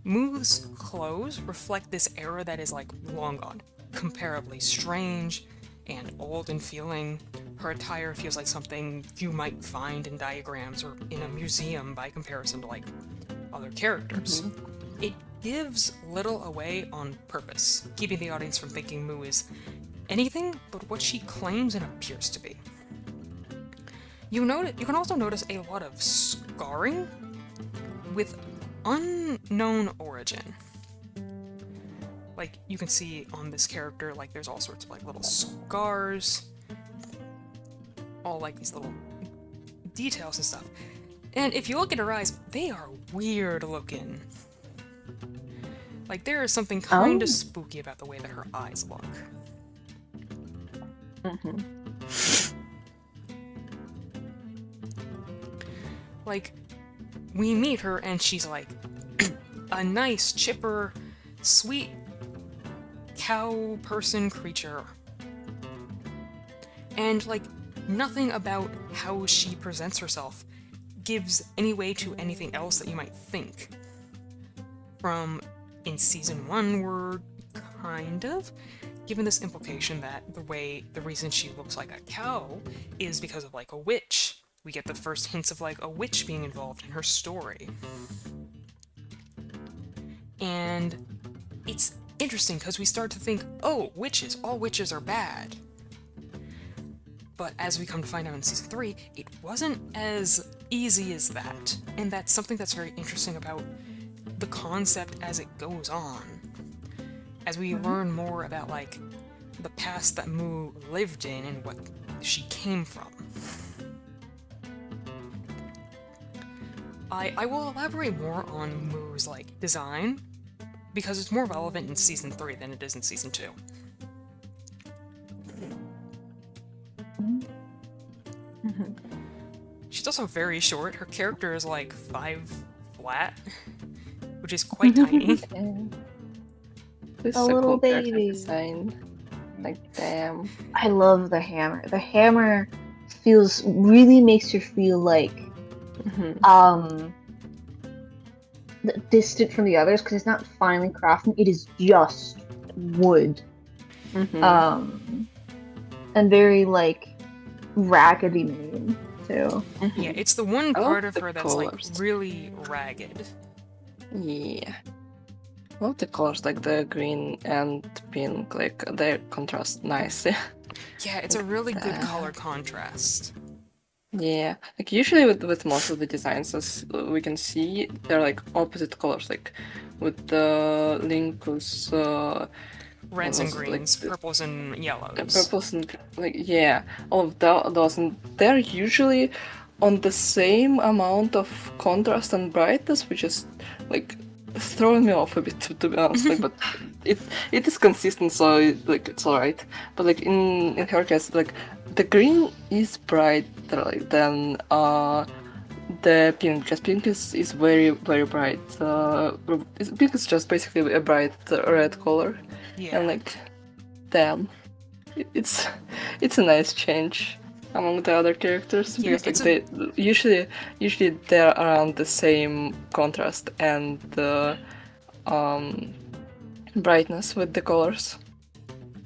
Moo's clothes reflect this era that is like long gone, comparably strange and old in feeling. Her attire feels like something you might find in diagrams or in a museum by comparison to like other characters. It gives little away on purpose, keeping the audience from thinking Moo is anything but what she claims and appears to be. You can also notice a lot of scarring with unknown origin. Like, you can see on this character, like, there's all sorts of, like, little scars, all, like, these little details and stuff. And if you look at her eyes, they are weird looking. Like, there is something kind of spooky about the way that her eyes look. Like, we meet her and she's like a nice, chipper, sweet cow person creature. And, like, nothing about how she presents herself gives any way to anything else that you might think. from in season 1 were kind of given this implication that the reason she looks like a cow is because of like a witch. We get the first hints of like a witch being involved in her story. And it's interesting because we start to think, oh, witches, all witches are bad. But as we come to find out in season 3, it wasn't as easy as that. And that's something that's very interesting about the concept as it goes on. As we learn more about, like, the past that Moo lived in and what she came from. I will elaborate more on Moo's, like, design, because it's more relevant in season 3 than it is in season 2. She's also very short. Her character is like 5 flat, which is quite tiny. This A is little cool character baby. design. Like, damn. I love the hammer. The hammer really makes her feel like distant from the others because it's not finely crafted. It is just wood. And very like raggedy made too. Yeah, it's the one I love part of the her that's like colors. really ragged. Yeah. I love the colors, like the green and pink, like they contrast nicely. Yeah, it's a really good color contrast. Yeah, like usually with most of the designs, as we can see, they're like opposite colors, like with the Linkus, Reds and those, like, greens, purples and yellows. purples and like yeah, all of those, and they're usually on the same amount of contrast and brightness, which is like throwing me off a bit to be honest. Like, but it is consistent, so it's alright. But like in her case, like the green is brighter than the pink, because pink is very very bright. Pink is just basically a bright red color, Yeah. and like damn, it's a nice change among the other characters, Yeah, because like they usually they're around the same contrast and the brightness with the colors,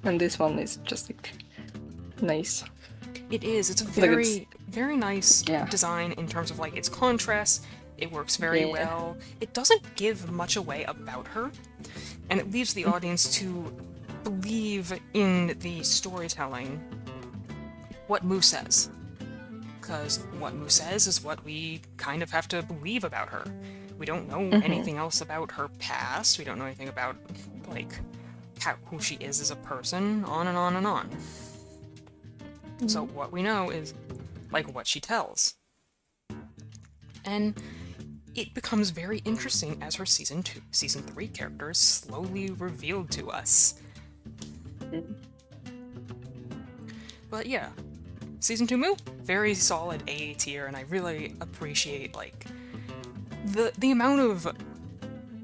and this one is just like nice. It is. It's a Like, very, very nice yeah. design in terms of like its contrast. It works very Yeah. well. It doesn't give much away about her, and it leaves the audience to believe in the storytelling what Moo says. Because what Moo says is what we kind of have to believe about her. We don't know anything else about her past. We don't know anything about, like, who she is as a person, on and on and on. So what we know is, like, what she tells. And it becomes very interesting as her season 3 character is slowly revealed to us. But yeah, season 2 Moo, very solid A tier, and I really appreciate, like, the amount of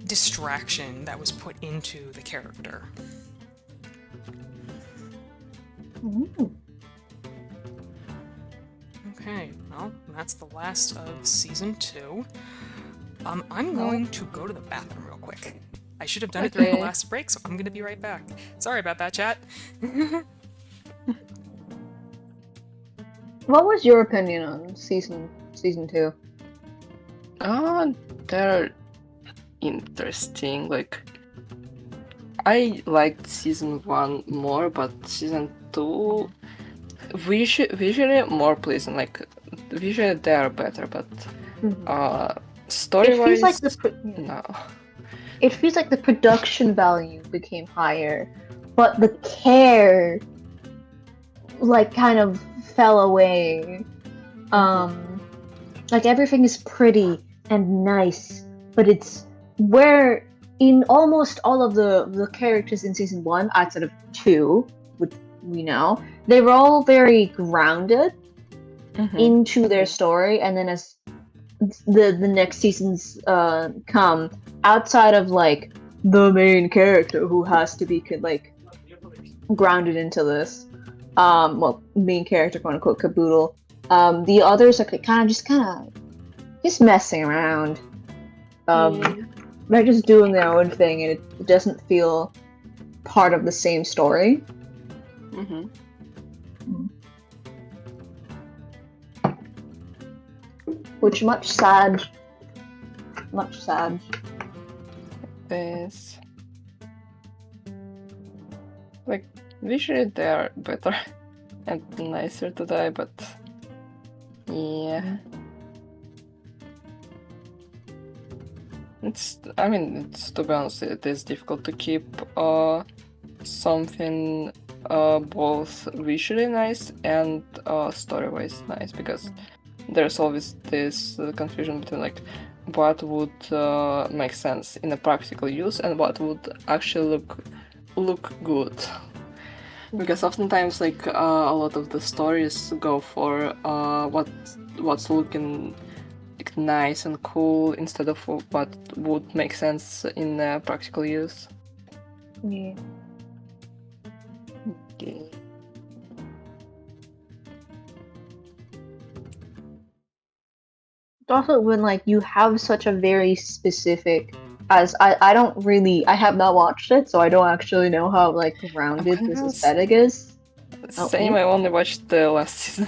distraction that was put into the character. Okay, well, that's the last of season 2. I'm going to go to the bathroom real quick. I should have done it during the Okay. last break, so I'm gonna be right back. Sorry about that, chat. What was your opinion on season 2? They're interesting. Like, I liked season 1 more, but season 2 visually more pleasing. Like, visually they are better, but story It feels like wise, the no. it feels like the production value became higher, but the care like kind of fell away. Like everything is pretty and nice, but it's where in almost all of the characters in season 1 outside of 2, which we know, they were all very grounded into their story, and then as the next seasons come, outside of like the main character who has to be like grounded into this, main character, quote unquote, caboodle, the others are kind of just messing around. they're just doing their own thing, and it doesn't feel part of the same story. Mm-hmm. Which much sad. This, like, visually they are better and nicer to die, but yeah. It's to be honest, it is difficult to keep something both visually nice and story-wise nice, because there's always this confusion between like what would make sense in a practical use and what would actually look good. Because oftentimes, like, a lot of the stories go for what's looking like nice and cool instead of what would make sense in practical use. Yeah. Okay. Also, when like you have such a very specific, as I don't really, I have not watched it, so I don't actually know how like grounded this gonna aesthetic is. Same, I only watched the last season.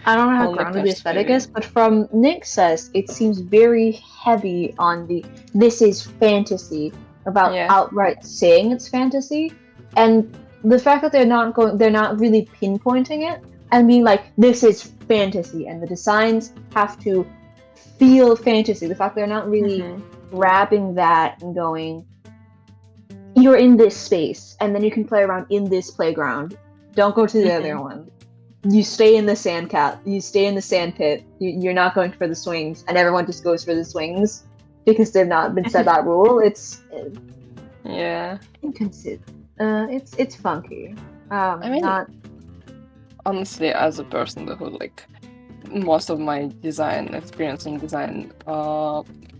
I don't know how Only grounded the first aesthetic maybe. is, but from Nick says it seems very heavy on the this is fantasy, about Yeah. outright saying it's fantasy, and the fact that they're not really pinpointing it and being like this is fantasy, and the designs have to feel fantasy. The fact they're not really Mhm. grabbing that and going, you're in this space, and then you can play around in this playground. Don't go to the other one. You stay in the you stay in the sand pit. You're not going for the swings, and everyone just goes for the swings because they've not been set that rule. It's Yeah. inconsistent. It's funky. mean- Not Honestly, as a person who like most of my design experience and design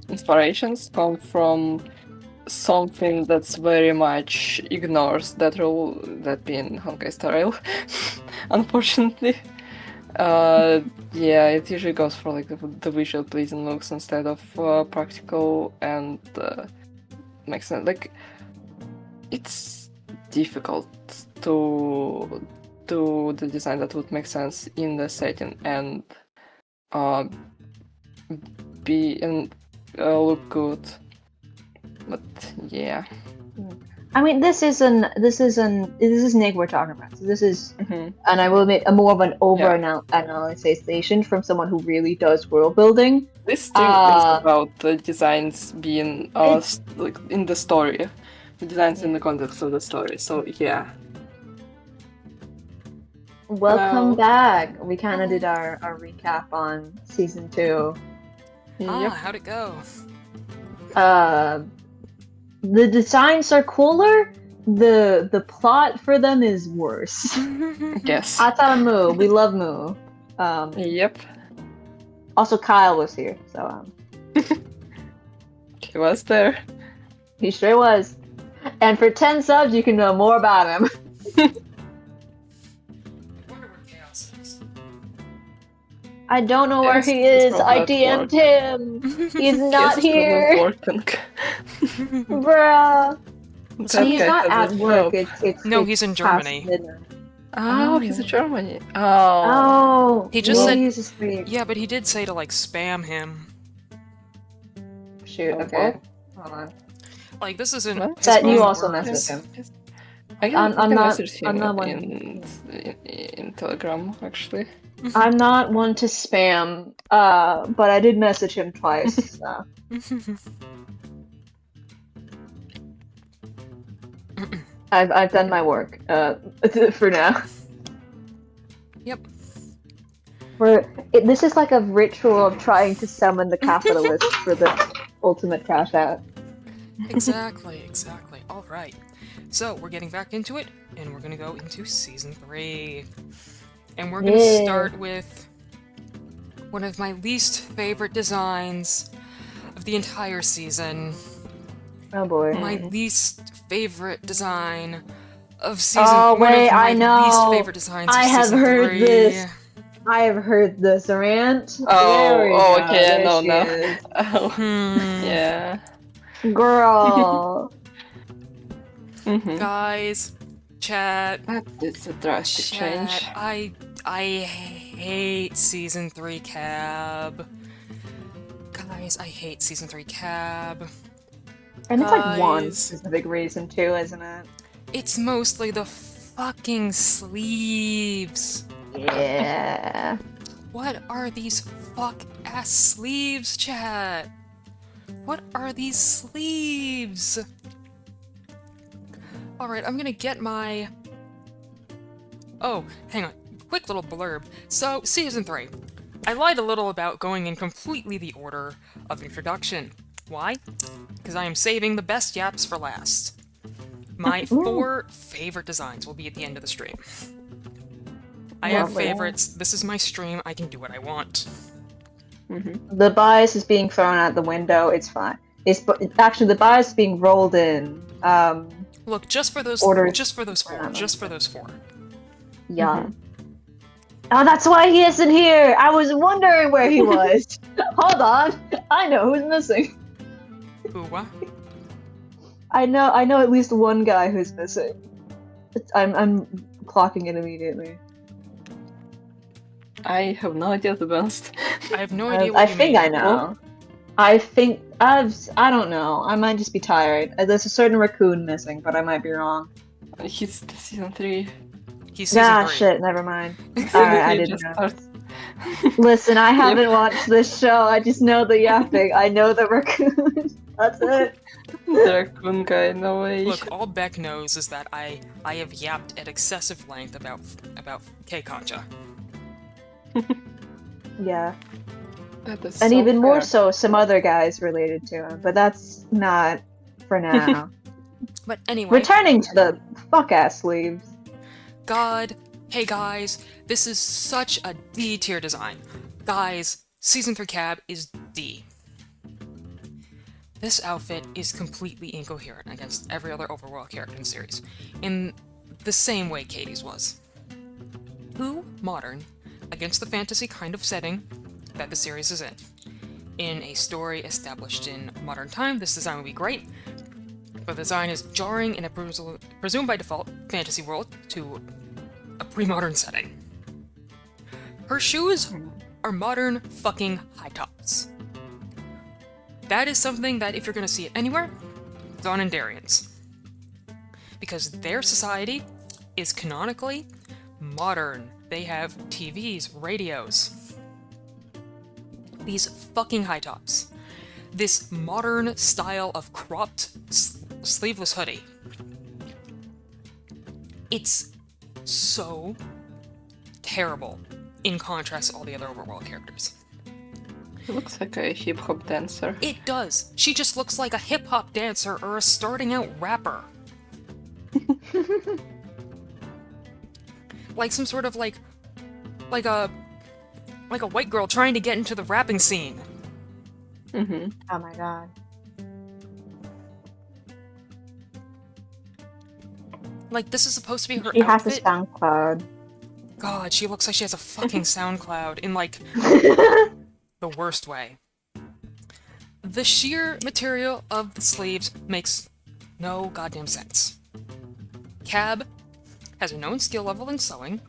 inspirations come from something that's very much ignores that rule, that being Honkai Star Rail. Unfortunately. Yeah, it usually goes for like the visual pleasing looks instead of practical and makes sense. Like, it's difficult to do the design that would make sense in the setting and look good. But yeah. I mean, this is Nick we're talking about. So this is, Mhm. and I will admit, a more of an analyzation from someone who really does world building. This stream is about the designs being like in the story, the designs in the context of the story. So yeah. Welcome Hello. back. We kind of did our recap on season 2. Yep. How'd it go? The designs are cooler. The plot for them is worse. Yes. Atamu, we love Moo. Yep. Also, Kyle was here, so He was there. he sure was. And for 10 subs, you can know more about him. Wonder where Chaos is. I don't know where Yes, he he's is. I probably at DM'd him. He's not Yes, here. working. Bruh. That He's guy not at doesn't work. help. It's No, it's he's in past Germany. midnight. Oh, he's in Germany. Oh. Oh, He just maybe said- he's asleep. Yeah, but he did say to like spam him. Shoot. Oh, Okay. Hold on. Like this isn't. What? his That you own also words. messaged him. I can, I'm I can not- message him I'm not one- in Telegram, actually. I'm not one to spam, but I did message him twice. So. I've done my work. For now. Yep. This is like a ritual of trying to summon the capitalists for the ultimate cash out. Exactly. All right. So we're getting back into it, and we're gonna go into season 3, and we're gonna Yay. start with one of my least favorite designs of the entire season. Oh boy. My least favorite design of season. Oh, one wait, of my I know. least favorite designs. I of have season heard 3. this. I have heard this rant. Oh, There we go. okay, I There know she now. is. Oh, yeah. Girl. Guys, chat, That is a drastic change. chat. I hate season 3 Cab. Guys, I hate season 3 Cab. And it's like one Guys. specific reason too, isn't it? It's mostly the fucking sleeves. Yeah. What are these fuck-ass sleeves, chat? What are these sleeves? Alright, I'm gonna get my... Oh, hang on. Quick little blurb. So, Season 3. I lied a little about going in completely the order of introduction. Why? Because I am saving the best yaps for last. My 4 favorite designs will be at the end of the stream. I have Lovely. favorites. This is my stream. I can do what I want. The bias is being thrown out the window. It's fine. Actually the bias is being rolled in. Look, just for those Orders. just for those 4. Whatever. Just for those 4. Yeah. Oh, that's why he isn't here. I was wondering where he was. Hold on. I know who's missing. Ooh, what? I know at least one guy who's missing. I'm clocking it immediately. I have no idea, to be honest. I have no idea what I you think mean. I know. I think I don't know. I might just be tired. There's a certain raccoon missing, but I might be wrong. He's the season 3. He's season Ah, 3. shit. Never mind. Alright, I He didn't just know. starts- Listen, I haven't watched this show. I just know the yapping. I know the raccoon. That's it. The raccoon guy, no way. Look, all Beck knows is that I have yapped at excessive length about K Concha. Yeah. That is And so even more fair. so, some other guys related to him. But that's not for now. But anyway, Returning to the fuck-ass sleeves. God, hey guys, this is such a D tier design. Guys, Season 3 Cab is D. This outfit is completely incoherent against every other overworld character in the series, in the same way Katie's was. Too modern against the fantasy kind of setting that the series is in. In a story established in modern time, this design would be great, but the design is jarring in a presumed by default fantasy world to a pre-modern setting. Her shoes are modern fucking high tops. That is something that if you're gonna see it anywhere, it's on Endarians. Because their society is canonically modern. They have TVs, radios. These fucking high tops. This modern style of cropped sleeveless hoodie. It's so terrible in contrast to all the other overworld characters. He looks like a hip hop dancer. It does. She just looks like a hip hop dancer or a starting out rapper. Like some sort of like a white girl trying to get into the rapping scene. Oh my god. Like this is supposed to be her She has a outfit. SoundCloud. God, she looks like she has a fucking SoundCloud in like the worst way. The sheer material of the sleeves makes no goddamn sense. Cab has a known skill level in sewing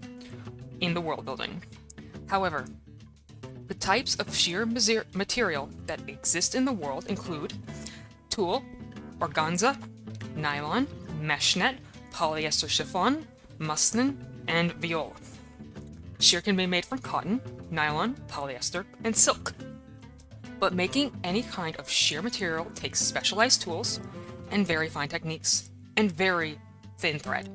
in the world building. However, the types of sheer material that exist in the world include tulle, organza, nylon, meshnet, polyester chiffon, muslin, and viol. Sheer can be made from cotton, nylon, polyester, and silk. But making any kind of sheer material takes specialized tools and very fine techniques and very thin thread.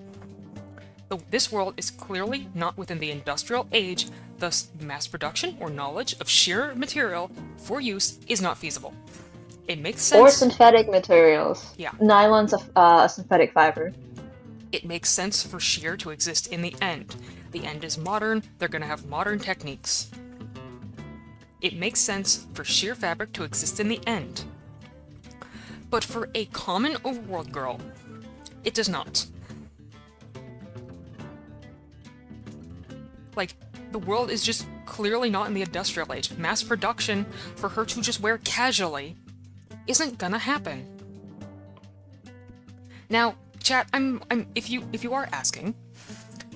This world is clearly not within the industrial age, thus mass production or knowledge of sheer material for use is not feasible. It makes sense. Or synthetic materials. Yeah. Nylon's a synthetic fiber. It makes sense for sheer to exist in the end. The end is modern, they're gonna have modern techniques. It makes sense for sheer fabric to exist in the end. But for a common overworld girl, it does not. Like, The world is just clearly not in the industrial age. Mass production for her to just wear casually isn't gonna happen. Now, chat, if you are asking,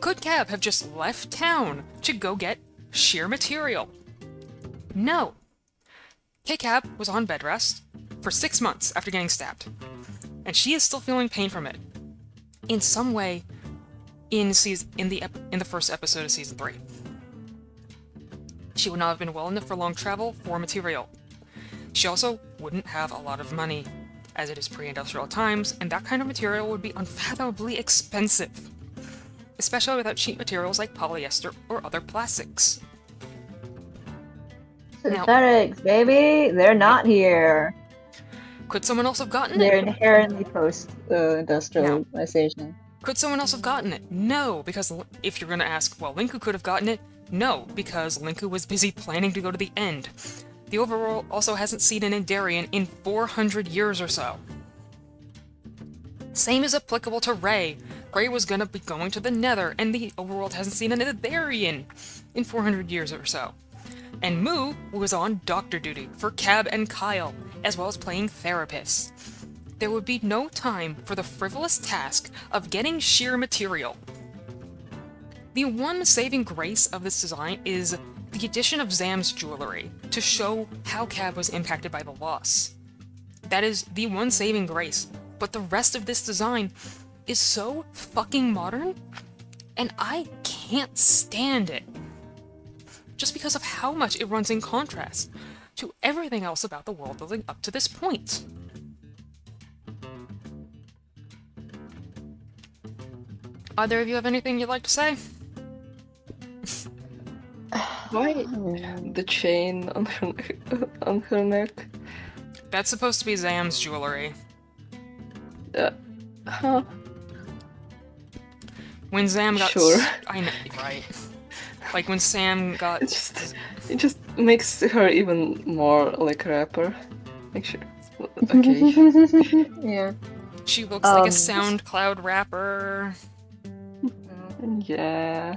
could Cab have just left town to go get sheer material? No. K-Cab was on bed rest for 6 months after getting stabbed, and she is still feeling pain from it. In some way, in the first episode of season 3. She would not have been well enough for long travel for material. She also wouldn't have a lot of money, as it is pre-industrial times, and that kind of material would be unfathomably expensive, especially without cheap materials like polyester or other plastics. Synthetics, baby! They're not here. Could someone else have gotten They're it? inherently post-industrialization. Could someone else have gotten it? No, because if you're gonna ask, well, Linku could have gotten it? No, because Linku was busy planning to go to the end. The overworld also hasn't seen an Endarian in 400 years or so. Same is applicable to Rey. Rey was gonna be going to the Nether, and the overworld hasn't seen an Endarian in 400 years or so. And Moo was on doctor duty for Cab and Kyle, as well as playing therapist. There would be no time for the frivolous task of getting sheer material. The one saving grace of this design is the addition of Zam's jewelry to show how Cab was impacted by the loss. That is the one saving grace, but the rest of this design is so fucking modern, and I can't stand it. Just because of how much it runs in contrast to everything else about the world building up to this point. Either of you have anything you'd like to say? Why the chain on her neck? That's supposed to be Zam's jewelry. Huh. When Zam got... Sure. I know, right. Like when Sam got... It just makes her even more like a rapper. Make sure. Okay. Yeah. She looks like a SoundCloud rapper. Yeah.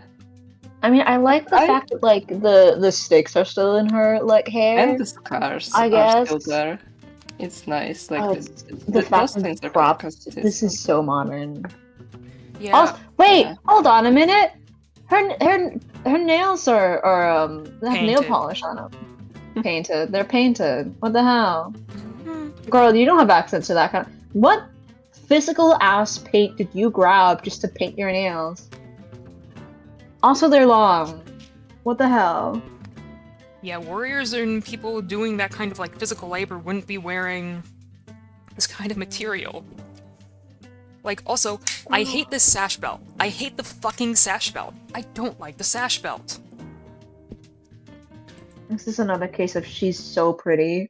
I mean, I like the fact that like the sticks are still in her like hair. And the scars I are guess. still there. It's nice. Like Oh, the fact that the crop. This is so modern. Yeah. Also, wait, Yeah. hold on a minute. Her nails are they have nail Painted. polish on them. Painted. They're painted. What the hell? Girl, you don't have access to that kind of... What physical ass paint did you grab just to paint your nails? Also, they're long. What the hell? Yeah, warriors and people doing that kind of like physical labor wouldn't be wearing this kind of material. Like, also, I hate this sash belt. I hate the fucking sash belt. I don't like the sash belt. This is another case of she's so pretty,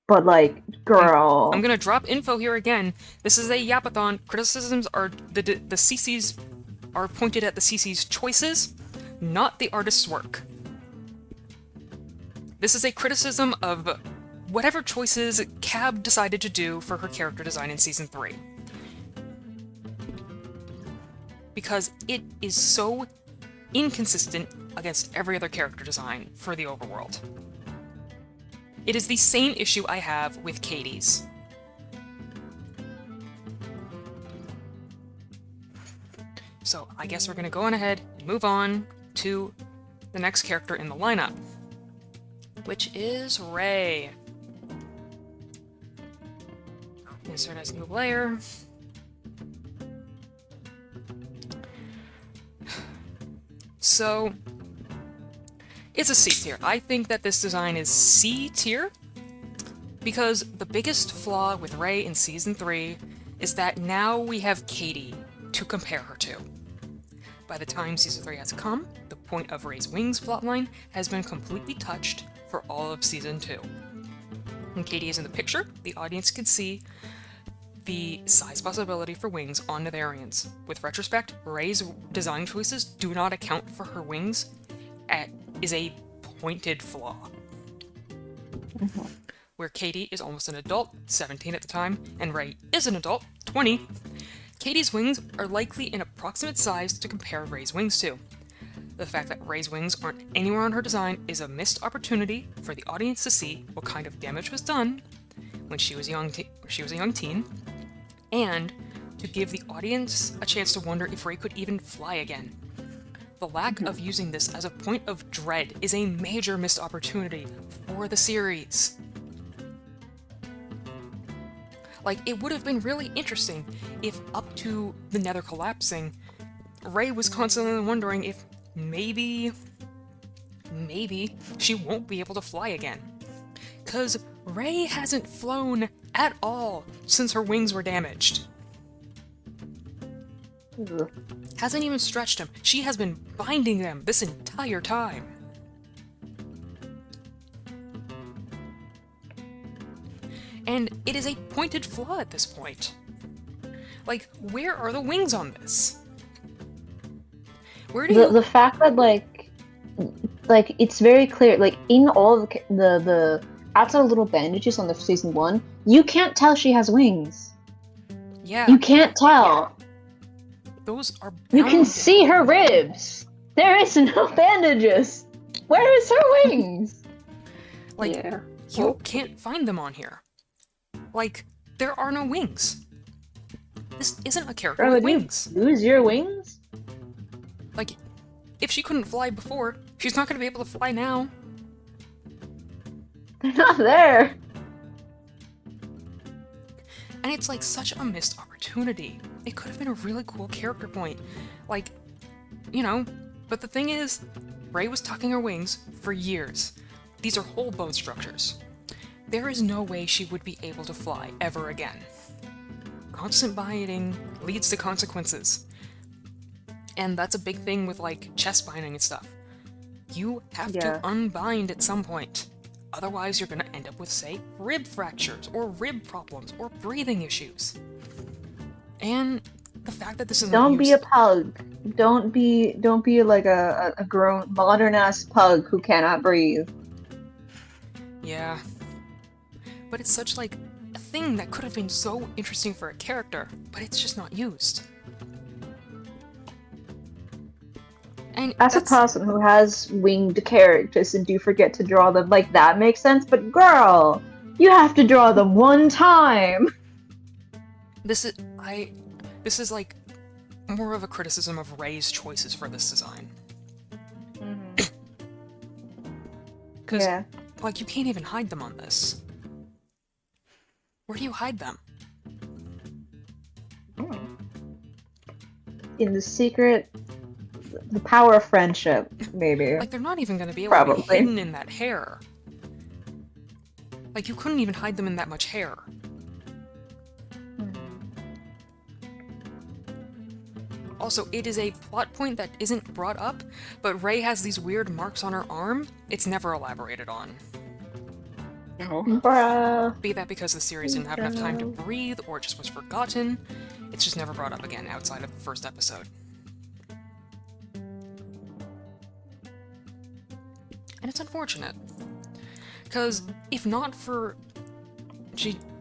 but like, girl. I'm gonna drop info here again. This is a YAPATHON. Criticisms are the CCs are pointed at the CC's choices, not the artist's work. This is a criticism of whatever choices Cab decided to do for her character design in Season 3. Because it is so inconsistent against every other character design for the overworld. It is the same issue I have with Katie's. So I guess we're gonna go on ahead and move on to the next character in the lineup, which is Rey. Insert as new layer. So, it's a C tier. I think that this design is C tier because the biggest flaw with Rey in Season 3 is that now we have Katie to compare her to. By the time Season 3 has come, the point of Rey's Wings plotline has been completely touched for all of Season 2. When Katie is in the picture, the audience can see the size possibility for wings on Netherians. With retrospect, Rey's design choices do not account for her wings is a pointed flaw. Where Katie is almost an adult, 17 at the time, and Rey is an adult, 20, Katie's wings are likely an approximate size to compare Rey's wings to. The fact that Rey's wings aren't anywhere on her design is a missed opportunity for the audience to see what kind of damage was done when she was a young teen, and to give the audience a chance to wonder if Rey could even fly again. The lack of using this as a point of dread is a major missed opportunity for the series. Like, it would have been really interesting if, up to the Nether collapsing, Rey was constantly wondering if maybe she won't be able to fly again. 'Cause Rey hasn't flown at all since her wings were damaged. Ugh. Hasn't even stretched them. She has been binding them this entire time. And it is a pointed flaw at this point. Like, where are the wings on this? Where do you... The fact that like it's very clear, like in all of the outside of little bandages on the season 1, you can't tell she has wings. Yeah. You can't tell. Those are You can bound- see her ribs. There is no bandages. Where is her wings? Like, Yeah. you can't find them on here. Like, there are no wings. This isn't a character Bro, with would you wings. lose your wings? Like, if she couldn't fly before, she's not going to be able to fly now. They're not there. And it's like such a missed opportunity. It could have been a really cool character point. Like, you know, but the thing is, Rey was tucking her wings for years. These are whole bone structures. There is no way she would be able to fly ever again. Constant binding leads to consequences. And that's a big thing with, like, chest binding and stuff. You have Yeah. to unbind at some point. Otherwise, you're gonna end up with, say, rib fractures, or rib problems, or breathing issues. And the fact that this is Don't be a pug. Don't be like a grown modern ass pug who cannot breathe. Yeah. But it's such, like, a thing that could have been so interesting for a character, but it's just not used. And As a person who has winged characters and do forget to draw them, like that makes sense, but girl, you have to draw them one time. This is like more of a criticism of Rey's choices for this design. Because, Yeah. like, you can't even hide them on this. Where do you hide them? In the secret, the power of friendship, maybe. Like, they're not even going to be able to be Probably. hidden in that hair. Like, you couldn't even hide them in that much hair. Also, it is a plot point that isn't brought up, but Rey has these weird marks on her arm. It's never elaborated on. No. Bruh. Be that because the series didn't have enough time to breathe, or it just was forgotten. It's just never brought up again outside of the first episode. And it's unfortunate. Because if not for...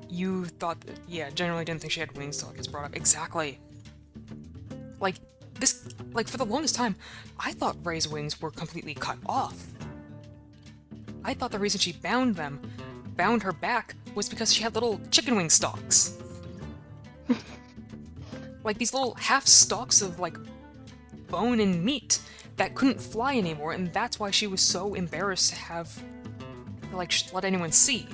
You thought that... Yeah, generally didn't think she had wings till it gets brought up. Exactly. Like, this... Like, for the longest time, I thought Rey's wings were completely cut off. I thought the reason she bound her back, was because she had little chicken wing stalks. Like, these little half stalks of, like, bone and meat that couldn't fly anymore, and that's why she was so embarrassed to have, like, let anyone see.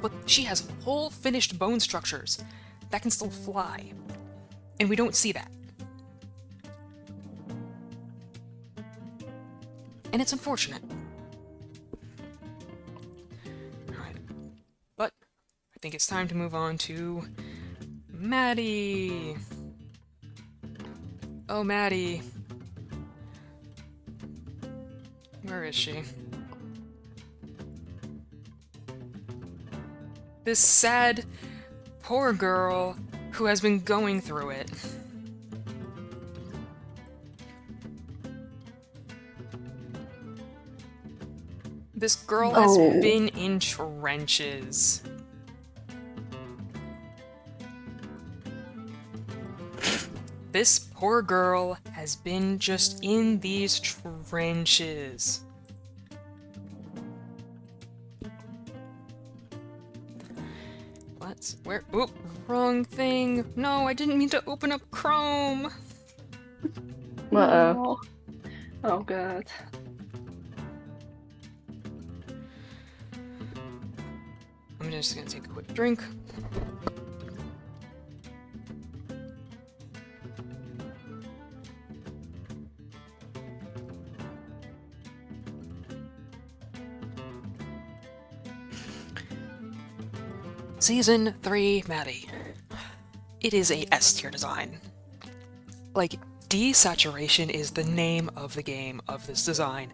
But she has whole finished bone structures that can still fly, and we don't see that. And it's unfortunate. Alright. But I think it's time to move on to Maddie. Oh, Maddie. Where is she? This sad, poor girl who has been going through it. This girl has Oh. been in trenches. This poor girl has been just in these trenches. Oop, wrong thing. No, I didn't mean to open up Chrome. Uh-oh. Oh god. I'm just gonna take a quick drink. Season 3 Maddie. It is a S-tier design. Like, desaturation is the name of the game of this design,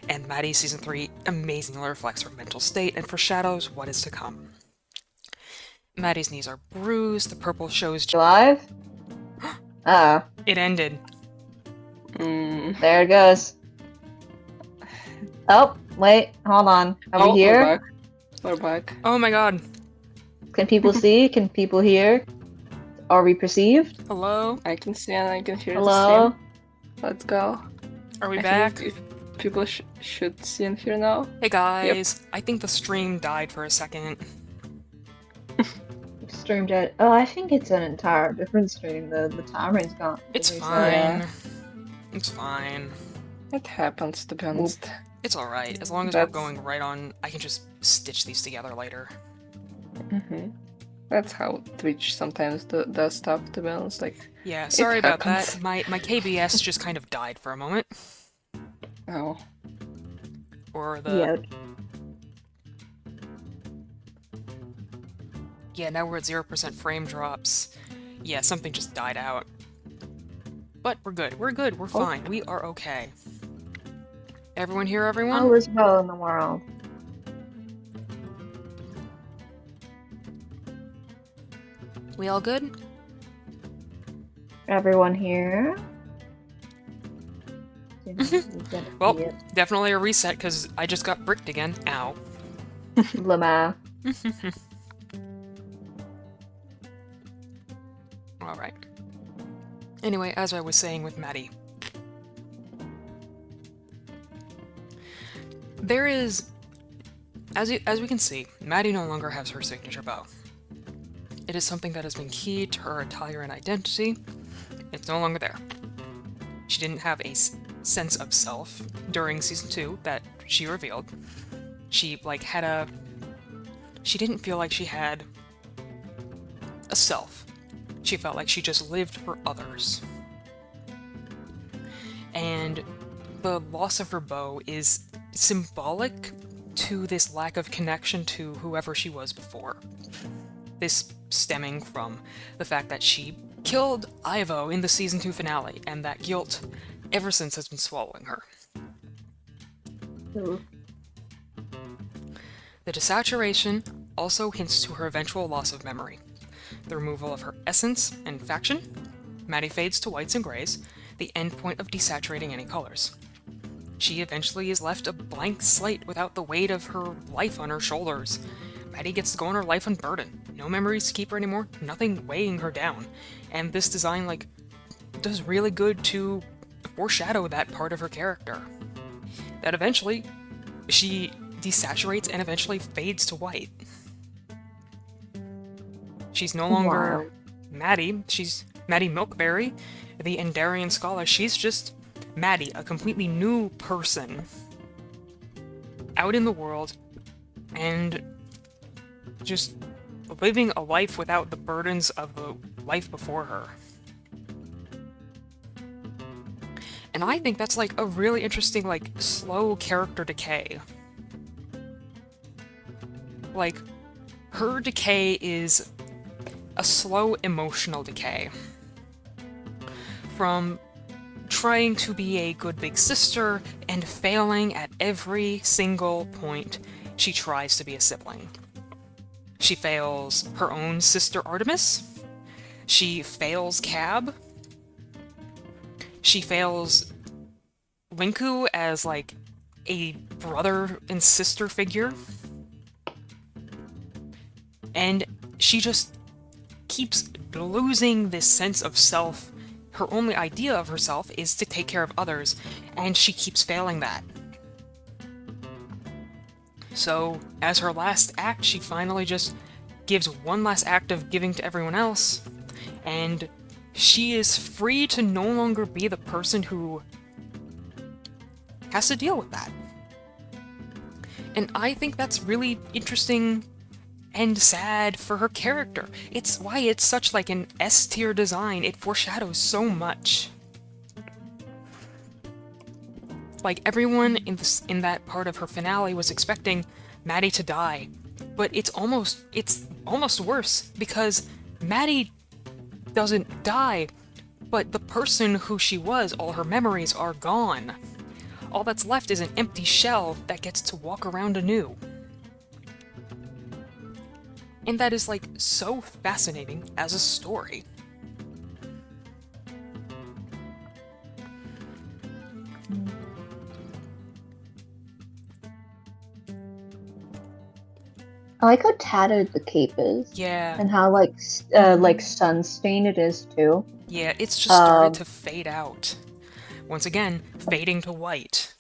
and Maddie Season 3 amazingly reflects her mental state and foreshadows what is to come. Maddie's knees are bruised, the purple shows... You alive? Ah, It ended. there it goes. Oh, wait, hold on. Are we here? We're back. Oh my god. Can people see? Can people hear? Are we perceived? Hello? I can see and I can hear Hello? the same. Let's go. Are we I back? think if people should see and hear now. Hey guys, I think the stream died for a second. Stream dead. Oh, I think it's an entire different stream. The timer is gone. It's They say. fine. Yeah. It's fine. It happens, to be honest. It's alright. As long as we're going right on, I can just stitch these together later. That's how Twitch sometimes does stuff, to be honest. Like, Yeah, sorry about happens. that. My KBS just kind of died for a moment. oh. Or the... Yeah. Yeah, now we're at 0% frame drops. Yeah, something just died out. But we're good. We're good. We're fine. We are okay. Everyone here, everyone? All is well in the world. We all good? Everyone here? Well, definitely a reset, because I just got bricked again. Ow. Lama. Alright. Anyway, as I was saying with Maddie, there is, as we can see, Maddie no longer has her signature bow. It is something that has been key to her attire and identity. It's no longer there. She didn't have a sense of self during Season 2 that she revealed. She, she didn't feel like she had a self. She felt like she just lived for others. And the loss of her bow is symbolic to this lack of connection to whoever she was before. This stemming from the fact that she killed Ivo in the Season 2 finale, and that guilt ever since has been swallowing her. Ooh. The desaturation also hints to her eventual loss of memory. The removal of her essence and faction, Maddie fades to whites and grays, the end point of desaturating any colors. She eventually is left a blank slate without the weight of her life on her shoulders. Maddie gets to go on her life unburdened. No memories to keep her anymore, nothing weighing her down. And this design, does really good to foreshadow that part of her character. That eventually, she desaturates and eventually fades to white. She's no longer Maddie, she's Maddie Milkberry, the Endarian scholar. She's just Maddie, a completely new person, out in the world, and just living a life without the burdens of the life before her. And I think that's a really interesting, slow character decay. Her decay is a slow emotional decay. From trying to be a good big sister and failing at every single point she tries to be a sibling. She fails her own sister Artemis. She fails Cab. She fails Linku as, a brother and sister figure. And she just keeps losing this sense of self her only idea of herself is to take care of others, and she keeps failing that. So, as her last act, she finally just gives one last act of giving to everyone else, and she is free to no longer be the person who has to deal with that. And I think that's really interesting and sad for her character. It's why it's such like an S-tier design. It foreshadows so much. Like, everyone in that part of her finale was expecting Maddie to die, but it's almost worse, because Maddie doesn't die, but the person who she was, all her memories are gone. All that's left is an empty shell that gets to walk around anew. And that is, like, so fascinating as a story. I like how tattered the cape is. Yeah. And how like sun-stained it is too. Yeah, it's just started to fade out. Once again, fading to white.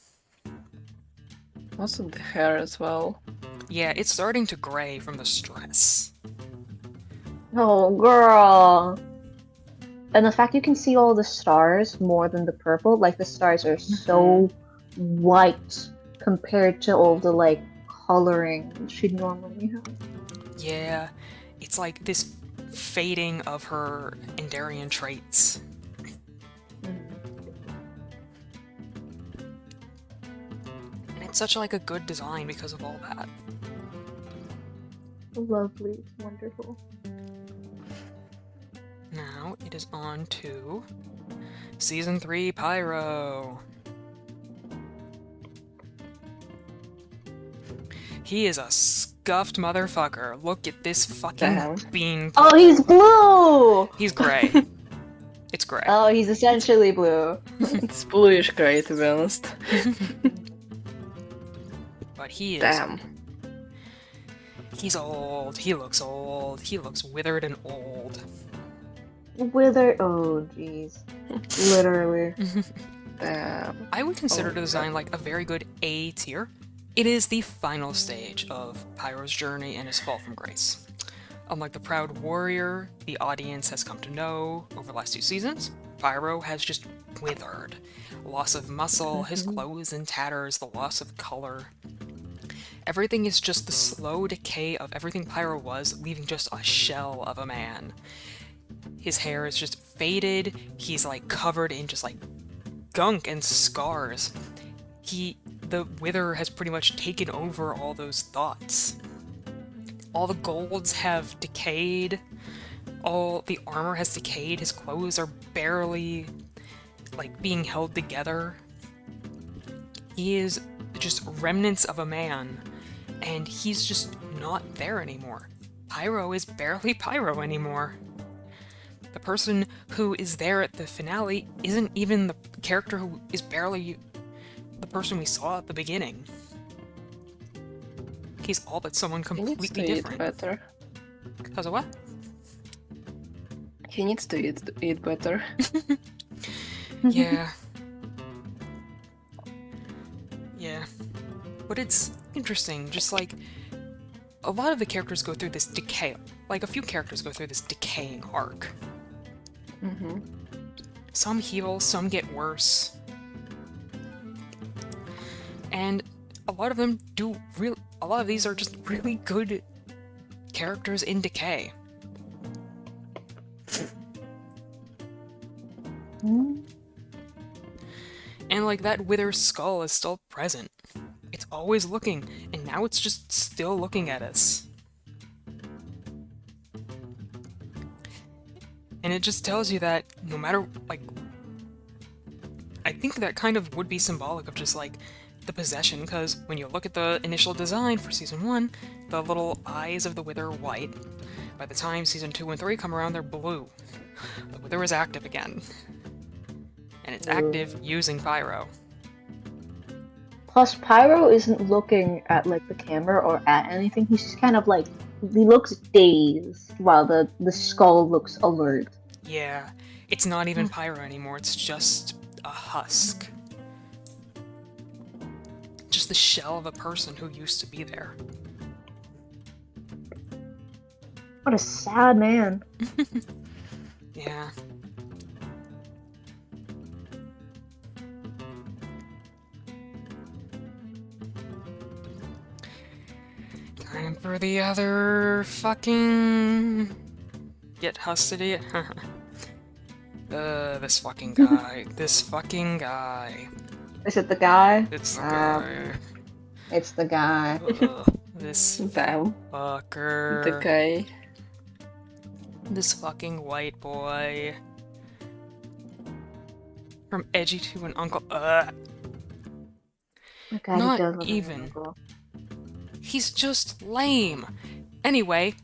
Also the hair as well. Yeah, it's starting to gray from the stress. Oh, girl. And the fact you can see all the stars more than the purple, like the stars are so white compared to all the like coloring she'd normally have. Yeah, it's like this fading of her Endarian traits. And it's such like a good design because of all that. Lovely, wonderful. Now it is on to Season 3 Pyro. He is a scuffed motherfucker. Look at this fucking bean. Oh, he's blue! He's gray. It's gray. Oh, he's essentially blue. It's bluish gray, to be honest. But he is... Damn. He's old. He looks old. He looks withered and old. Wither. Oh, jeez. Literally. Damn. I would consider the design like a very good A tier. It is the final stage of Pyro's journey and his fall from grace. Unlike the proud warrior the audience has come to know over the last 2 seasons, Pyro has just withered. Loss of muscle, his clothes in tatters, the loss of color. Everything is just the slow decay of everything Pyro was, leaving just a shell of a man. His hair is just faded, he's like covered in just like gunk and scars. The wither has pretty much taken over all those thoughts. All the golds have decayed, all the armor has decayed, his clothes are barely like being held together. He is just remnants of a man, and he's just not there anymore. Pyro is barely Pyro anymore. The person who is there at the finale isn't even the character who is barely the person we saw at the beginning. He's all but someone completely different. He needs to eat better. Because of what? He needs to eat better. Yeah. Yeah. But it's interesting, just like a lot of the characters go through this decay. Like a few characters go through this decaying arc. Some heal, some get worse. And a lot of them do a lot of these are just really good characters in decay. And like that wither skull is still present. It's always looking, and now it's just still looking at us. And it just tells you that no matter, like, I think that kind of would be symbolic of just like the possession, because when you look at the initial design for Season 1, the little eyes of the wither are white. By the time Season 2 and 3 come around, they're blue. The wither is active again. And it's active using Pyro. Plus, Pyro isn't looking at like the camera or at anything. He's just kind of like, he looks dazed while the skull looks alert. Yeah, It's not even pyro anymore, it's just a husk. Just the shell of a person who used to be there. What a sad man. Yeah. Time for the other fucking... Get custody. This fucking guy. This fucking guy. Is it the guy? It's the guy. It's the guy. This Damn. fucker. The guy. This fucking white boy. From edgy to an uncle. Okay, he Not does look like an even. uncle. He's just lame. Anyway,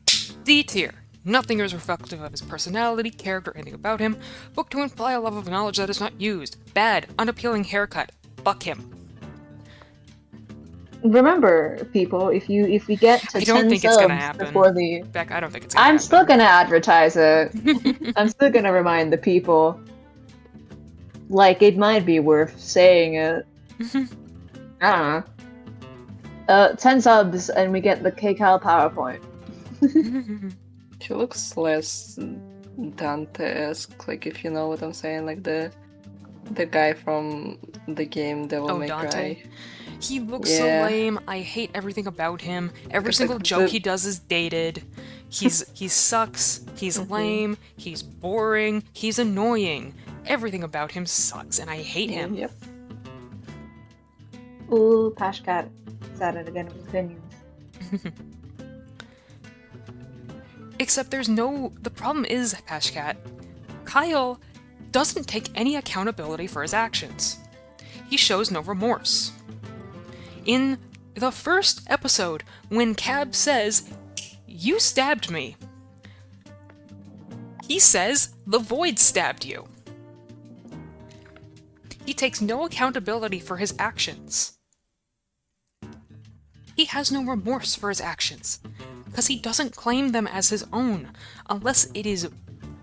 D tier. Nothing is reflective of his personality, character, or anything about him. Book to imply a level of knowledge that is not used. Bad, unappealing haircut. Fuck him. Remember, people, if we get to I don't 10 think it's gonna subs happen. before the... Beck, I don't think it's gonna I'm happen. still gonna advertise it. I'm still gonna remind the people. Like, it might be worth saying it. I don't know. 10 subs and we get the KCal PowerPoint. He looks less Dante-esque, like if you know what I'm saying, like the guy from the game Devil May Dante. Cry. He looks so Yeah. lame. I hate everything about him. Every It's single like joke the- he does is dated. He sucks. He's lame. He's boring. He's annoying. Everything about him sucks, and I hate him. Yep. Ooh, Pashkat said it again with opinions. Except there's no... The problem is, Pashkat, Kyle doesn't take any accountability for his actions. He shows no remorse. In the first episode, when Cab says, "You stabbed me," he says, "The Void stabbed you." He takes no accountability for his actions. He has no remorse for his actions, because he doesn't claim them as his own, unless it is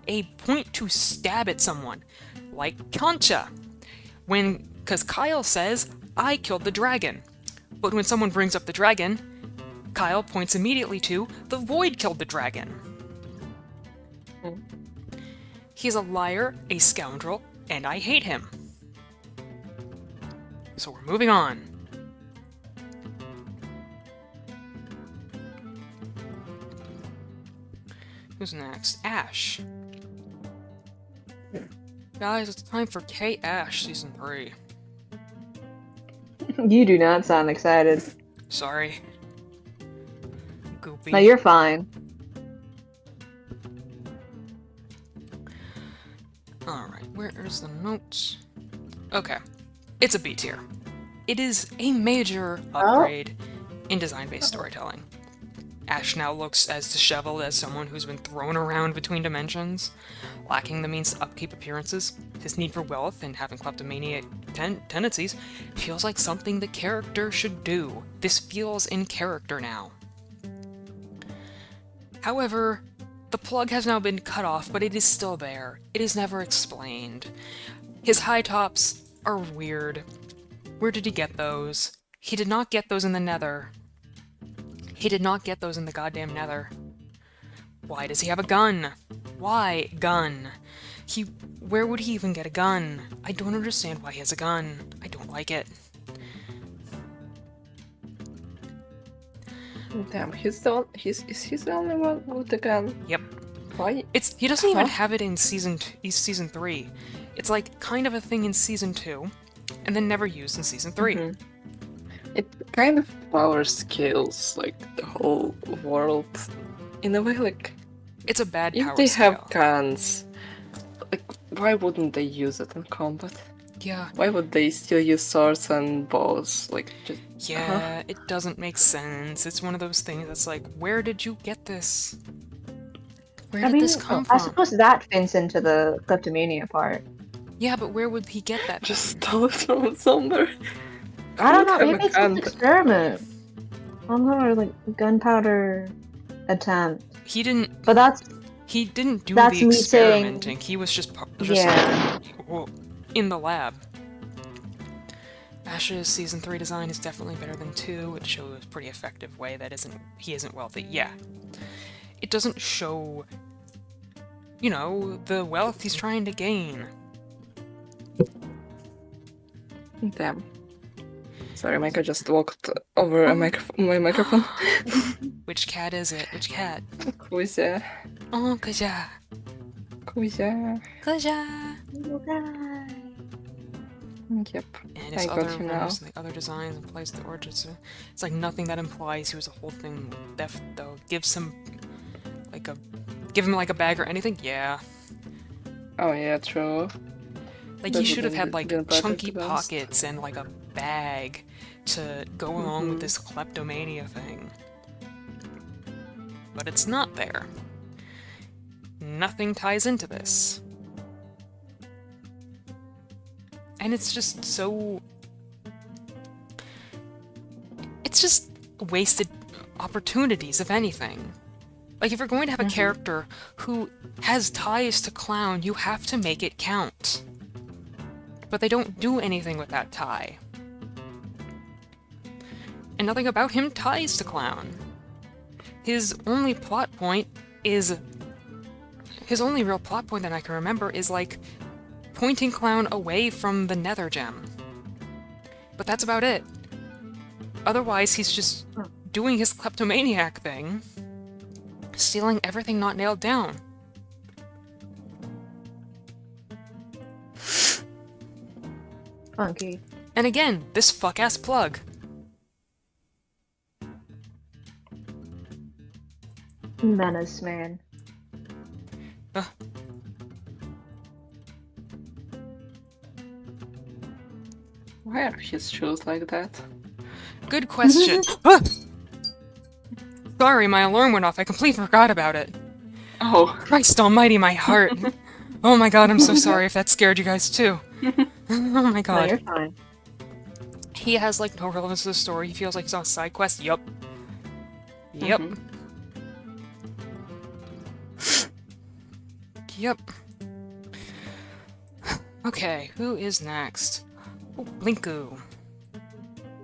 a point to stab at someone, like Concha. Because Kyle says, "I killed the dragon," but when someone brings up the dragon, Kyle points immediately to, "The Void killed the dragon." He's a liar, a scoundrel, and I hate him. So we're moving on. Who's next? Ash. Guys, it's time for K-Ash Season 3. You do not sound excited. Sorry. Goopy. No, you're fine. Alright, where is the notes? Okay. It's a B tier. It is a major upgrade in design-based storytelling. Ash now looks as disheveled as someone who's been thrown around between dimensions, lacking the means to upkeep appearances. His need for wealth and having kleptomaniac tendencies feels like something the character should do. This feels in character now. However, the plug has now been cut off, but it is still there. It is never explained. His high tops are weird. Where did he get those? He did not get those in the Nether. He did not get those in the goddamn Nether. Why does he have a gun? Why gun? Where would he even get a gun? I don't understand why he has a gun. I don't like it. Damn, is he the only one with the gun? Yep. Why? He doesn't even Huh? have it in season 3. It's like kind of a thing in season 2, and then never used in season 3. Mhm. It kind of power scales like the whole world in a way. Like It's a bad if power they scale. have guns, like why wouldn't they use it in combat? Yeah. Why would they still use swords and bows? Like just Yeah, it doesn't make sense. It's one of those things that's like, where did you get this? Where did this come I from? suppose that fits into the kleptomania part. Yeah, but where would he get that? just stole it from somewhere. I don't know, would have maybe a it's just gun. experiment. Some sort of like gunpowder attempt. He didn't. But that's He didn't do That's the me saying- experimenting. He was just Yeah. well, in the lab. Ash's season 3 design is definitely better than 2. It shows a pretty effective way that he isn't wealthy. Yeah. It doesn't show, you know, the wealth he's trying to gain. Damn. Sorry, Micah just walked over my microphone. Which cat is it? Which cat? Kuzia. Oh, Kaja. Kuzia. Kaja. Yep. And his I got other him now. ones, like other designs implies the origins. It's like nothing that implies he was a whole thing with theft, though. Give him like a bag or anything? Yeah. Oh yeah, true. Like That he should have would've had like been better, chunky to be honest. pockets and like a bag to go along with this kleptomania thing. But it's not there. Nothing ties into this. And it's just so... It's just wasted opportunities, if anything. Like, if you're going to have a character who has ties to Clown, you have to make it count. But they don't do anything with that tie. And nothing about him ties to Clown. His only plot point is... His only real plot point that I can remember is, like, pointing Clown away from the Nether Gem. But that's about it. Otherwise, he's just doing his kleptomaniac thing, stealing everything not nailed down. Funky. And again, this fuck-ass plug. Menace, man. Why are his shoes like that? Good question. Ah! Sorry, my alarm went off. I completely forgot about it. Oh. Christ almighty, my heart. Oh my god, I'm so sorry if that scared you guys too. Oh my No, god. you're fine. He has, like, no relevance to the story. He feels like he's on a side quest. Yup. Yep. Yep. Okay, who is next? Oh, Blinku.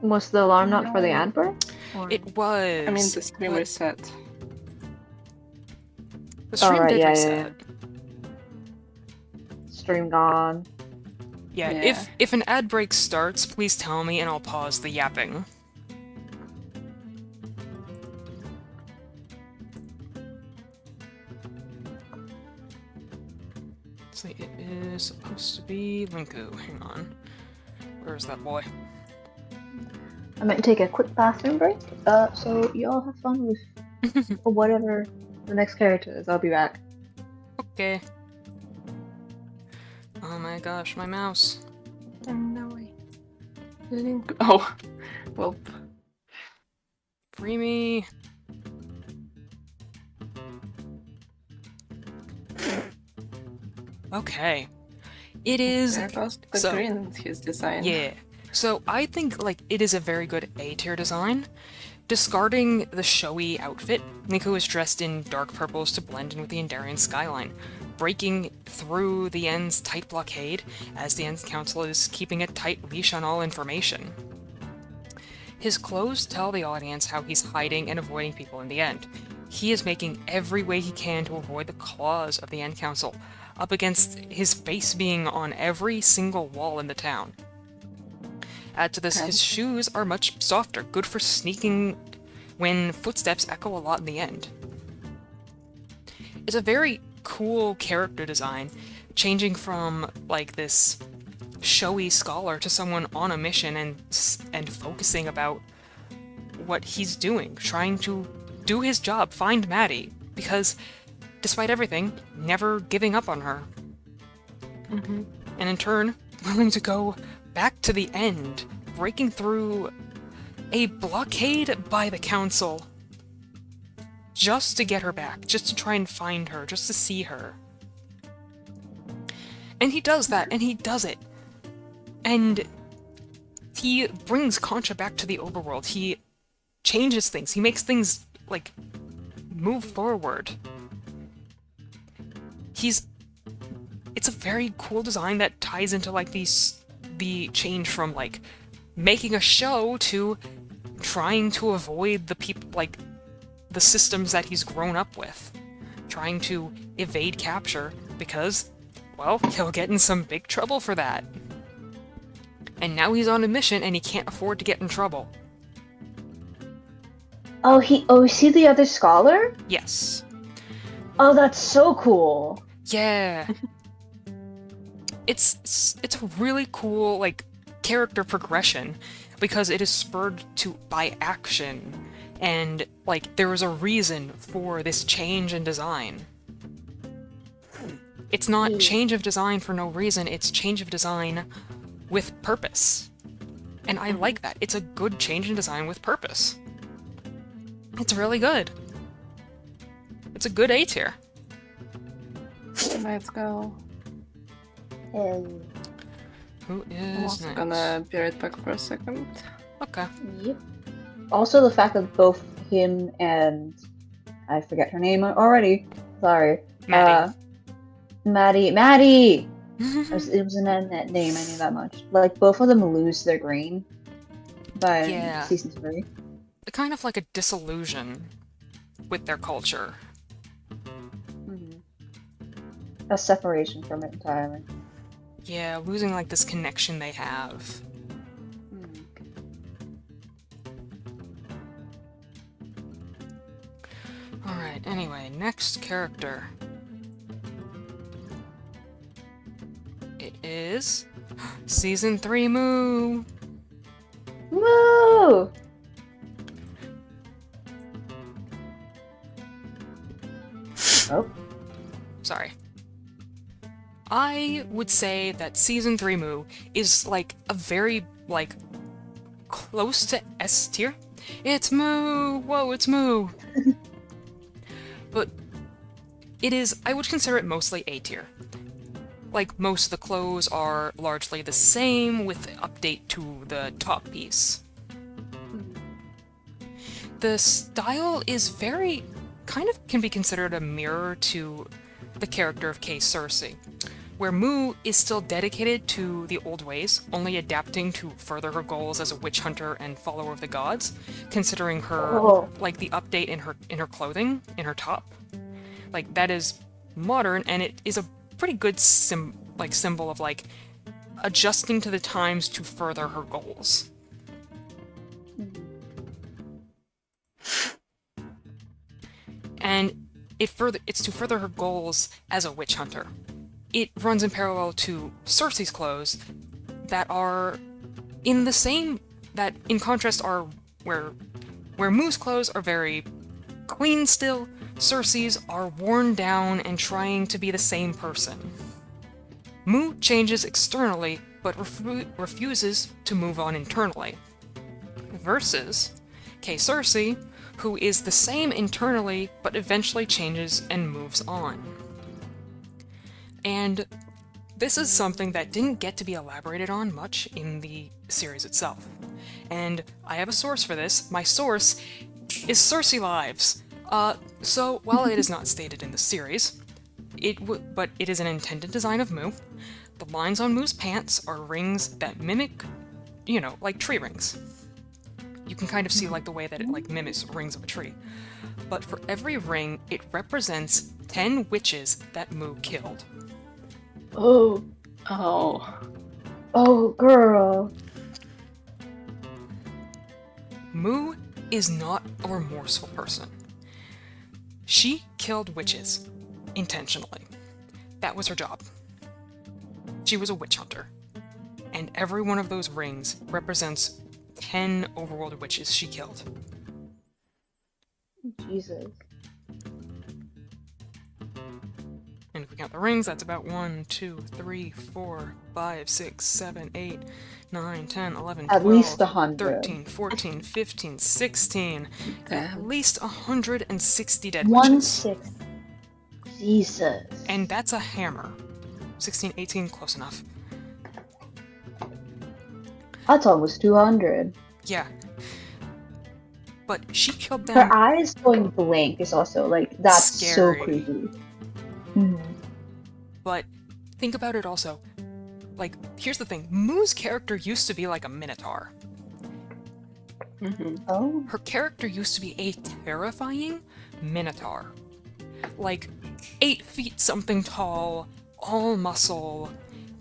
Was the alarm not for the ad break? Or- It was. I mean, the stream but reset. the stream Alright, did yeah, reset. Stream gone. Yeah, Yeah. if an ad break starts, please tell me and I'll pause the yapping. So it is supposed to be Linku. Hang on. Where's that boy? I might take a quick bathroom break. So y'all have fun with whatever the next character is. I'll be back. Okay. Oh my gosh, my mouse. No way. Link. Oh. Well. Free me. Okay. It is... There goes the so- green in his design. Yeah. So I think, like, it is a very good A-tier design. Discarding the showy outfit, Nico is dressed in dark purples to blend in with the Endarian skyline, breaking through the End's tight blockade, as the End's council is keeping a tight leash on all information. His clothes tell the audience how he's hiding and avoiding people in the End. He is making every way he can to avoid the claws of the End Council, up against his face being on every single wall in the town. Add to this, his shoes are much softer, good for sneaking when footsteps echo a lot in the End. It's a very cool character design, changing from, like, this showy scholar to someone on a mission and focusing about what he's doing, trying to do his job, find Maddie, because despite everything, never giving up on her. And in turn, willing to go back to the End, breaking through a blockade by the council just to get her back, just to try and find her, just to see her. And he does that, and he does it. And he brings Concha back to the overworld. He changes things. He makes things, like, move forward. it's a very cool design that ties into like the change from like making a show to trying to avoid the people, like the systems that he's grown up with, trying to evade capture because, well, he'll get in some big trouble for that. And now he's on a mission and he can't afford to get in trouble. Is he the other scholar? Yes. Oh, that's so cool. Yeah. It's a really cool like character progression because it is spurred by action, and like there was a reason for this change in design. It's not change of design for no reason, it's change of design with purpose. And I like that. It's a good change in design with purpose. It's really good. It's a good A tier. Let's go. Who I'm is also next? gonna be right back for a second. Okay. Yep. Also, the fact that both him and I forget her name already. Sorry. Maddie. Maddie. It was an Annette name. I knew that much. Like both of them lose their green by Yeah. season 3. Kind of like a disillusion with their culture. A separation from it entirely. Yeah, losing like this connection they have. Alright, anyway, next character. It is Season 3 Moo! Woo! Oh. Sorry. I would say that Season 3 Moo is like a very, like, close to S tier. It's Moo! Whoa, it's Moo! But it is, I would consider it mostly A tier. Like, most of the clothes are largely the same with the update to the top piece. The style is very, kind of can be considered a mirror to the character of KSMP, where Moo is still dedicated to the old ways, only adapting to further her goals as a witch hunter and follower of the gods, considering her, like, the update in her clothing, in her top. Like, that is modern, and it is a pretty good symbol of, like, adjusting to the times to further her goals. And it's to further her goals as a witch hunter. It runs in parallel to Cersei's clothes that are in the same, that in contrast are where Moo's clothes are very clean still, Cersei's are worn down and trying to be the same person. Moo changes externally, but refuses to move on internally. Versus KSMP, who is the same internally, but eventually changes and moves on. And this is something that didn't get to be elaborated on much in the series itself. And I have a source for this. My source is Cersei Lives. So, while it is not stated in the series, but it is an intended design of Moo. The lines on Moo's pants are rings that mimic, you know, like tree rings. You can kind of see like the way that it like mimics rings of a tree. But for every ring, it represents 10 witches that Moo killed. Oh. Oh. Oh, girl. Moo is not a remorseful person. She killed witches. Intentionally. That was her job. She was a witch hunter. And every one of those rings represents 10 overworld witches she killed. Jesus. And if we count the rings, that's about 1, 2, 3, 4, 5, 6, 7, 8, 9, 10, 11, 12, At least 100. 13, 14, 15, 16. At Damn. least 160 dead witches. 1/6. Jesus. And that's a hammer. 16, 18, close enough. That's almost 200. Yeah. But she killed them. Her eyes going blank is also like, that's Scary. so creepy. Mhm. But think about it also. Like, here's the thing. Moo's character used to be like a minotaur. Oh. Her character used to be a terrifying minotaur. Like, 8 feet something tall, all muscle,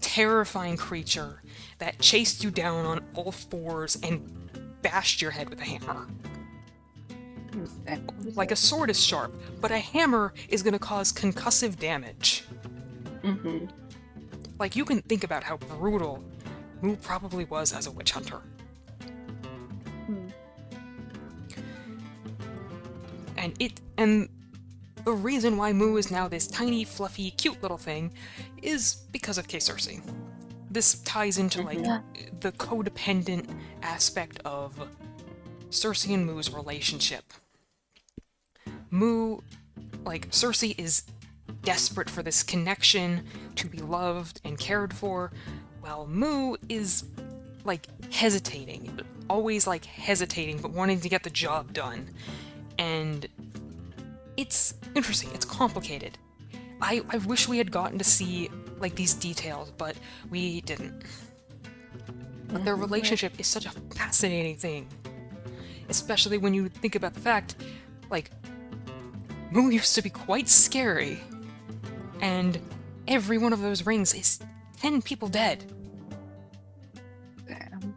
terrifying creature that chased you down on all fours and bashed your head with a hammer. Like, a sword is sharp, but a hammer is gonna cause concussive damage. Like, you can think about how brutal Moo probably was as a witch hunter. And the reason why Moo is now this tiny, fluffy, cute little thing is because of K-Cersei. This ties into, like, the codependent aspect of Cersei and Moo's relationship. Moo, like, Cersei is desperate for this connection, to be loved and cared for, while Moo is, like, hesitating. Always, like, hesitating, but wanting to get the job done. And it's interesting, it's complicated. I wish we had gotten to see, like, these details, but we didn't. But their relationship is such a fascinating thing. Especially when you think about the fact, like, Moo used to be quite scary. And every one of those rings is 10 people dead. Damn.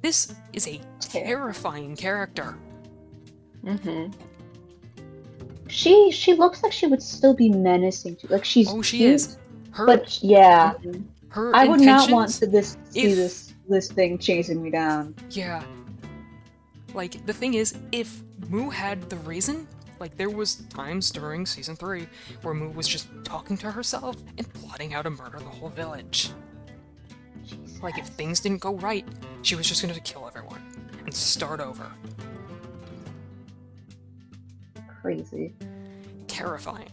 This is a terrifying character. She looks like she would still be menacing too. Like she's She cute, is. Her, but yeah, her I would not want intentions- to see if- this thing chasing me down. Yeah. Like, the thing is, if Moo had the reason, like, there was times during Season 3 where Moo was just talking to herself and plotting how to murder the whole village. Like, if things didn't go right, she was just gonna kill everyone and start over. Crazy. Terrifying.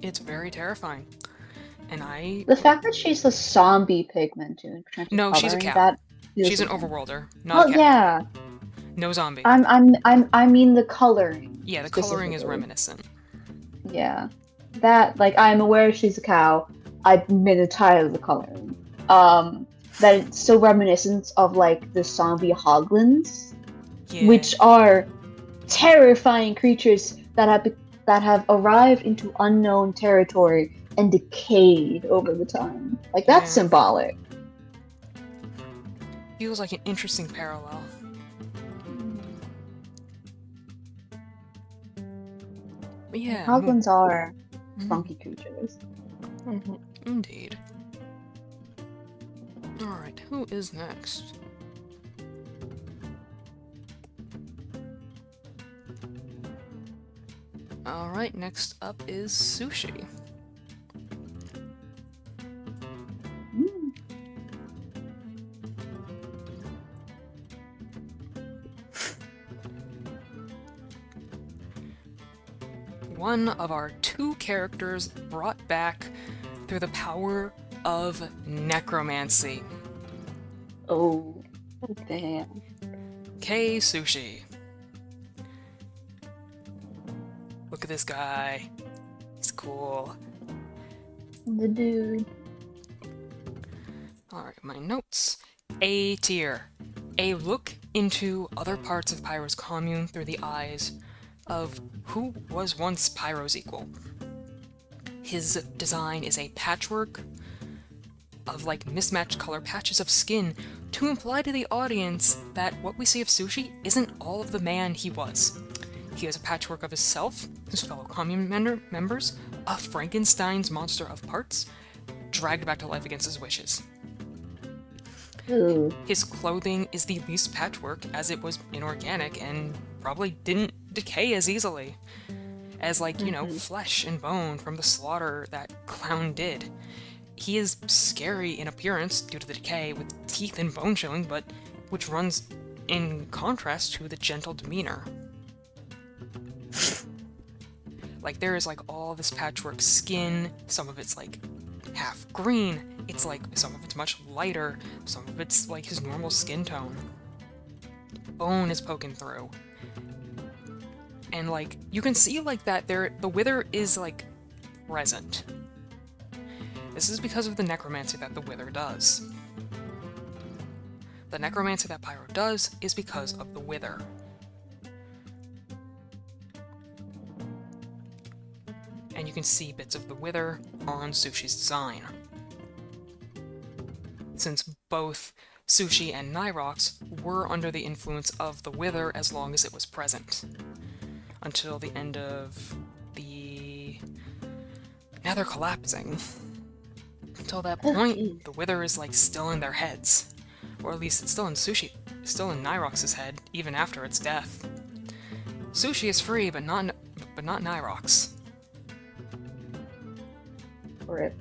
It's very terrifying. And The fact that she's a zombie pigment too. No, she's a cow. That she's an overworlder, not Oh a cat. yeah. No zombie. I mean the coloring. Yeah, the coloring is specifically. reminiscent. Yeah. That, like, I'm aware she's a cow. I've been entirely the coloring. That it's so reminiscent of, like, the zombie hoglins, Yeah. which are terrifying creatures that have arrived into unknown territory and decayed over the time. Like, that's Yeah. symbolic. Feels like an interesting parallel. But yeah, Hoglins are Mhm. funky creatures. Indeed. Alright, who is next? Alright, next up is Sushi. Mm. One of our 2 characters brought back through the power of necromancy. Oh, damn. K Sushi. Look at this guy. He's cool. The dude. Alright, my notes. A tier. A look into other parts of Pyro's commune through the eyes of who was once Pyro's equal. His design is a patchwork of, like, mismatched color patches of skin to imply to the audience that what we see of Sushi isn't all of the man he was. He is a patchwork of himself, his fellow commune members, a Frankenstein's monster of parts, dragged back to life against his wishes. Ooh. His clothing is the least patchwork, as it was inorganic and probably didn't decay as easily as, like, you know, flesh and bone from the slaughter that Clown did. He is scary in appearance due to the decay, with teeth and bone showing, but which runs in contrast to the gentle demeanor. Like, there is, like, all this patchwork skin, some of it's, like, half green, it's, like, some of it's much lighter, some of it's, like, his normal skin tone. bone is poking through. And, like, you can see, like, that the wither is, like, present. This is because of the necromancy that the wither does. The necromancy that Pyro does is because of the wither. And you can see bits of the wither on Sushi's design. Since both Sushi and Nyrox were under the influence of the wither as long as it was present. Until the end of the Nether collapsing. Until that point, the wither is like still in their heads. Or at least it's still in Nyrox's head, even after its death. Sushi is free, but not Nyrox. Rip.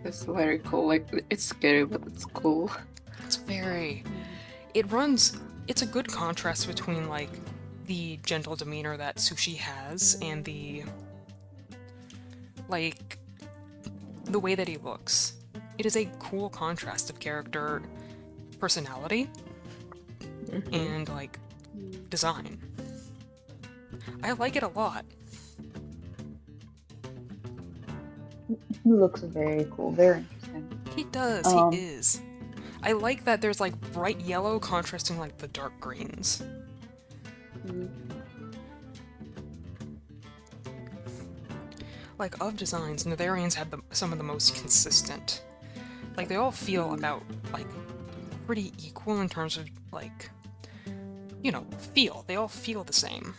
It's very cool. Like, it's scary, but it's cool. It's a good contrast between, like, the gentle demeanor that Sushi has and the way that he looks. It is a cool contrast of character personality and, like, design. I like it a lot. He looks very cool, very interesting. He does, he is. I like that there's, like, bright yellow contrasting, like, the dark greens. Like, of designs, Netherians have some of the most consistent. Like, they all feel about, like, pretty equal in terms of, like, you know, feel. They all feel the same.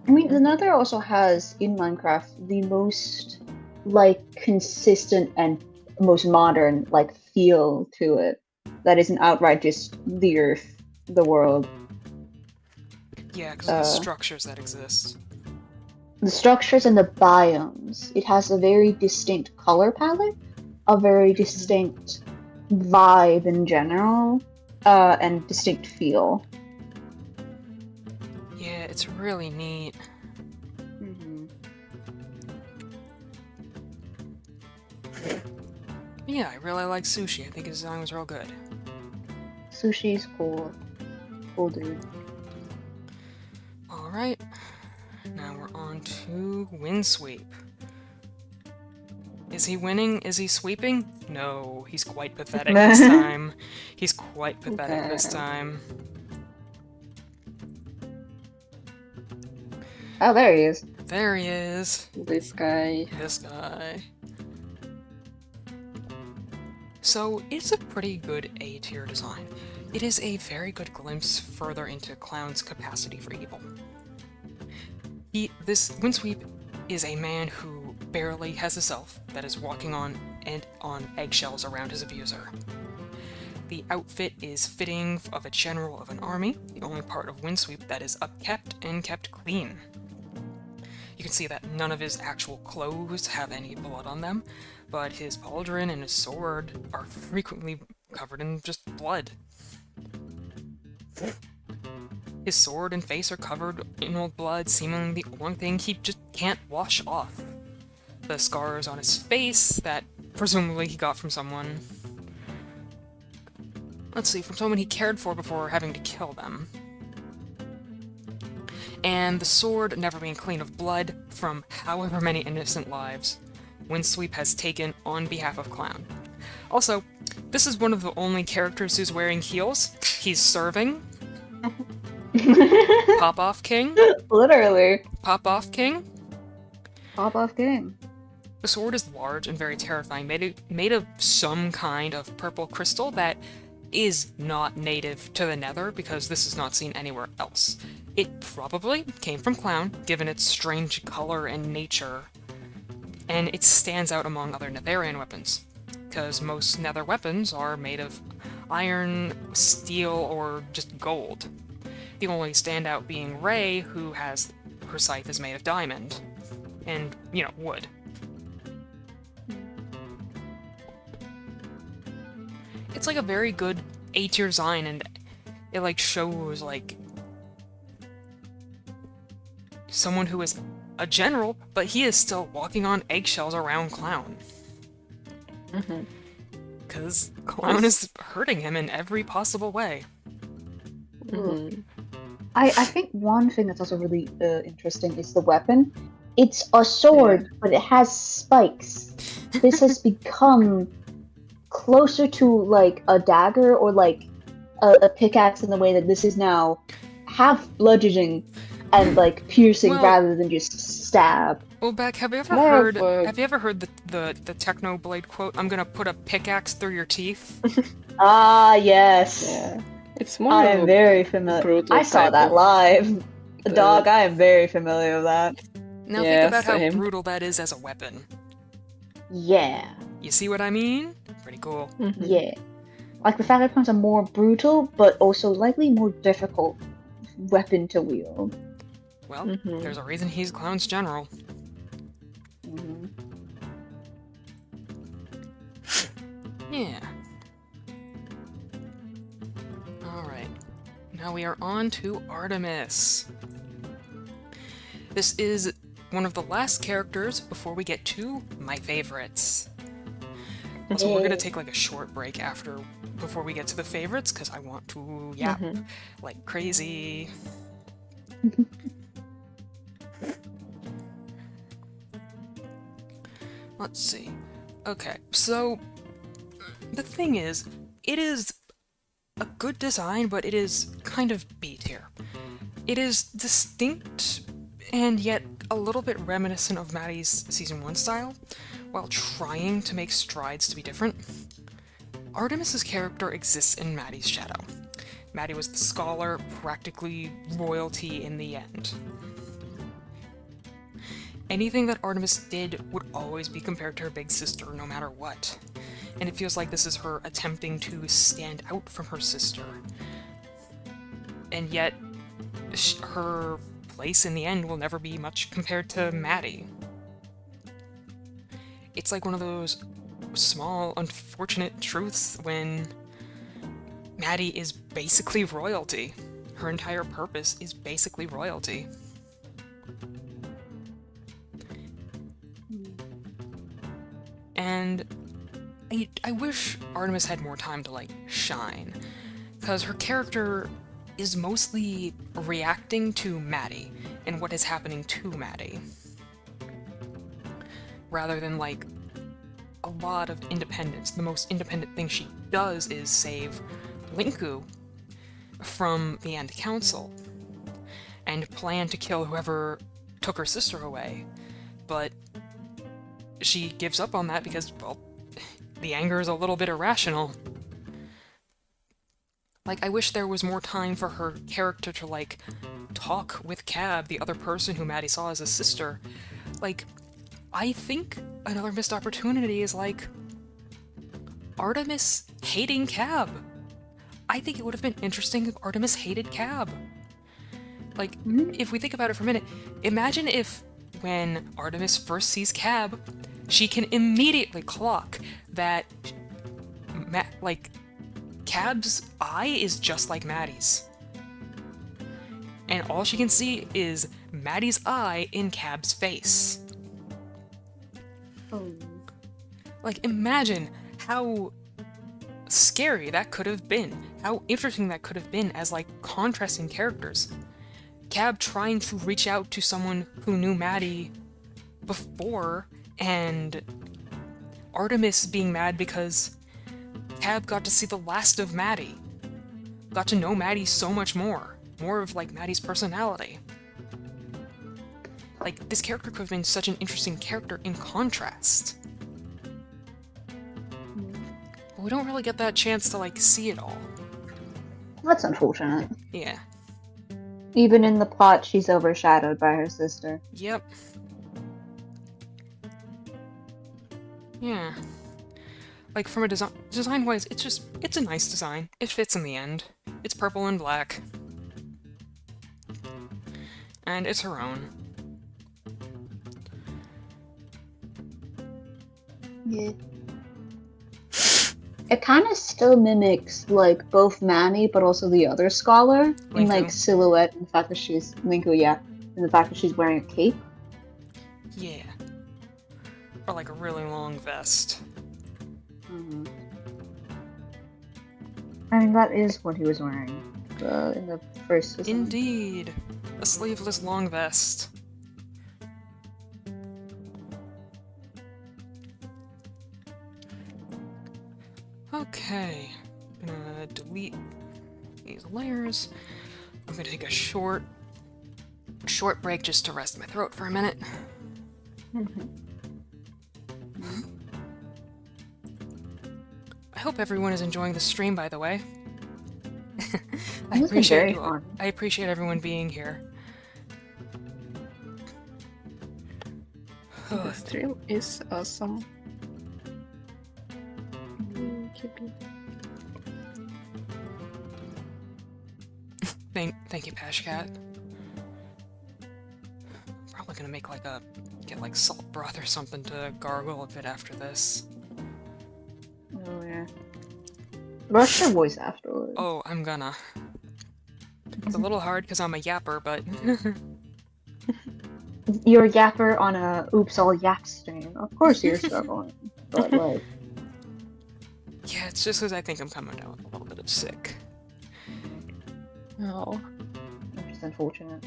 I mean, the Nether also has, in Minecraft, the most, like, consistent and most modern, like, feel to it. That isn't outright just the earth, the world. Yeah, because of the structures that exist. The structures and the biomes. It has a very distinct color palette, a very distinct vibe in general, and distinct feel. Yeah, it's really neat. Yeah, I really like Sushi. I think his design was real good. Sushi's cool. Cool dude. Alright. Now we're on to Windsweep. Is he winning? Is he sweeping? No, he's quite pathetic this time. He's quite pathetic this time. Oh, there he is. There he is. This guy. This guy. So, it's a pretty good A-tier design. It is a very good glimpse further into Clown's capacity for evil. This Windsweep is a man who barely has a self that is walking on eggshells around his abuser. The outfit is fitting of a general of an army, the only part of Windsweep that is upkept and kept clean. You can see that none of his actual clothes have any blood on them, but his pauldron and his sword are frequently covered in just blood. His sword and face are covered in old blood, seemingly the only thing he just can't wash off. The scars on his face that presumably he got from someone. Let's see, from someone he cared for before having to kill them. And the sword never being clean of blood from however many innocent lives Windsweep has taken on behalf of Clown. Also, this is one of the only characters who's wearing heels. He's serving. Pop-off king. Literally. Pop-off king. Pop-off king. The sword is large and very terrifying, made of some kind of purple crystal that is not native to the Nether, because this is not seen anywhere else. It probably came from Clown, given its strange color and nature, and it stands out among other Netherian weapons, because most Nether weapons are made of iron, steel, or just gold. The only standout being Ray, who has her scythe is made of diamond, and, you know, wood. It's like a very good A-tier design, and it like shows like someone who is a general, but he is still walking on eggshells around Clown. Because Clown is hurting him in every possible way. Mhm. I think one thing that's also really interesting is the weapon. It's a sword, but it has spikes. This has become closer to like a dagger or like a pickaxe in the way that this is now half bludgeoning and like piercing Well- rather than just stab. Well, Beck, have you ever More heard? of a- Have you ever heard the Techno Blade quote? I'm gonna put a pickaxe through your teeth. Ah, yes. Yeah. It's more I of am a very familiar. brutal I saw type that of live. the- Dog, I am very familiar with that. Now Yeah, think about same. how brutal that is as a weapon. Yeah. You see what I mean? Pretty cool. Mhm. Yeah. Like the fact that becomes a more brutal, but also likely more difficult weapon to wield. Well, Mhm. there's a reason he's Clown's general. Mhm. Yeah. Alright. Now we are on to Artemis. This is one of the last characters before we get to my favorites. Also, we're gonna take like a short break before we get to the favorites, because I want to yap Mhm. like crazy. Let's see. Okay, so the thing is, it is a good design, but it is kind of B tier. It is distinct and yet a little bit reminiscent of Maddie's Season 1 style, while trying to make strides to be different. Artemis's character exists in Maddie's shadow. Maddie was the scholar, practically royalty in the end. Anything that Artemis did would always be compared to her big sister, no matter what. And it feels like this is her attempting to stand out from her sister. And yet, her place in the end will never be much compared to Maddie. It's like one of those small, unfortunate truths when Maddie is basically royalty. Her entire purpose is basically royalty. And I wish Artemis had more time to, like, shine. Because her character is mostly reacting to Maddie and what is happening to Maddie. Rather than, like, a lot of independence. The most independent thing she does is save Linku from the End Council and plan to kill whoever took her sister away. But she gives up on that because, well, the anger is a little bit irrational. Like, I wish there was more time for her character to, like, talk with Cab, the other person who Maddie saw as a sister. Like, I think another missed opportunity is, like, Artemis hating Cab. I think it would have been interesting if Artemis hated Cab. Like, if we think about it for a minute, imagine if, when Artemis first sees Cab, she can immediately clock that, like, Cab's eye is just like Maddie's. And all she can see is Maddie's eye in Cab's face. Oh. Like, imagine how scary that could have been. How interesting that could have been as, like, contrasting characters. Cab trying to reach out to someone who knew Maddie before, and Artemis being mad because Cab got to see the last of Maddie. Got to know Maddie so much more. More of, like, Maddie's personality. Like, this character could have been such an interesting character in contrast. But we don't really get that chance to, like, see it all. That's unfortunate. Yeah. Even in the plot, she's overshadowed by her sister. Yep. Yeah. Like, from a design-wise, it's a nice design. It fits in the end. It's purple and black. And it's her own. Yeah. It kind of still mimics, like, both Manny, but also the other scholar. In, Linku. like, silhouette, and the fact that she's... Linku, yeah. And the fact that she's wearing a cape. Yeah. Or, like, a really long vest. Mm-hmm. I mean, that is what he was wearing. in the first season. Indeed. A sleeveless long vest. Okay. I'm gonna delete these layers. I'm gonna take a short break just to rest my throat for a minute. I hope everyone is enjoying the stream, by the way. I This has been very appreciate fun. I appreciate everyone being here. The stream is awesome. Thank you, Pashcat. Probably gonna make get like salt broth or something to gargle a bit after this. Oh yeah. Brush your voice afterwards. Oh, I'm gonna. It's a little hard because I'm a yapper, but You're a yapper on a oops all yap stream. Of course you're struggling. But like yeah, it's just because I think I'm coming down with a little bit of sick. No. which is unfortunate.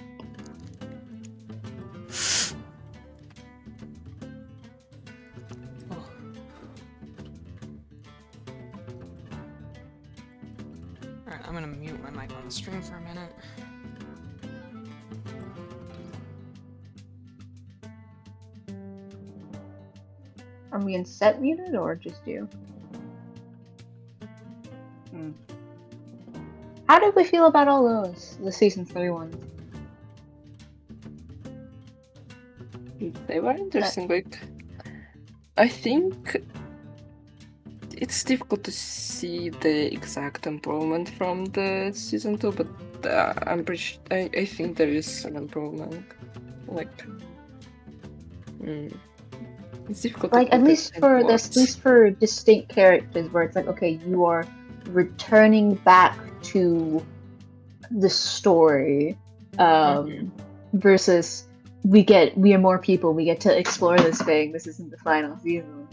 Oh. Alright, I'm gonna mute my mic on the stream for a minute. Are we in set muted or just you? How did we feel about all those? The season 3 ones? They were interesting. Like, I think it's difficult to see the exact improvement from the season 2, but I think there is an improvement. Like, it's difficult. Like to at least for this, words. at least for distinct characters, where it's like, okay, you are returning back to the story, versus we are more people. We get to explore this thing. This isn't the final season.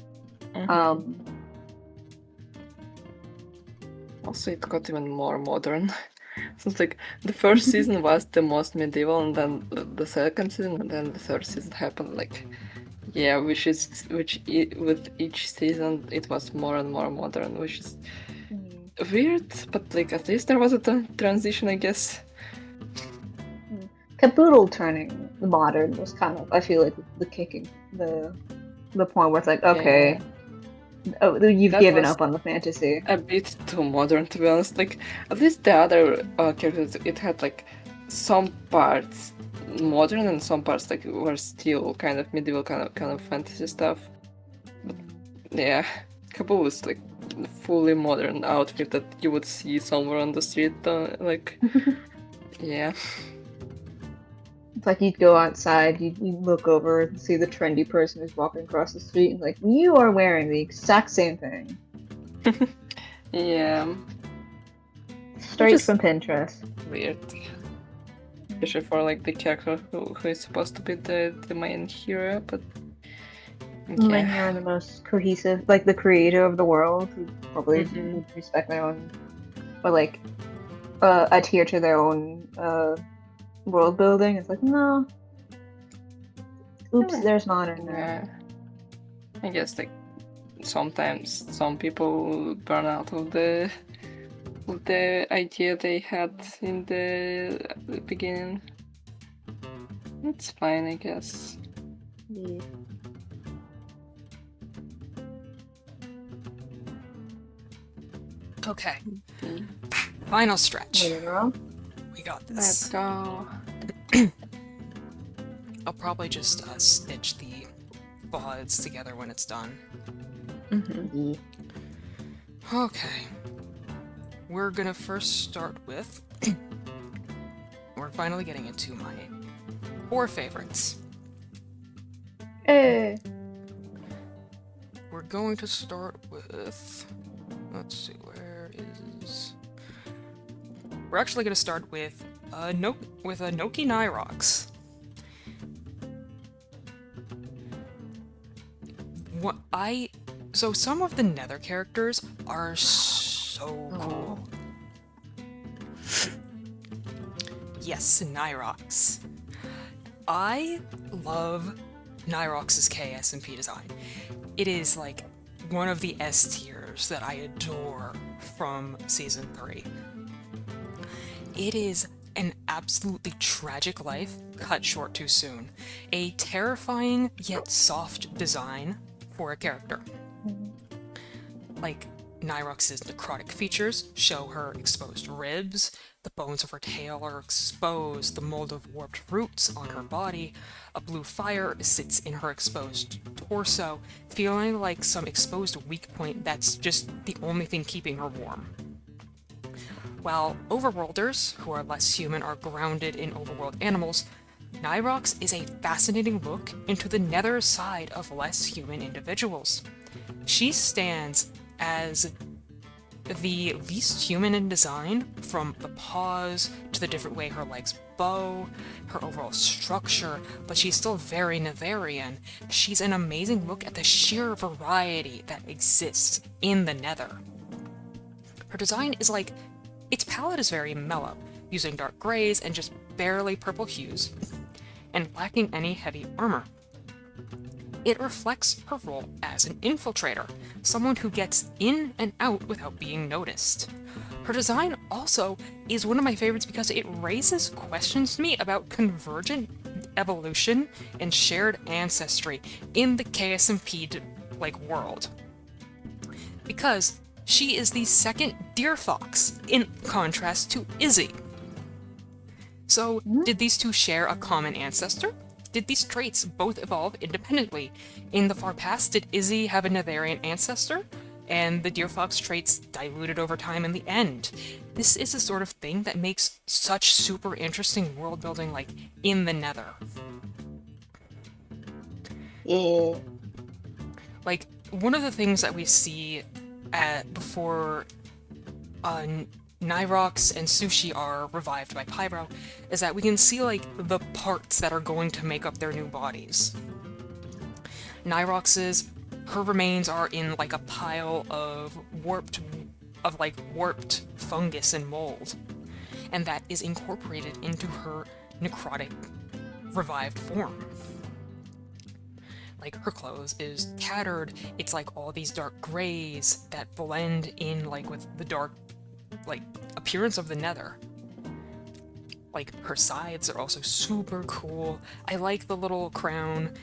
Also, it got even more modern. So it's like the first season was the most medieval, and then the second season, and then the third season happened. Like, yeah, with each season it was more and more modern, which is weird. But like at least there was a transition, I guess. Caboodle turning modern was kind of, I feel like, the kicking, the point where it's like, okay, oh, you've That given was up on the fantasy. a bit too modern, to be honest. Like, at least the other characters, it had like some parts modern and some parts like were still kind of medieval, kind of fantasy stuff. But yeah, Kabul was like fully modern outfit that you would see somewhere on the street. Like, yeah. It's like you'd go outside, you'd look over and see the trendy person who's walking across the street, and like, you are wearing the exact same thing. Yeah. Straight Just from Pinterest. weird. Especially for like the character who is supposed to be the main hero, but When you're the most cohesive, like the creator of the world, who probably would respect their own, or like, adhere to their own, world building. It's like, no. Oops, there's modern there. Yeah. I guess like sometimes some people burn out of the idea they had in the beginning. It's fine, I guess. Yeah. Okay. Final stretch. Wait in a row. We got this. Let's go. I'll probably just stitch the VODs together when it's done. Yeah. Okay. We're gonna first start with... We're finally getting into my 4 favorites. Hey. We're going to start with... Let's see, where is... We're actually going to start with Noki Nyrox. So some of the Nether characters are so cool. yes, Nyrox. I love Nyrox's KSMP design. It is like one of the S tiers that I adore from Season 3. It is an absolutely tragic life cut short too soon. A terrifying yet soft design for a character. Like, Nyrox's necrotic features show her exposed ribs, the bones of her tail are exposed, the mold of warped roots on her body, a blue fire sits in her exposed torso, feeling like some exposed weak point that's just the only thing keeping her warm. While overworlders, who are less human, are grounded in overworld animals, Nyrox is a fascinating look into the nether side of less human individuals. She stands as the least human in design, from the paws to the different way her legs bow, her overall structure, but she's still very Netherian. She's an amazing look at the sheer variety that exists in the nether. Her design is like, its palette is very mellow, using dark grays and just barely purple hues, and lacking any heavy armor. It reflects her role as an infiltrator, someone who gets in and out without being noticed. Her design also is one of my favorites because it raises questions to me about convergent evolution and shared ancestry in the KSMP world. Because she is the second deer fox, in contrast to Izzy. So, did these two share a common ancestor? Did these traits both evolve independently? In the far past, did Izzy have a Netherian ancestor? And the deer fox traits diluted over time in the end? This is the sort of thing that makes such super interesting world building, in the nether. Yeah. One of the things that we see before Nyrox and Sushi are revived by Pyro is that we can see the parts that are going to make up their new bodies. Nyrox's, her remains are in a pile of warped fungus and mold, and that is incorporated into her necrotic revived form. Her clothes is tattered, it's all these dark grays that blend in with the dark appearance of the nether. Her sides are also super cool. I like the little crown.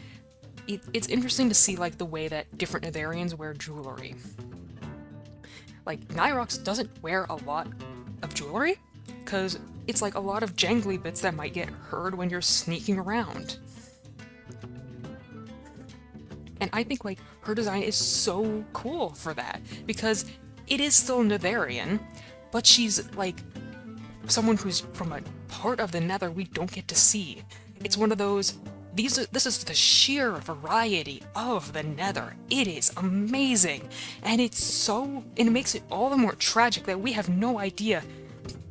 It's interesting to see the way that different Netherians wear jewelry. Nyrox doesn't wear a lot of jewelry, because it's a lot of jangly bits that might get heard when you're sneaking around. And I think her design is so cool for that, because it is still Netherian, but she's someone who's from a part of the nether we don't get to see. It's one of those, this is the sheer variety of the nether. It is amazing, and it makes it all the more tragic that we have no idea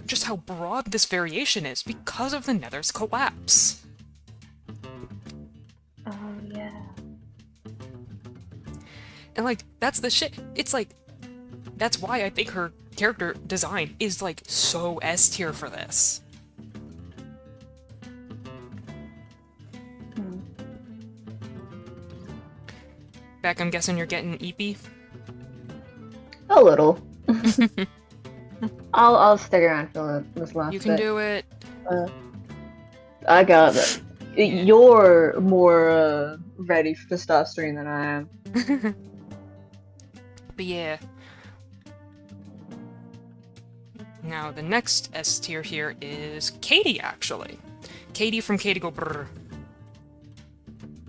just how broad this variation is because of the nether's collapse. Oh yeah. And that's the shit. It's that's why I think her character design is so S tier for this. Beck, I'm guessing you're getting EP? A little. I'll stick around for this last You can bit. do it. I got it. You're more ready for the stuff stream than I am. But yeah. Now, the next S tier here is Katie, actually. Katie from Katie Go Brrr.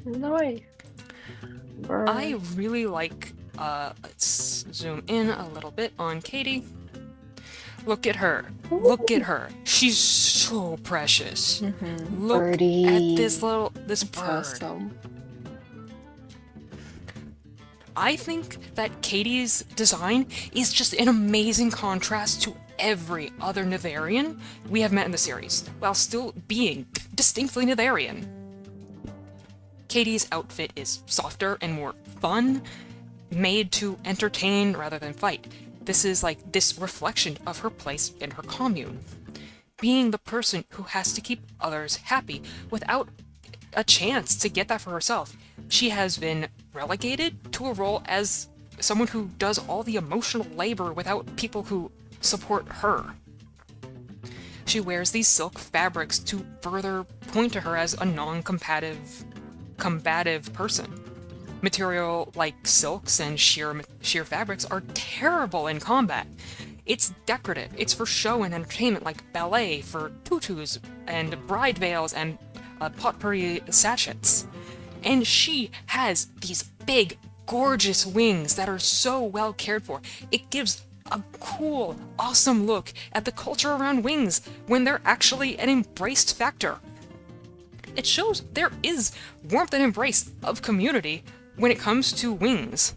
No way. I really like, let's zoom in a little bit on Katie. Look at her. Look at her. She's so precious. Look Birdie. at this bird. Awesome. I think that Katie's design is just an amazing contrast to every other Netherian we have met in the series, while still being distinctly Netherian. Katie's outfit is softer and more fun, made to entertain rather than fight. This is this reflection of her place in her commune. being the person who has to keep others happy without a chance to get that for herself. She has been relegated to a role as someone who does all the emotional labor without people who support her. She wears these silk fabrics to further point to her as a combative person. Material like silks and sheer fabrics are terrible in combat. It's decorative. It's for show and entertainment, like ballet for tutus and bride veils and potpourri sachets. And she has these big, gorgeous wings that are so well cared for. It gives a cool, awesome look at the culture around wings when they're actually an embraced factor. It shows there is warmth and embrace of community when it comes to wings.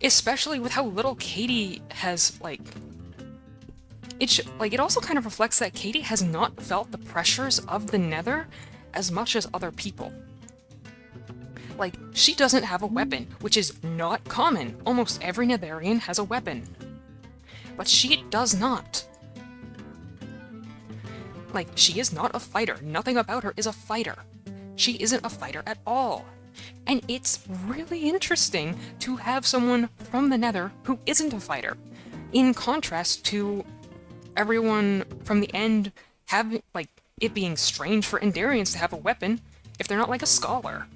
Especially with how little Katie has, it also kind of reflects that Katie has not felt the pressures of the Nether as much as other people. Like, she doesn't have a weapon, which is not common. Almost every Netherian has a weapon. But she does not. Like, she is not a fighter. Nothing about her is a fighter. She isn't a fighter at all. And it's really interesting to have someone from the Nether who isn't a fighter, in contrast to everyone from the End having, it being strange for Endarians to have a weapon if they're not, a scholar.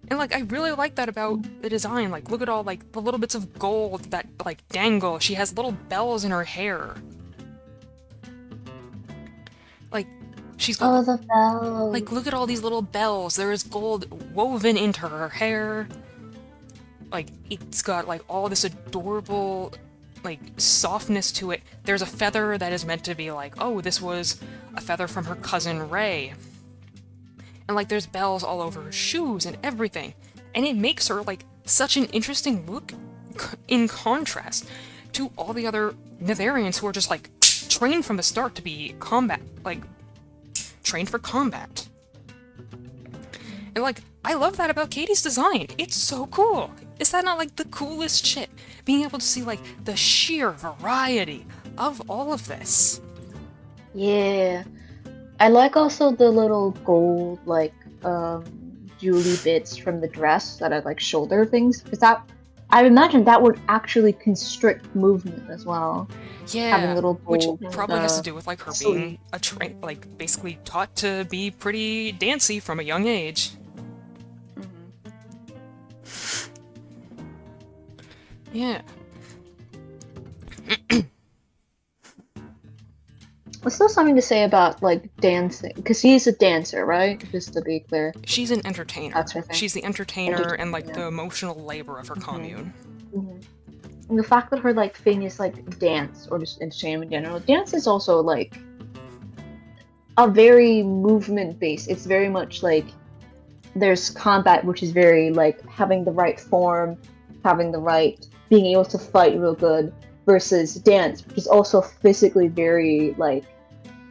And, I really like that about the design. Look at all, the little bits of gold that, dangle. She has little bells in her hair. She's got... Oh, the bells. look at all these little bells. There is gold woven into her hair. It's got, all this adorable, softness to it. There's a feather that is meant to be oh, this was a feather from her cousin Ray. And, there's bells all over her shoes and everything. And it makes her, such an interesting look in contrast to all the other Netherians who are just, trained from the start to be trained for combat. And, I love that about Katie's design. It's so cool. Is that not, the coolest shit? Being able to see, the sheer variety of all of this. Yeah. I like also the little gold, jewelry bits from the dress that are, shoulder things. Because that, I imagine that would actually constrict movement as well. Yeah, having little which gold, probably has to do with, her being basically taught to be pretty dancy from a young age. Yeah. There's still something to say about dancing, because she's a dancer, right? Just to be clear. She's an entertainer. That's her thing. She's the entertainer and the emotional labor of her commune. Mm-hmm. And the fact that her thing is dance or just entertainment in general. Dance is also a very movement based. It's very much there's combat, which is very having the right form, having the right, being able to fight real good, versus dance, which is also physically very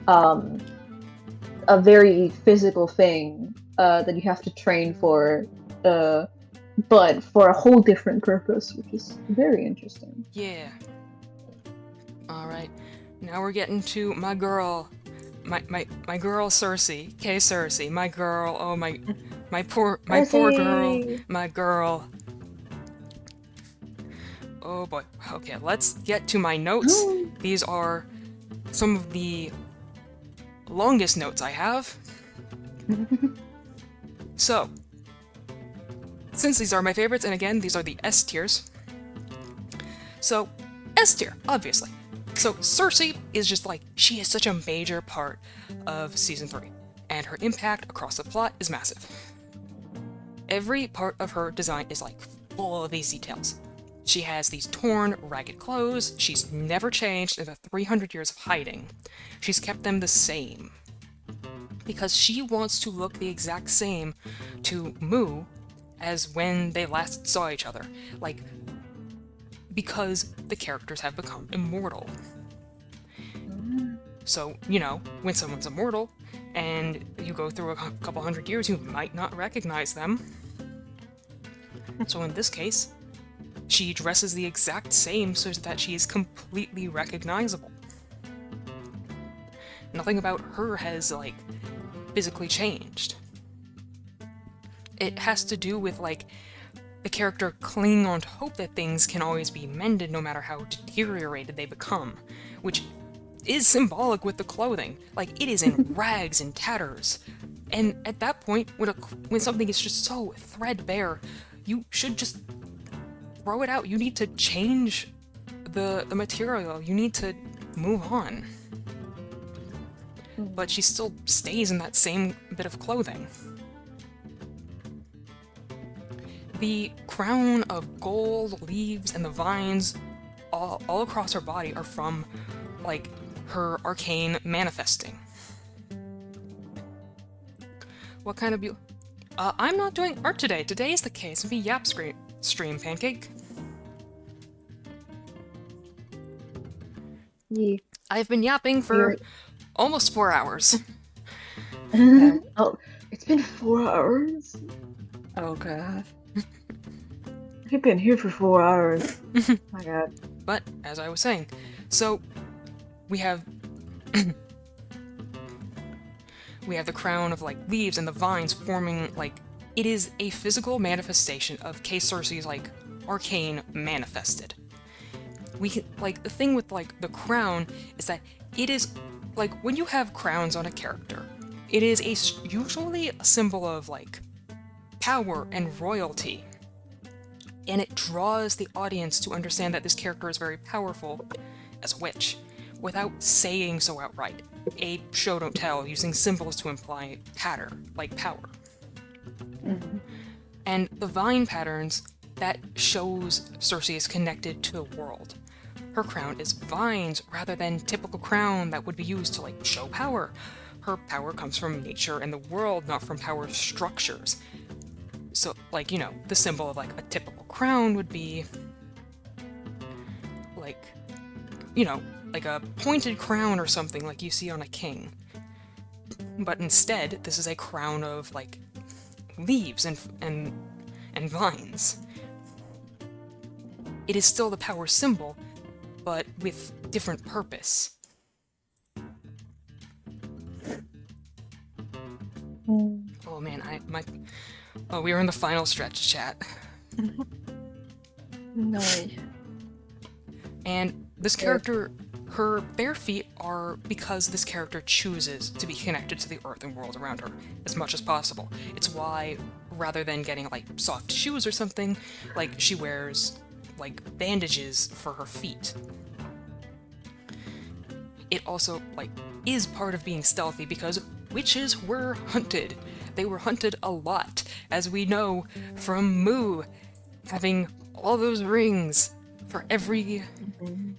a very physical thing that you have to train for, but for a whole different purpose, which is very interesting. Yeah. Alright, now we're getting to my girl. My girl Cersei. Cersei, my girl. Oh my poor girl. My girl. Oh boy. Okay, let's get to my notes. These are some of the longest notes I have. So, since these are my favorites, and again, these are the S tiers. So, S tier, obviously. So, Cersei is just she is such a major part of Season 3, and her impact across the plot is massive. Every part of her design is full of these details. She has these torn, ragged clothes. She's never changed in the 300 years of hiding. She's kept them the same. Because she wants to look the exact same to Mu as when they last saw each other. Because the characters have become immortal. So, when someone's immortal, and you go through a couple hundred years, you might not recognize them. So in this case, She dresses the exact same so that she is completely recognizable. Nothing about her has, like, physically changed. It has to do with, like, the character clinging on to hope that things can always be mended no matter how deteriorated they become, which is symbolic with the clothing. Like, it is in rags and tatters. And at that point, when something is just so threadbare, you should just throw it out. You need to change the material. You need to move on. But she still stays in that same bit of clothing. The crown of gold, leaves, and the vines all across her body are from, like, her arcane manifesting. What kind of I'm not doing art today. Today is the KSMP Yap stream, Pancake. Yeah. I've been yapping for almost 4 hours. Oh, it's been 4 hours. Oh god. I've been here for 4 hours. My god. But, as I was saying, so we have we have the crown of, like, leaves and the vines forming, like, it is a physical manifestation of K. Cersei's, like, arcane manifested. Like, the thing with, like, the crown is that it is, like, when you have crowns on a character, it is usually a symbol of, like, power and royalty. And it draws the audience to understand that this character is very powerful as a witch, without saying so outright. A show don't tell, using symbols to imply pattern, like power. Mm-hmm. And the vine patterns, that shows Cersei is connected to the world. Her crown is vines rather than typical crown that would be used to, like, show power. Her power comes from nature and the world, not from power structures. So, like, you know, the symbol of, like, a typical crown would be, like, you know, like a pointed crown or something like you see on a king. But instead, this is a crown of, like, leaves and vines. It is still the power symbol, but with different purpose. Oh man, oh, we are in the final stretch, chat. No way. And this character, her bare feet are because this character chooses to be connected to the earth and world around her as much as possible. It's why, rather than getting, like, soft shoes or something, like, she wears, like, bandages for her feet. It also, like, is part of being stealthy because witches were hunted. They were hunted a lot, as we know from Moo having all those rings for every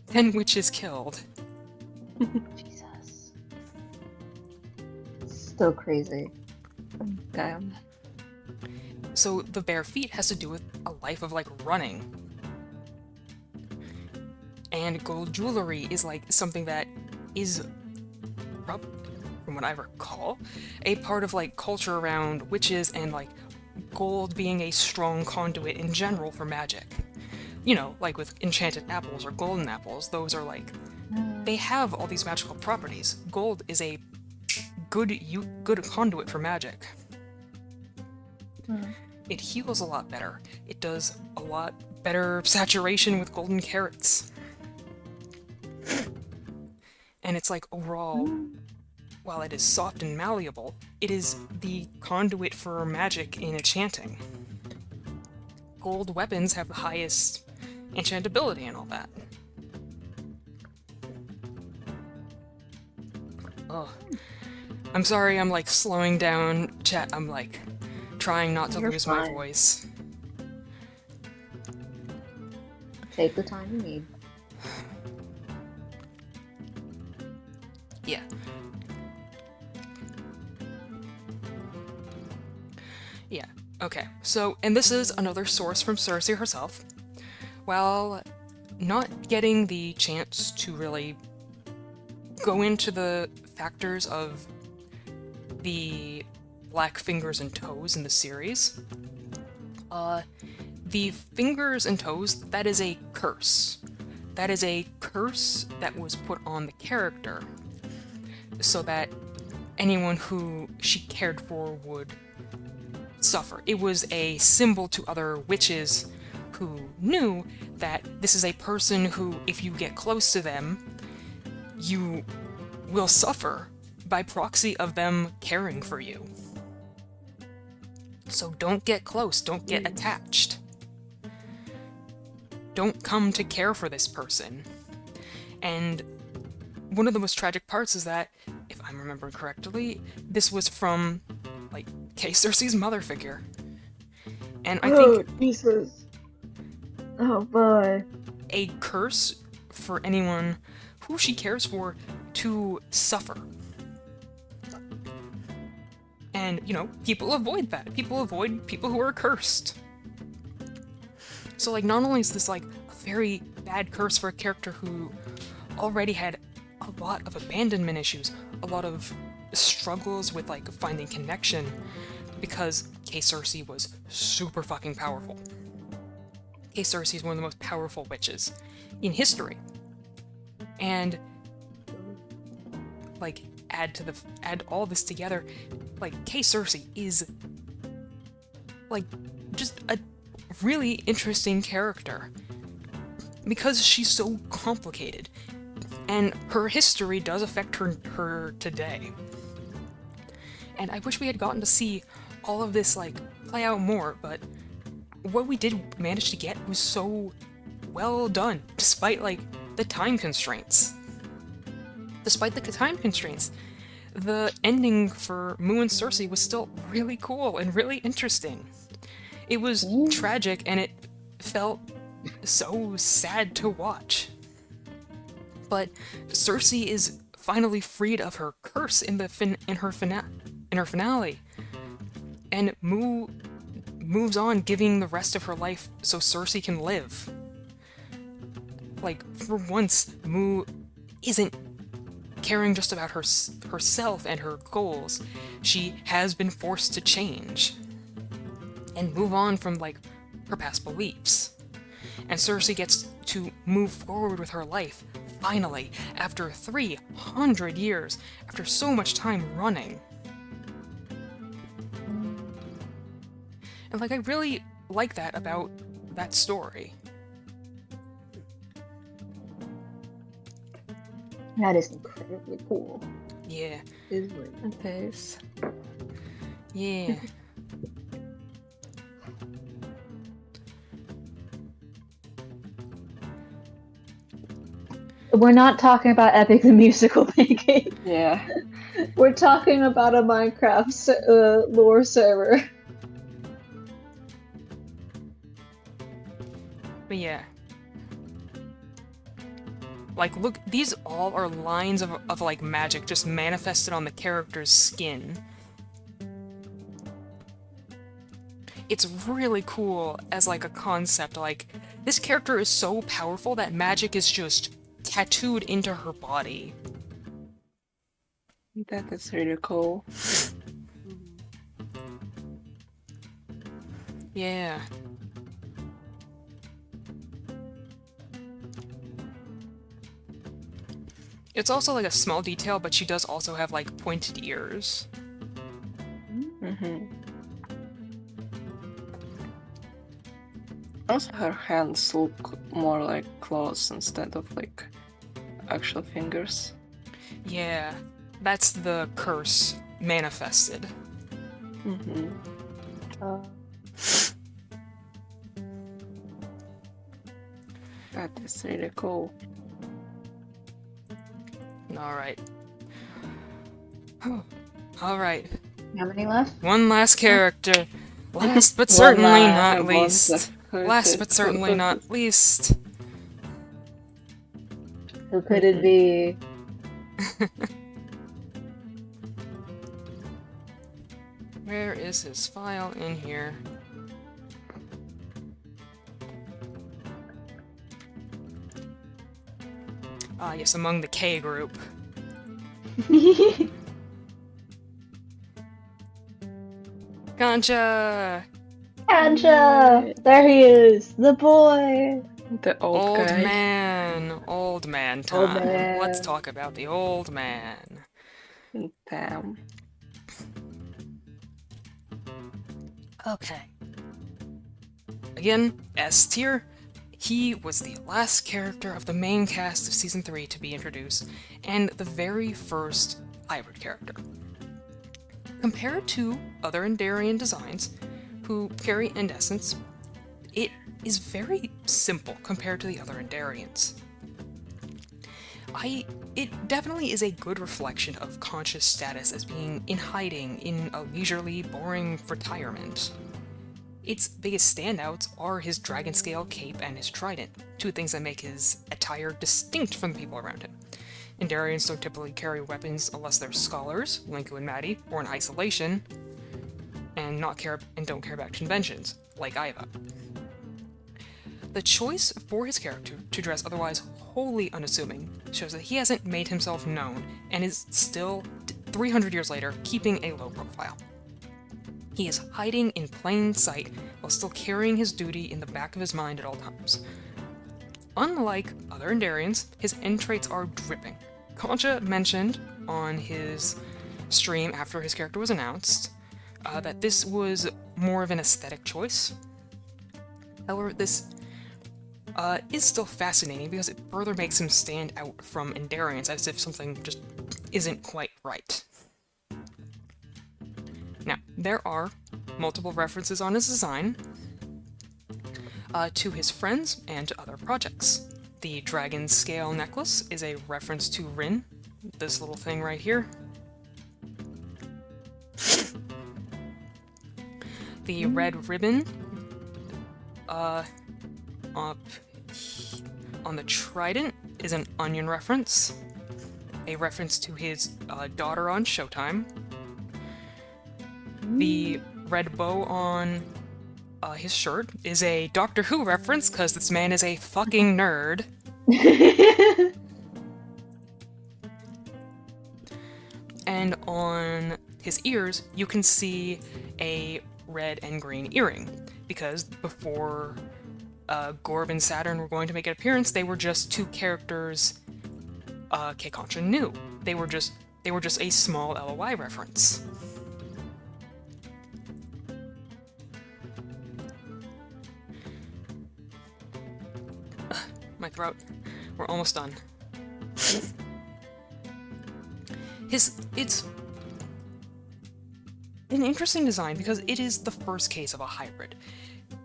10 witches killed. Jesus. Still crazy. Damn. So the bare feet has to do with a life of, like, running. And gold jewelry is, like, something that is, from what I recall, a part of, like, culture around witches and, like, gold being a strong conduit in general for magic. You know, like with enchanted apples or golden apples, those are, like, they have all these magical properties. Gold is a good conduit for magic. It heals a lot better. It does a lot better saturation with golden carats. And it's, like, overall, while it is soft and malleable, it is the conduit for magic in enchanting. Gold weapons have the highest enchantability and all that. Ugh. I'm sorry, I'm, like, slowing down chat. I'm, like, trying not to You're lose my fine. voice. Take the time you need. Yeah. Yeah, okay. So, and this is another source from Cersei herself. While not getting the chance to really go into the factors of the black fingers and toes in the series, the fingers and toes, that is a curse. That is a curse that was put on the character so that anyone who she cared for would suffer. It was a symbol to other witches who knew that this is a person who, if you get close to them, you will suffer by proxy of them caring for you. So don't get close, don't get attached. Don't come to care for this person. And one of the most tragic parts is that, if I'm remembering correctly, this was from, like, K. Cersei's mother figure. And I think Jesus. Oh boy. a curse for anyone who she cares for to suffer. And, you know, people avoid that. People avoid people who are cursed. So, like, not only is this, like, a very bad curse for a character who already had a lot of abandonment issues, a lot of struggles with, like, finding connection, because K. Cersei was super fucking powerful. K. Cersei is one of the most powerful witches in history. And, like, add all this together, like, K. Cersei is, like, just a really interesting character. Because she's so complicated. And her history does affect her today. And I wish we had gotten to see all of this, like, play out more, but what we did manage to get was so well done, despite, like, the time constraints. Despite the time constraints, the ending for Mu and Cersei was still really cool and really interesting. It was tragic, and it felt so sad to watch. But Cersei is finally freed of her curse in her finale, and Mu moves on, giving the rest of her life so Cersei can live. Like, for once, Mu isn't caring just about herself and her goals. She has been forced to change and move on from, like, her past beliefs. And Cersei gets to move forward with her life, finally, after 300 years, after so much time running. And, like, I really like that about that story. That is incredibly cool. Yeah. It is. Yeah. We're not talking about Epic the Musical making. Yeah. We're talking about a Minecraft lore server. But yeah. Like, look, these all are lines of like, magic just manifested on the character's skin. It's really cool as, like, a concept. Like, this character is so powerful that magic is just tattooed into her body. That is really cool. Yeah. It's also, like, a small detail, but she does also have, like, pointed ears. Mm-hmm. Also, her hands look more like claws instead of, like, actual fingers. Yeah, that's the curse manifested. Mm-hmm. That is really cool. Alright. Alright. How many left? One last character. Last but certainly not One least. Last but certainly not least. Who could it be? Where is his file in here? Ah, yes, among the K group. Concha! Kancha! There he is! The boy! The old guy. Old man Old time. man. Let's talk about the old man. Damn. Okay. Again, S tier. He was the last character of the main cast of Season 3 to be introduced, and the very first hybrid character. Compared to other Endarian designs, who carry Endessence, it is very simple compared to the other Endarians. It definitely is a good reflection of Concha's status as being in hiding in a leisurely, boring retirement. Its biggest standouts are his dragon scale cape and his trident, two things that make his attire distinct from the people around him. Endarians don't typically carry weapons unless they're scholars, Linku and Maddie, or in isolation, and don't care about conventions, like Iva. The choice for his character to dress otherwise wholly unassuming shows that he hasn't made himself known and is still, 300 years later, keeping a low profile. He is hiding in plain sight while still carrying his duty in the back of his mind at all times. Unlike other Endarians, his end traits are dripping. Concha mentioned on his stream after his character was announced that this was more of an aesthetic choice. However, this is still fascinating because it further makes him stand out from Endarians as if something just isn't quite right. Now, there are multiple references on his design to his friends and to other projects. The dragon scale necklace is a reference to Rin, this little thing right here. The red ribbon up on the trident is an onion reference, a reference to his daughter on Showtime. The red bow on his shirt is a Doctor Who reference, because this man is a fucking nerd. And on his ears, you can see a red and green earring, because before Gorb and Saturn were going to make an appearance, they were just two characters Concha knew. They were just a small LOI reference. My throat. We're almost done. It's an interesting design because it is the first case of a hybrid.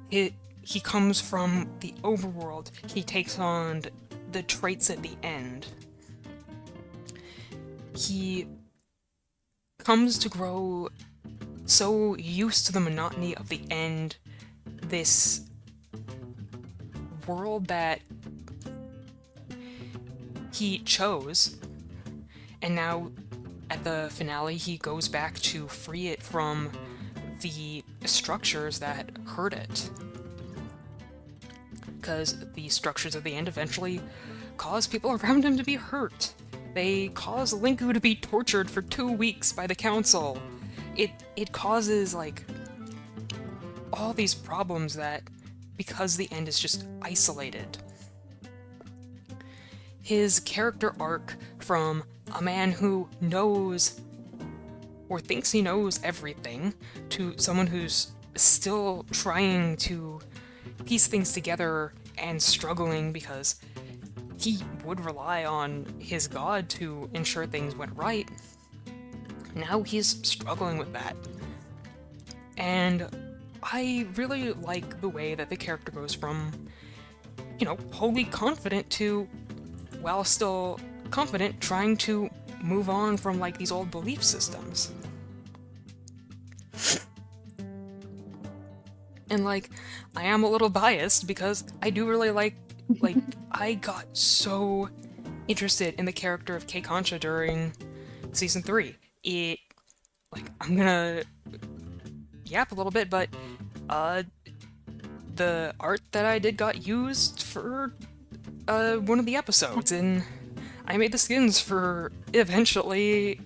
He comes from the overworld, he takes on the traits at the end. He comes to grow so used to the monotony of the end, this world that he chose, and now at the finale he goes back to free it from the structures that hurt it. Because the structures at the end eventually cause people around him to be hurt. They cause Linku to be tortured for 2 weeks by the council. It causes, like, all these problems that, because the end is just isolated. His character arc from a man who knows, or thinks he knows everything, to someone who's still trying to piece things together and struggling because he would rely on his god to ensure things went right. Now he's struggling with that. And I really like the way that the character goes from, wholly confident to, while still confident, trying to move on from, like, these old belief systems. And, like, I am a little biased because I do really like, I got so interested in the character of Concha during Season 3. I'm gonna yap a little bit, but, the art that I did got used for, one of the episodes, and I made the skins for, eventually,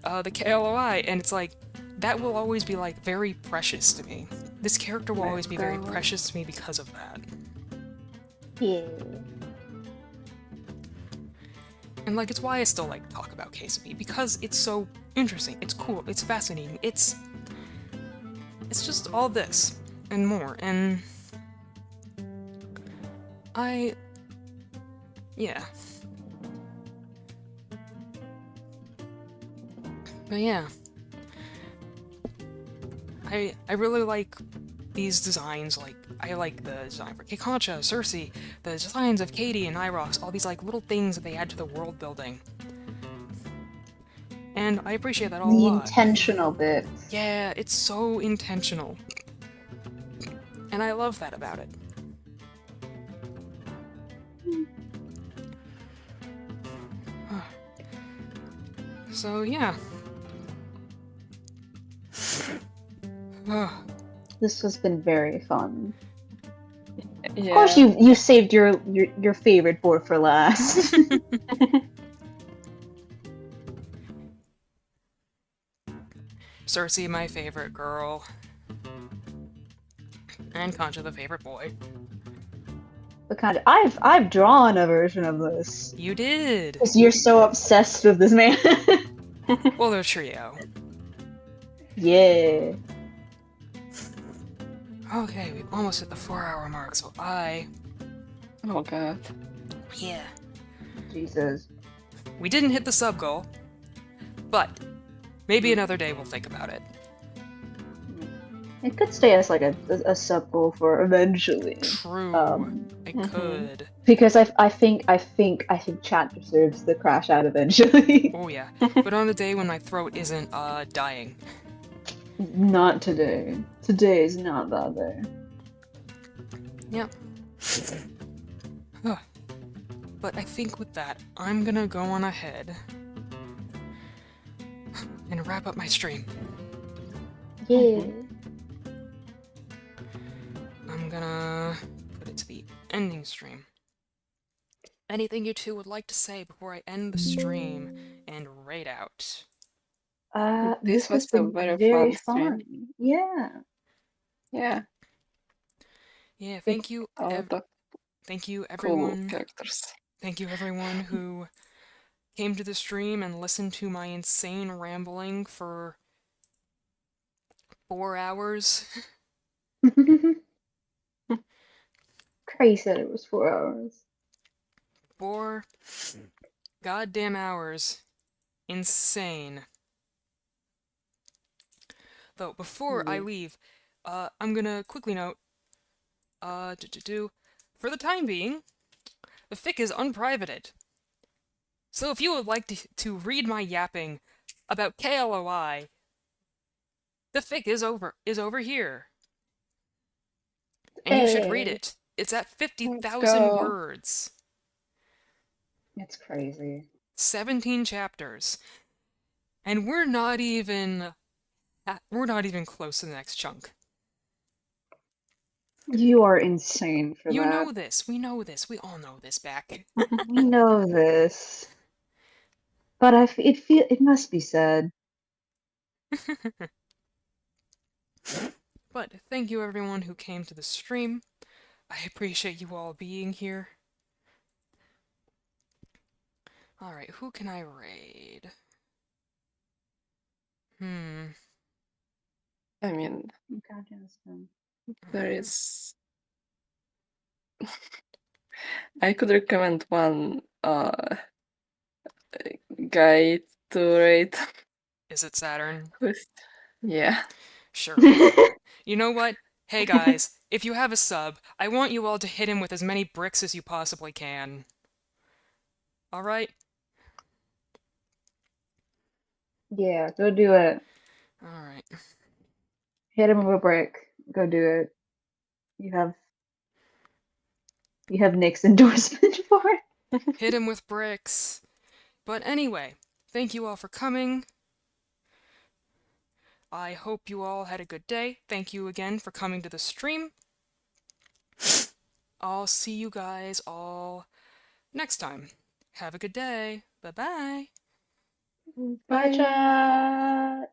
the KLOI, and it's like, that will always be, like, very precious to me. This character will always be very Girl. precious to me because of that. Yeah. And like, it's why I still like to talk about KSMP, because it's so interesting, it's cool, it's fascinating, it's just all this and more, and yeah. But yeah. I really like these designs, like, I like the design for Kekoncha, Cersei, the designs of Katie and Irox, all these, like, little things that they add to the world building. And I appreciate that a The lot. intentional bits. Yeah, it's so intentional. And I love that about it. So, yeah. This has been very fun. Yeah. Of course, you saved your favorite board for last. Cersei, my favorite girl. And Concha, the favorite boy. But kind of, I've drawn a version of this You did! because you're so obsessed with this man. Well, they're a trio. Yeah. Okay, we've almost hit the 4-hour mark, so Oh god. Yeah. Jesus. We didn't hit the sub goal, but maybe another day we'll think about it. It could stay as like a sub goal for eventually. True. It Mhm. could. Because I think chat deserves the crash out eventually. Oh yeah. But on the day when my throat isn't, dying. Not today. Today is not that day. Yep. Ugh. But I think with that, I'm gonna go on ahead and wrap up my stream. Yeah. I'm gonna put it to the ending stream. Anything you two would like to say before I end the stream and raid out? This was has been a very very fun stream. Yeah. Yeah. Yeah, It's thank you, A lot of thank you cool everyone. characters. Thank you everyone who came to the stream and listened to my insane rambling for 4 hours. Crazy said it was 4 hours. 4 goddamn hours. Insane. Though, before I leave, I'm gonna quickly note, for the time being, the fic is unprivated. So if you would like to read my yapping about KLOI, the fic is over here. And you should read Hey. it. It's at 50,000 go. words. It's crazy. 17 chapters. And we're not even close to the next chunk. You are insane for You that. know this. We know this. We all know this back. We know this. But it must be said. But thank you everyone who came to the stream. I appreciate you all being here. Alright, who can I raid? I mean, there is. I could recommend one guy to rate. Is it Saturn? Yeah. Sure. You know what? Hey guys, if you have a sub, I want you all to hit him with as many bricks as you possibly can. Alright? Yeah, go do it. Alright. Hit him with a brick. Go do it. You have Nick's endorsement for it. Hit him with bricks. But anyway, thank you all for coming. I hope you all had a good day. Thank you again for coming to the stream. I'll see you guys all next time. Have a good day. Bye-bye. Bye, chat.